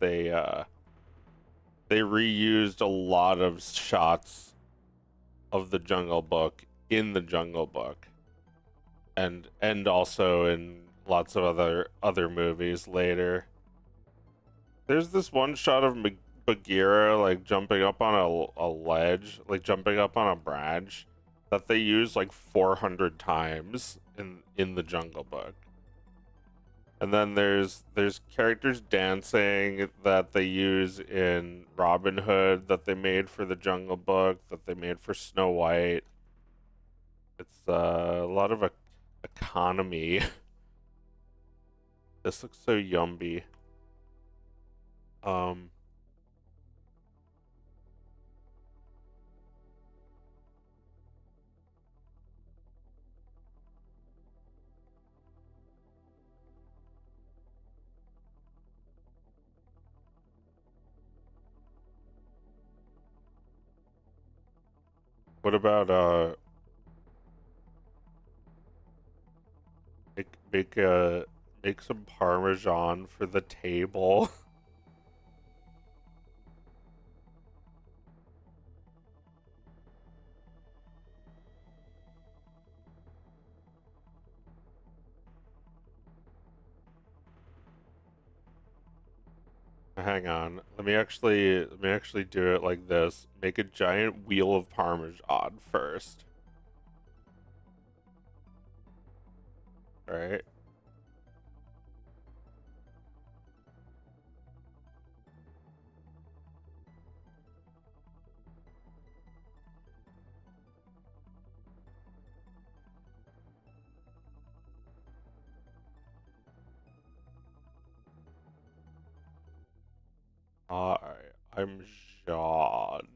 they reused a lot of shots of the Jungle Book in the Jungle Book, and also in lots of other movies later. There's this one shot of Bagheera like jumping up on a ledge, like jumping up on a branch, that they use like 400 times in the Jungle Book. And then there's characters dancing that they use in Robin Hood, that they made for the Jungle Book, that they made for Snow White. It's a lot of economy. This looks so yummy. Um, what about make some Parmesan for the table? Hang on. Let me actually do it like this. Make a giant wheel of Parmesan first. Right? I'm John.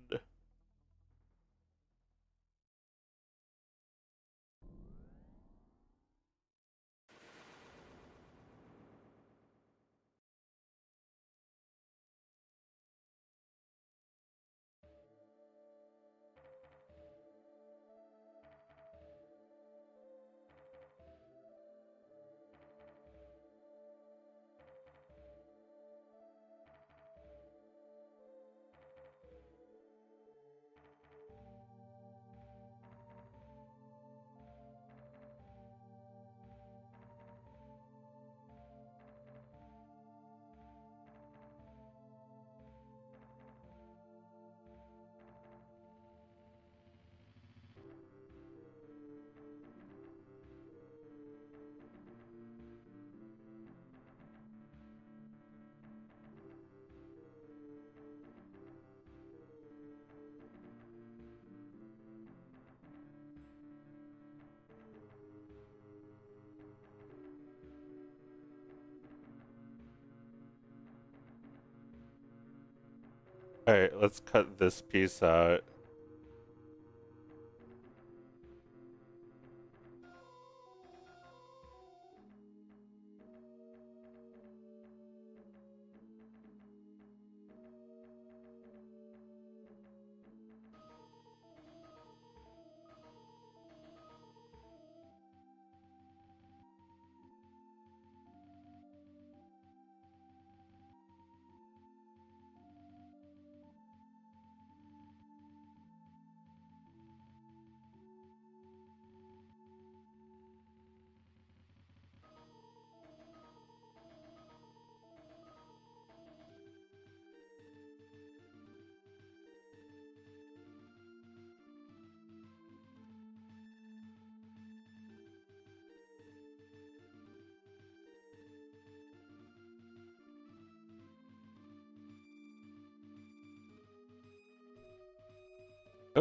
Alright, let's cut this piece out.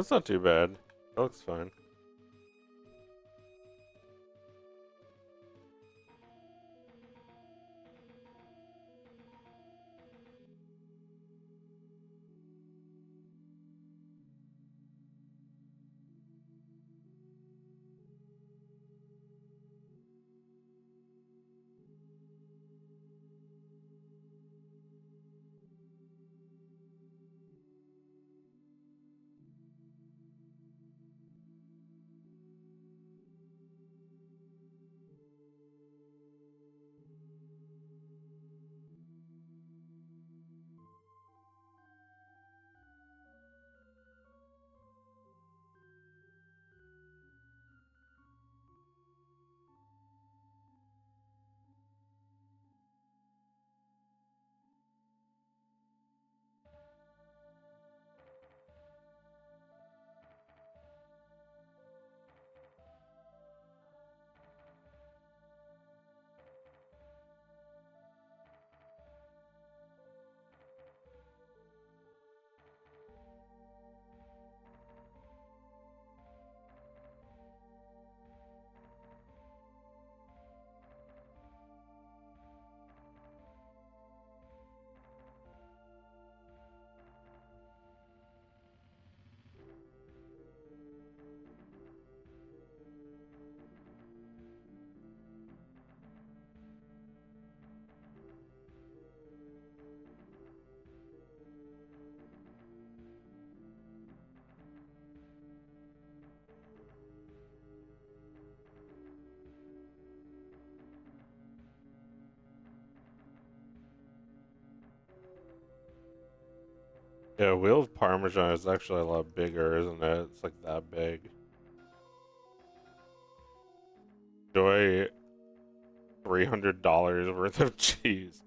That's not too bad. That looks fine. Yeah, wheel of Parmesan is actually a lot bigger, isn't it? It's like that big. Enjoy $300 worth of cheese.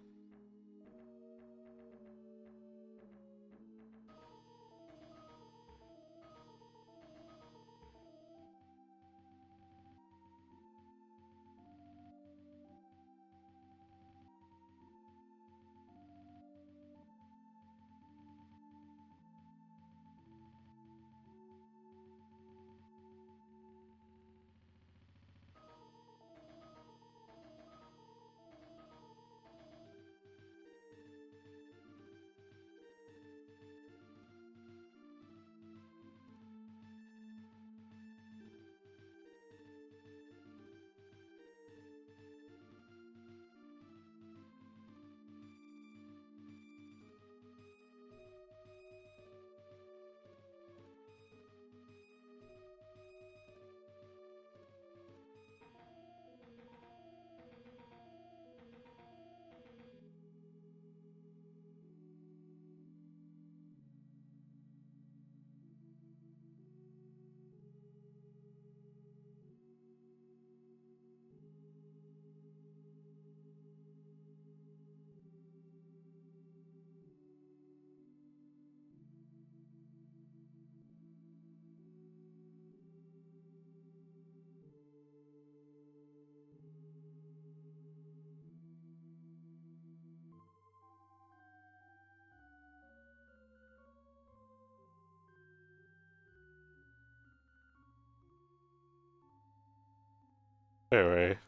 Anyway,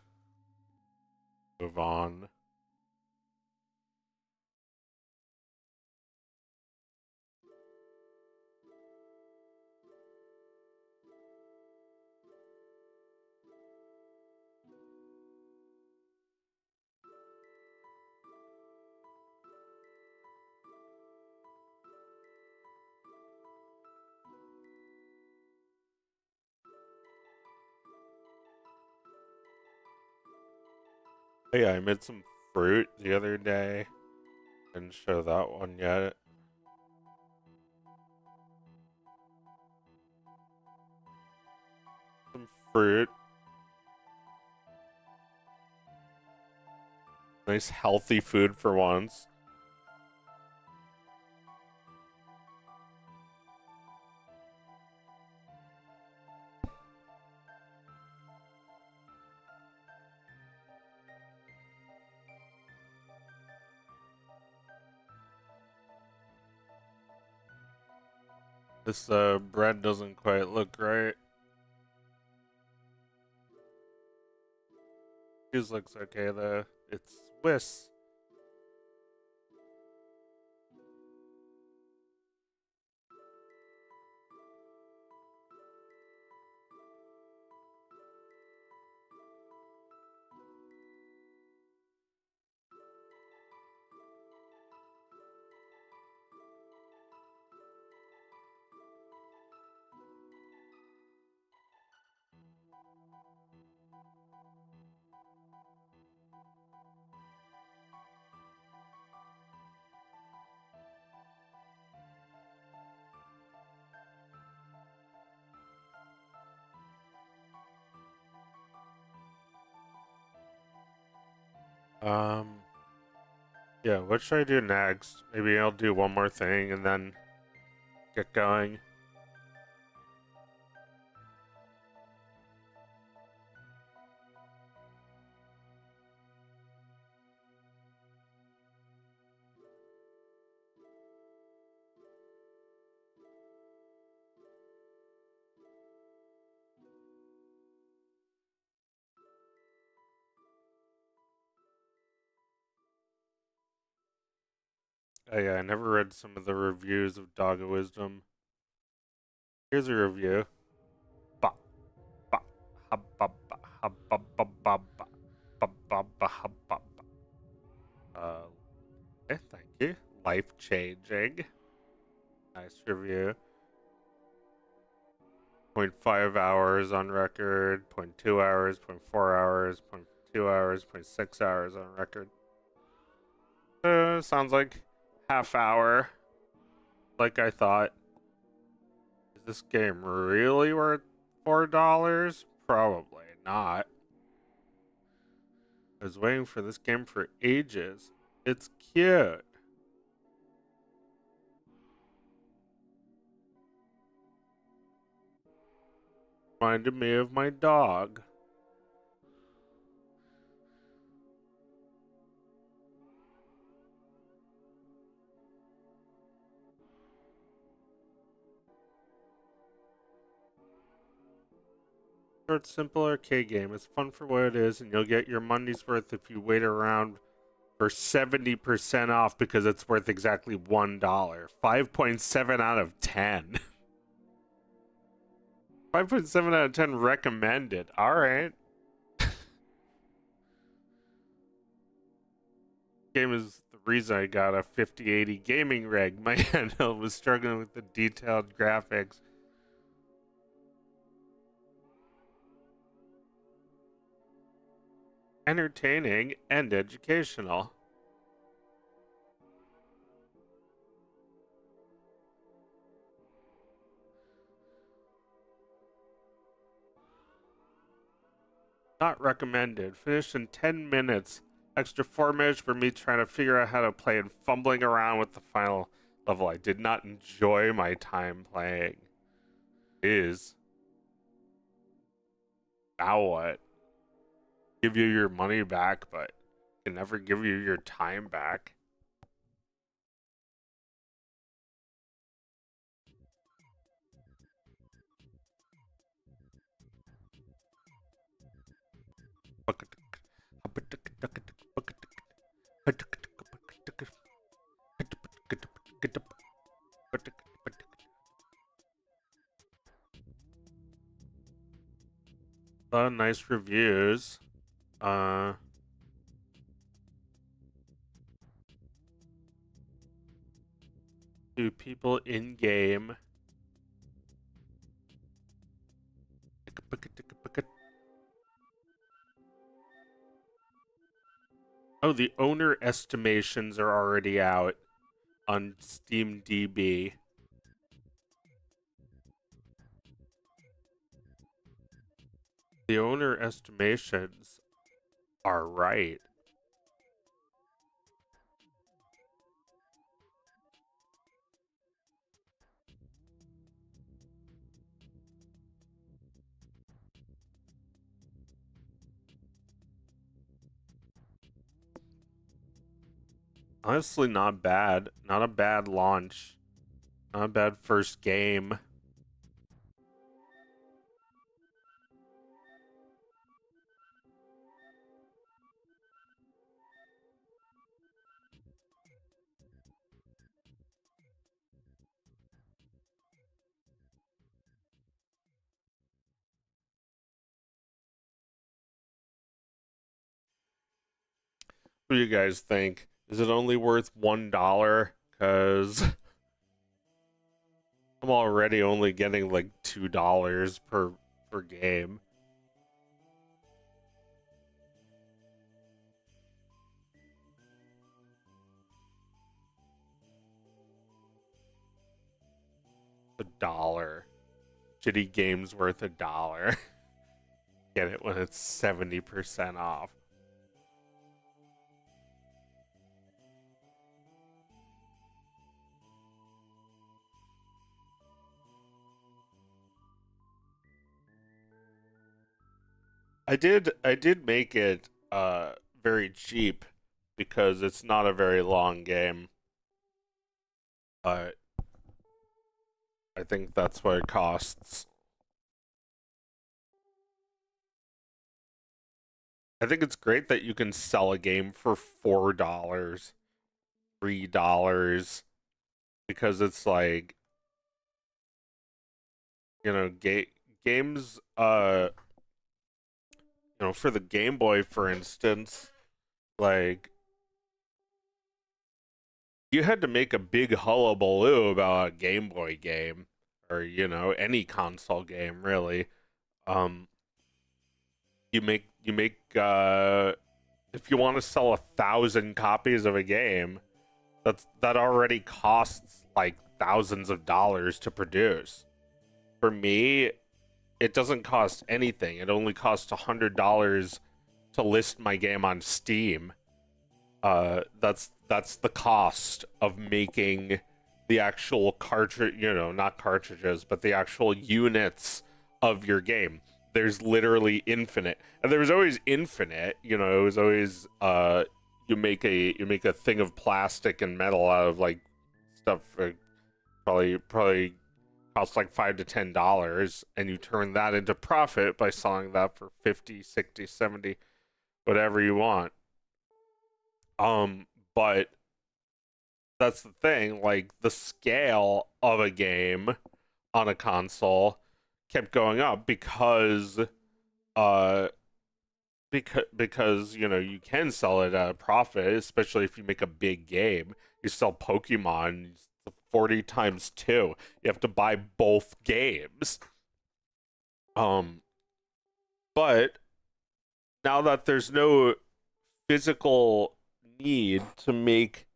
move on. Oh, yeah, I made some fruit the other day. Didn't show that one yet. Some fruit. Nice healthy food for once. This bread doesn't quite look right. Cheese looks okay though. It's Swiss. Um, yeah, what should I do next? Maybe I'll do one more thing and then get going. Oh yeah, I never read some of the reviews of Dog of Wisdom. Here's a review. Ba ba ha ba ba ha ba ba ba ba ba ba ba ha ba ba. Thank you. Life changing. Nice review. Point 0.5 hours on record. Point 0.2 hours. Point 0.4 hours. Point 0.2 hours. Point 0.6 hours on record. Sounds like half hour. like I thought. Is this game really worth $4? Probably not. I was waiting for this game for ages. It's cute. Reminded me of my dog. Short, simple arcade game. It's fun for what it is, and you'll get your money's worth if you wait around for 70% off because it's worth exactly $1. 5.7 out of 10. 5.7 out of 10 recommended. All right. Game is the reason I got a 5080 gaming rig. My handheld was struggling with the detailed graphics. Entertaining and educational. Not recommended. Finished in 10 minutes. Extra 4 minutes for me trying to figure out how to play and fumbling around with the final level. I did not enjoy my time playing. Is. Now what? Give you your money back, but can never give you your time back. A lot of nice reviews. To people in game. Oh, the owner estimations are already out on Steam DB. The owner estimations are right. Honestly, not bad. Not a bad launch. Not a bad first game. What do you guys think? Is it only worth $1? Because I'm already only getting like $2 per game. $1. Shitty games worth $1. Get it when it's 70% off. I did make it very cheap because it's not a very long game. But I think that's what it costs. I think it's great that you can sell a game for $4, $3, because it's like, games, for the Game Boy, for instance, like, you had to make a big hullabaloo about a Game Boy game, or any console game, really. Um, you make if you want to sell 1,000 copies of a game, that already costs like thousands of dollars to produce. For me, it doesn't cost anything. It only costs $100 to list my game on Steam. That's the cost of making the actual cartridge, not cartridges, but the actual units of your game. There's literally infinite, and there was always infinite. It was always you make a thing of plastic and metal out of like stuff probably costs like $5 to $10, and you turn that into profit by selling that for 50, 60, 70, whatever you want. But that's the thing, like the scale of a game on a console kept going up because you can sell it at a profit, especially if you make a big game. You sell Pokemon 40 times 2. You have to buy both games. But now that there's no physical need to make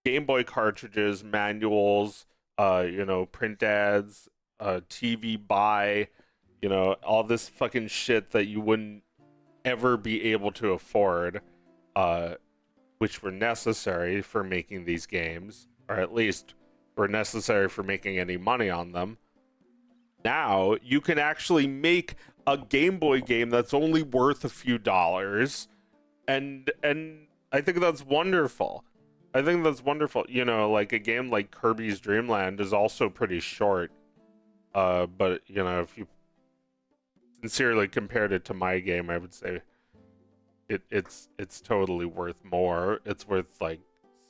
Game Boy cartridges, manuals, print ads, TV buy, all this fucking shit that you wouldn't ever be able to afford, which were necessary for making these games, or at least were necessary for making any money on them. Now you can actually make a Game Boy game that's only worth a few dollars, and I think that's wonderful. I think that's wonderful. Like a game like Kirby's Dream Land is also pretty short. But if you sincerely compared it to my game, I would say it's totally worth more. It's worth like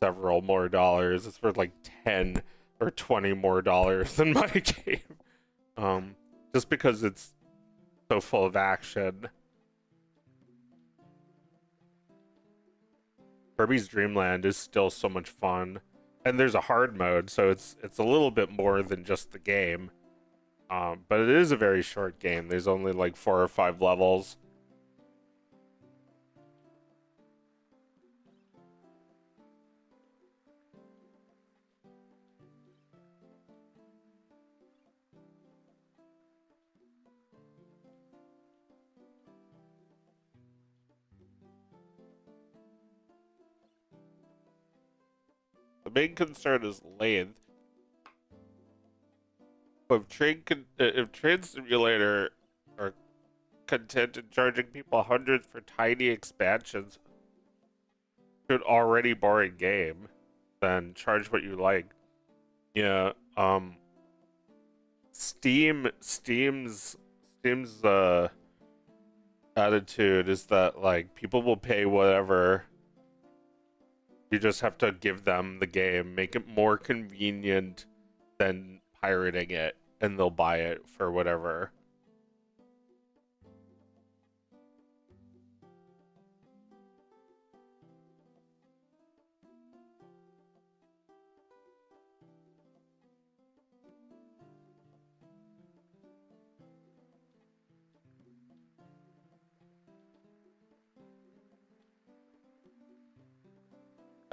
several more dollars. It's worth like 10 or 20 more dollars than my game. Just because it's so full of action. Kirby's Dream Land is still so much fun, and there's a hard mode, so it's a little bit more than just the game. But it is a very short game. There's only like 4 or 5 levels. The main concern is length. If Train Simulator are content in charging people hundreds for tiny expansions to an already boring game, then charge what you like. Yeah. Steam's attitude is that like people will pay whatever. You just have to give them the game, make it more convenient than pirating it, and they'll buy it for whatever.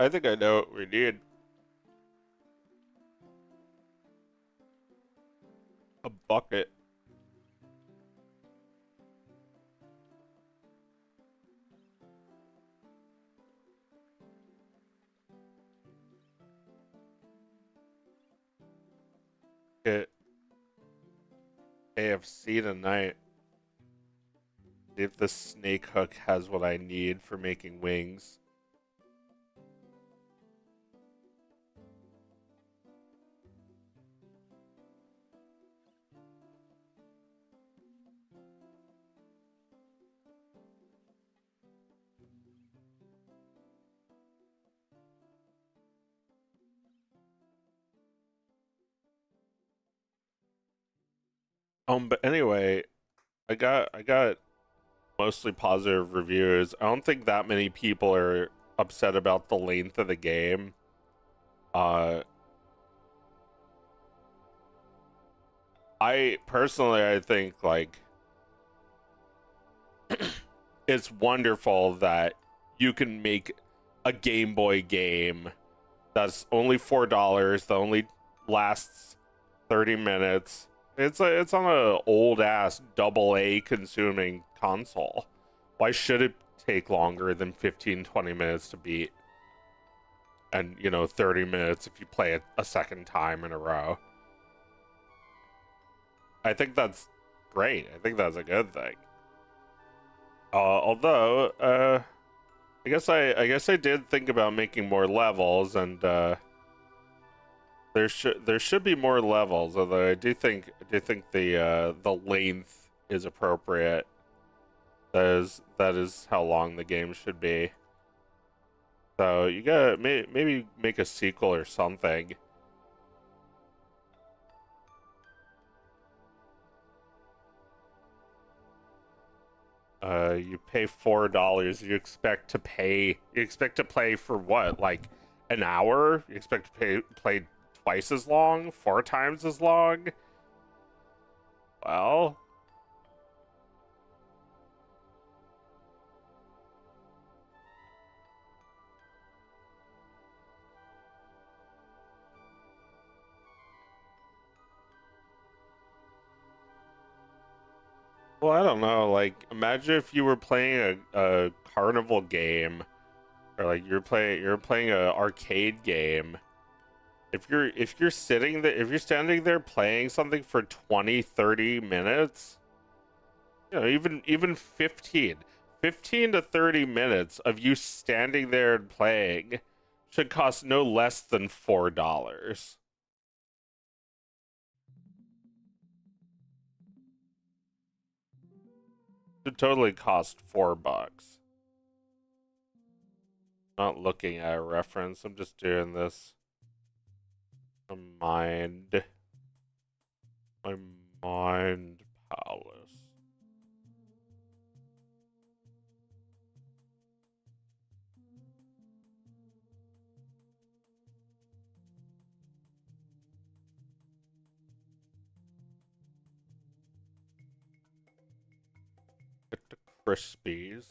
I think I know what we need. A bucket. Get AFC tonight. See if the snake hook has what I need for making wings. But anyway, I got mostly positive reviews. I don't think that many people are upset about the length of the game. Uh, I think like it's wonderful that you can make a Game Boy game That's only $4. That only lasts 30 minutes. It's on a old ass double A consuming console. Why should it take longer than 15-20 minutes to beat? And 30 minutes if you play it a second time in a row. I think that's great. I think that's a good thing. Although, I guess I did think about making more levels, and there should be more levels. Although I do think the length is appropriate. That is how long the game should be. So you gotta maybe make a sequel or something. You pay $4. You expect to play for what? Like an hour? You expect to play twice as long? 4 times as long? Well, I don't know. Like, imagine if you were playing a carnival game, or like you're playing a arcade game. If you're standing there playing something for 20-30 minutes, even 15 to 30 minutes of you standing there and playing should cost no less than $4. Should totally cost $4. Not looking at a reference. I'm just doing this. My my mind palace. Get the Crispies.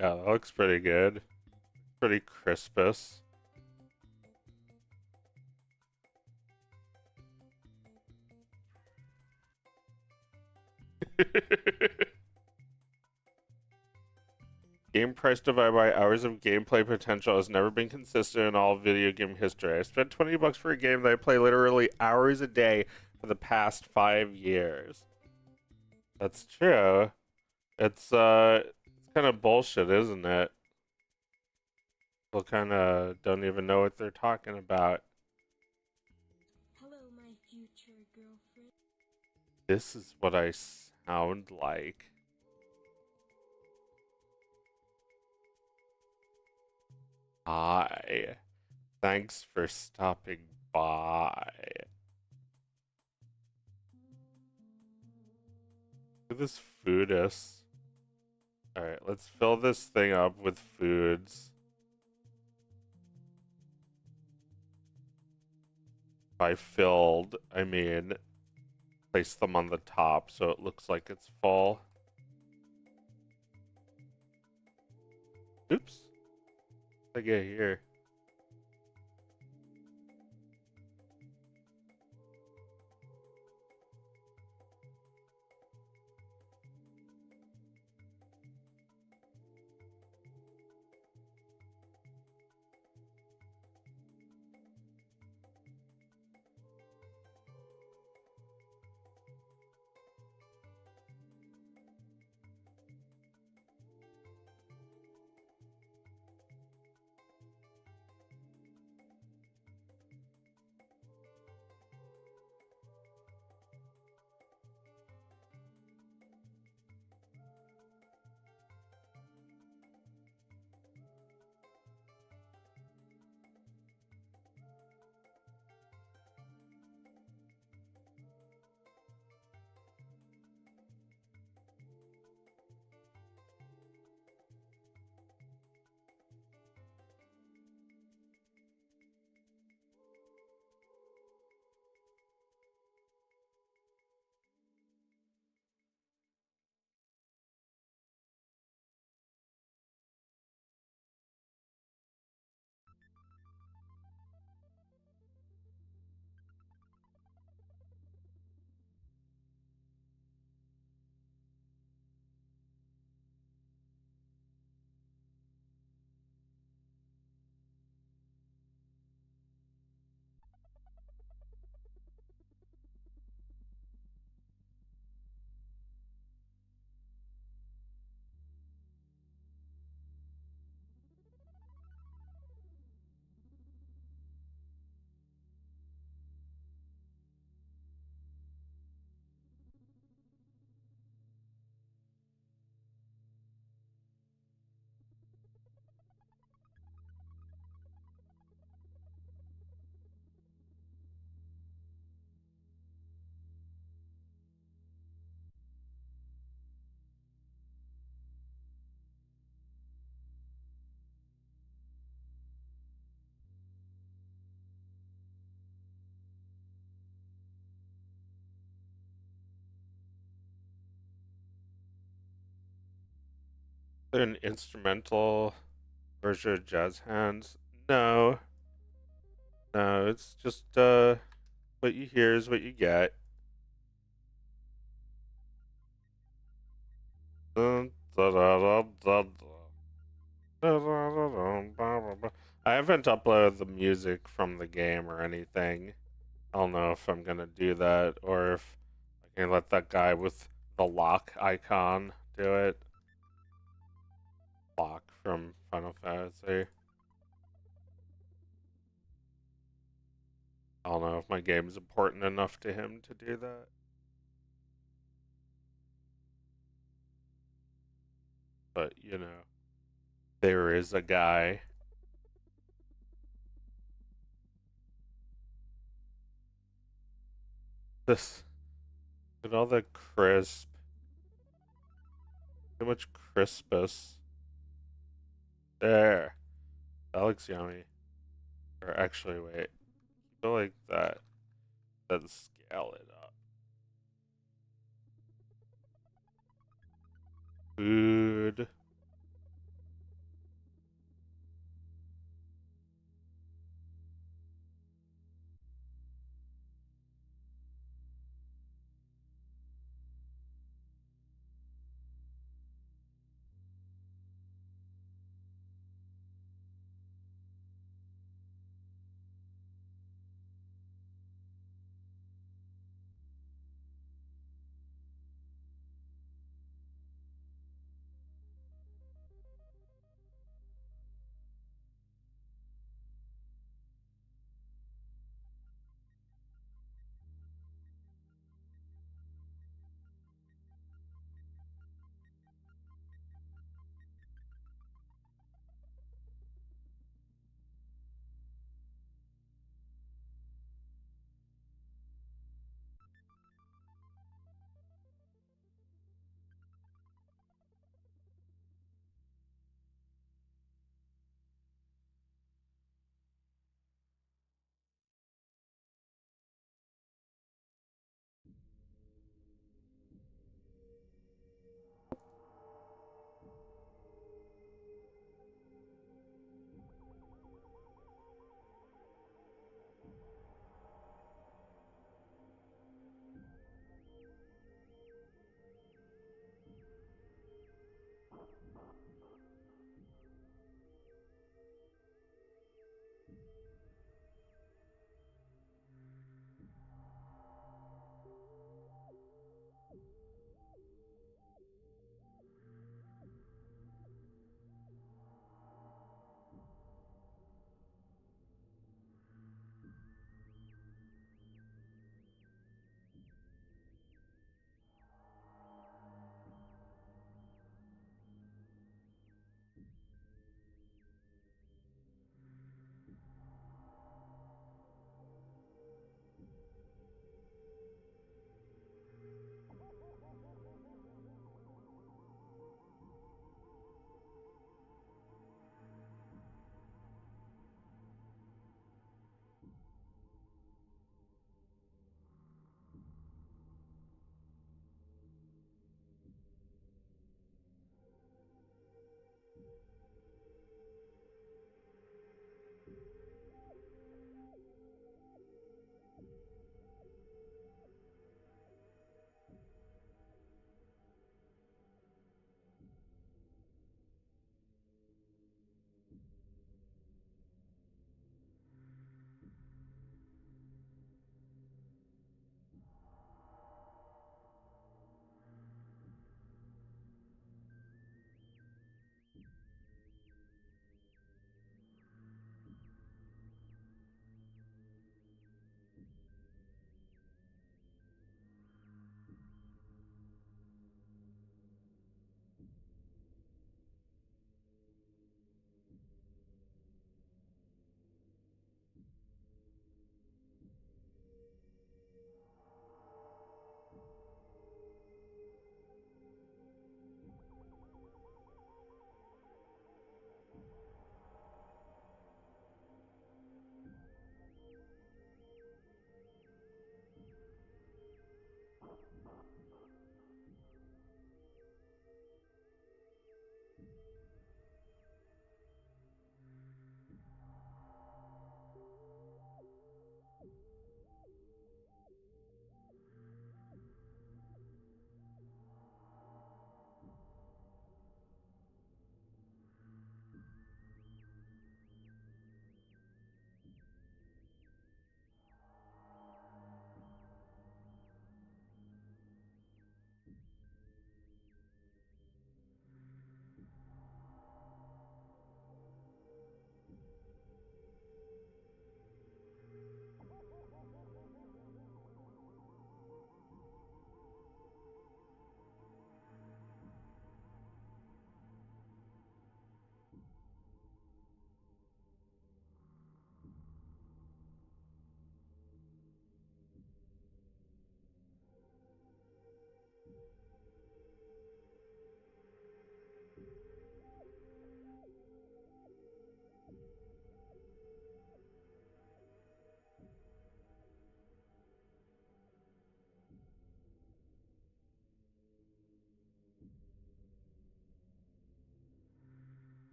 Yeah, that looks pretty good. Pretty crispus. Game price divided by hours of gameplay potential has never been consistent in all video game history. I spent $20 for a game that I play literally hours a day for the past 5 years. That's true. It's kind of bullshit, isn't it? People kind of don't even know what they're talking about. Hello, my future girlfriend. This is what I sound like. Hi. Thanks for stopping by. Look at this foodis. Alright, let's fill this thing up with foods. By filled, I mean place them on the top so it looks like it's full. Oops. I get here. An instrumental version of Jazz Hands? No, no, it's just what you hear is what you get. Dun, da, da, da, da, da, da, da, da, ba, ba, ba. I haven't uploaded the music from the game or anything. I don't know if I'm gonna do that or if I can let that guy with the lock icon do it. Lock from Final Fantasy. I don't know if my game's important enough to him to do that. But, you know, there is a guy. This, and all the crisp, too much crispus. There. That looks yummy. Or actually, wait. I feel like that. Then scale it up. Food.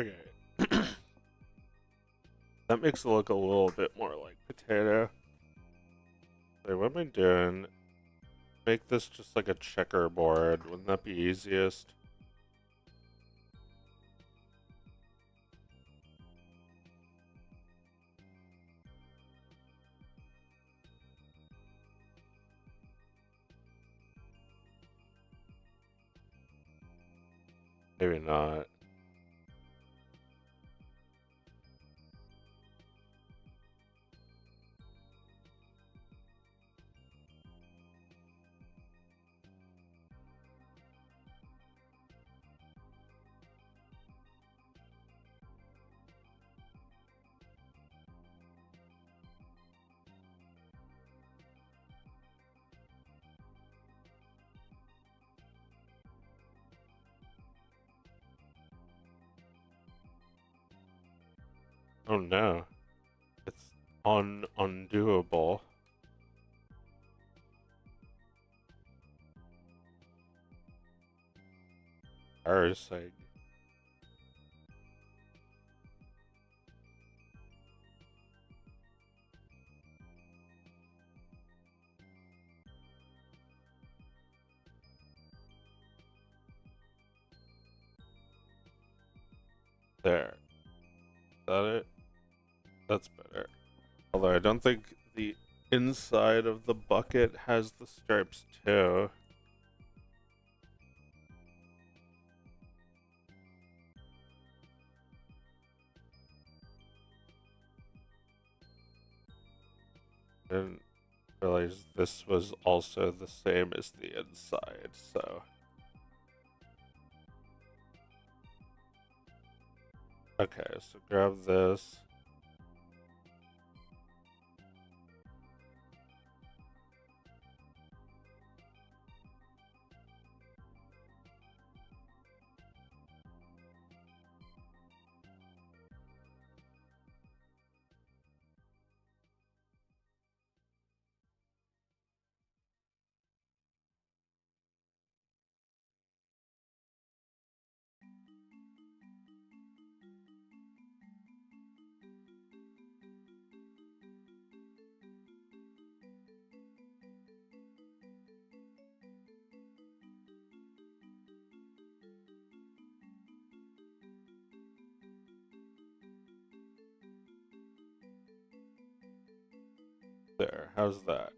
Okay. That makes it look a little bit more like potato. Wait, what am I doing? Make this just like a checkerboard. Wouldn't that be easiest? Maybe not. Oh no. It's undoable. Embarrassing. There. Is that it? That's better. Although I don't think the inside of the bucket has the stripes too. I didn't realize this was also the same as the inside, so. Okay, so grab this. There, how's that?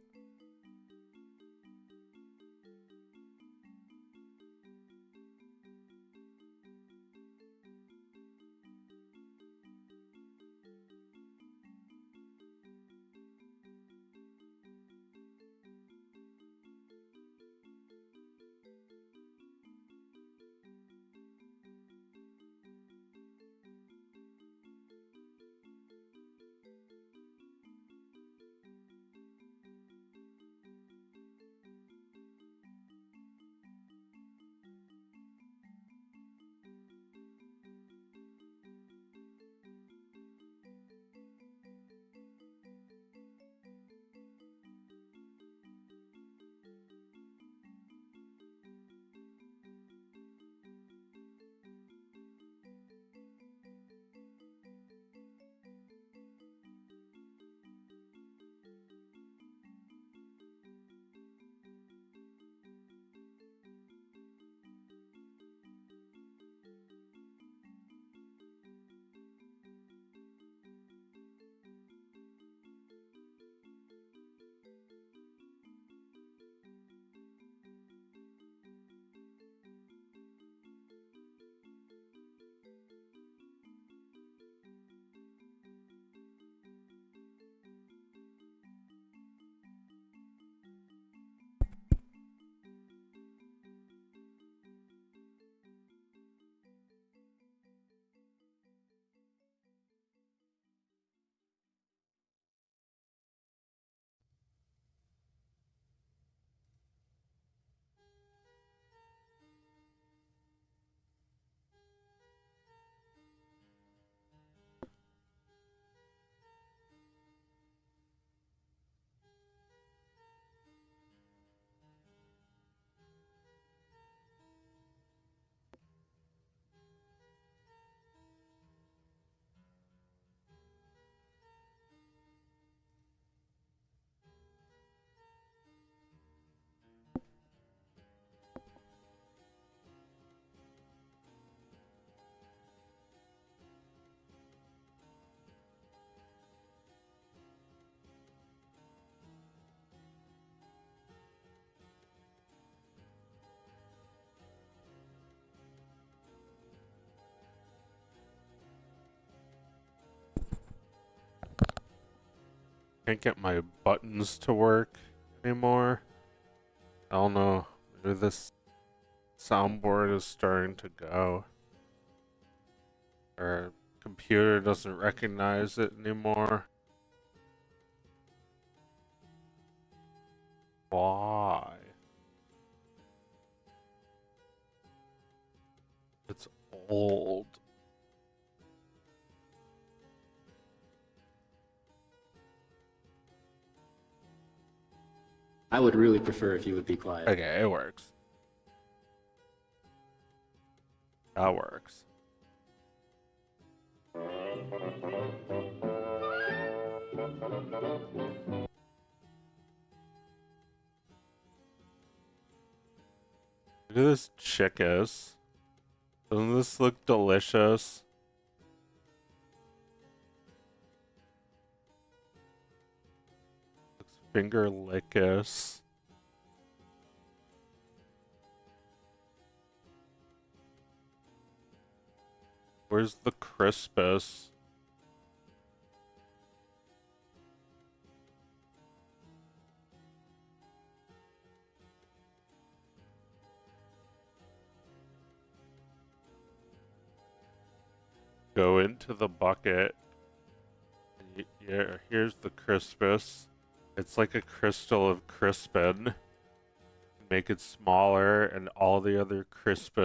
can't get my buttons to work anymore. I don't know. Maybe this soundboard is starting to go. Or computer doesn't recognize it anymore. Why? It's old. I would really prefer if you would be quiet. Okay, it works. That works. Look at this chickus. Doesn't this look delicious? Looks finger lickus. Where's the crispus? Go into the bucket. Yeah, here's the crispus. It's like a crystal of crispin. Make it smaller, and all the other crispus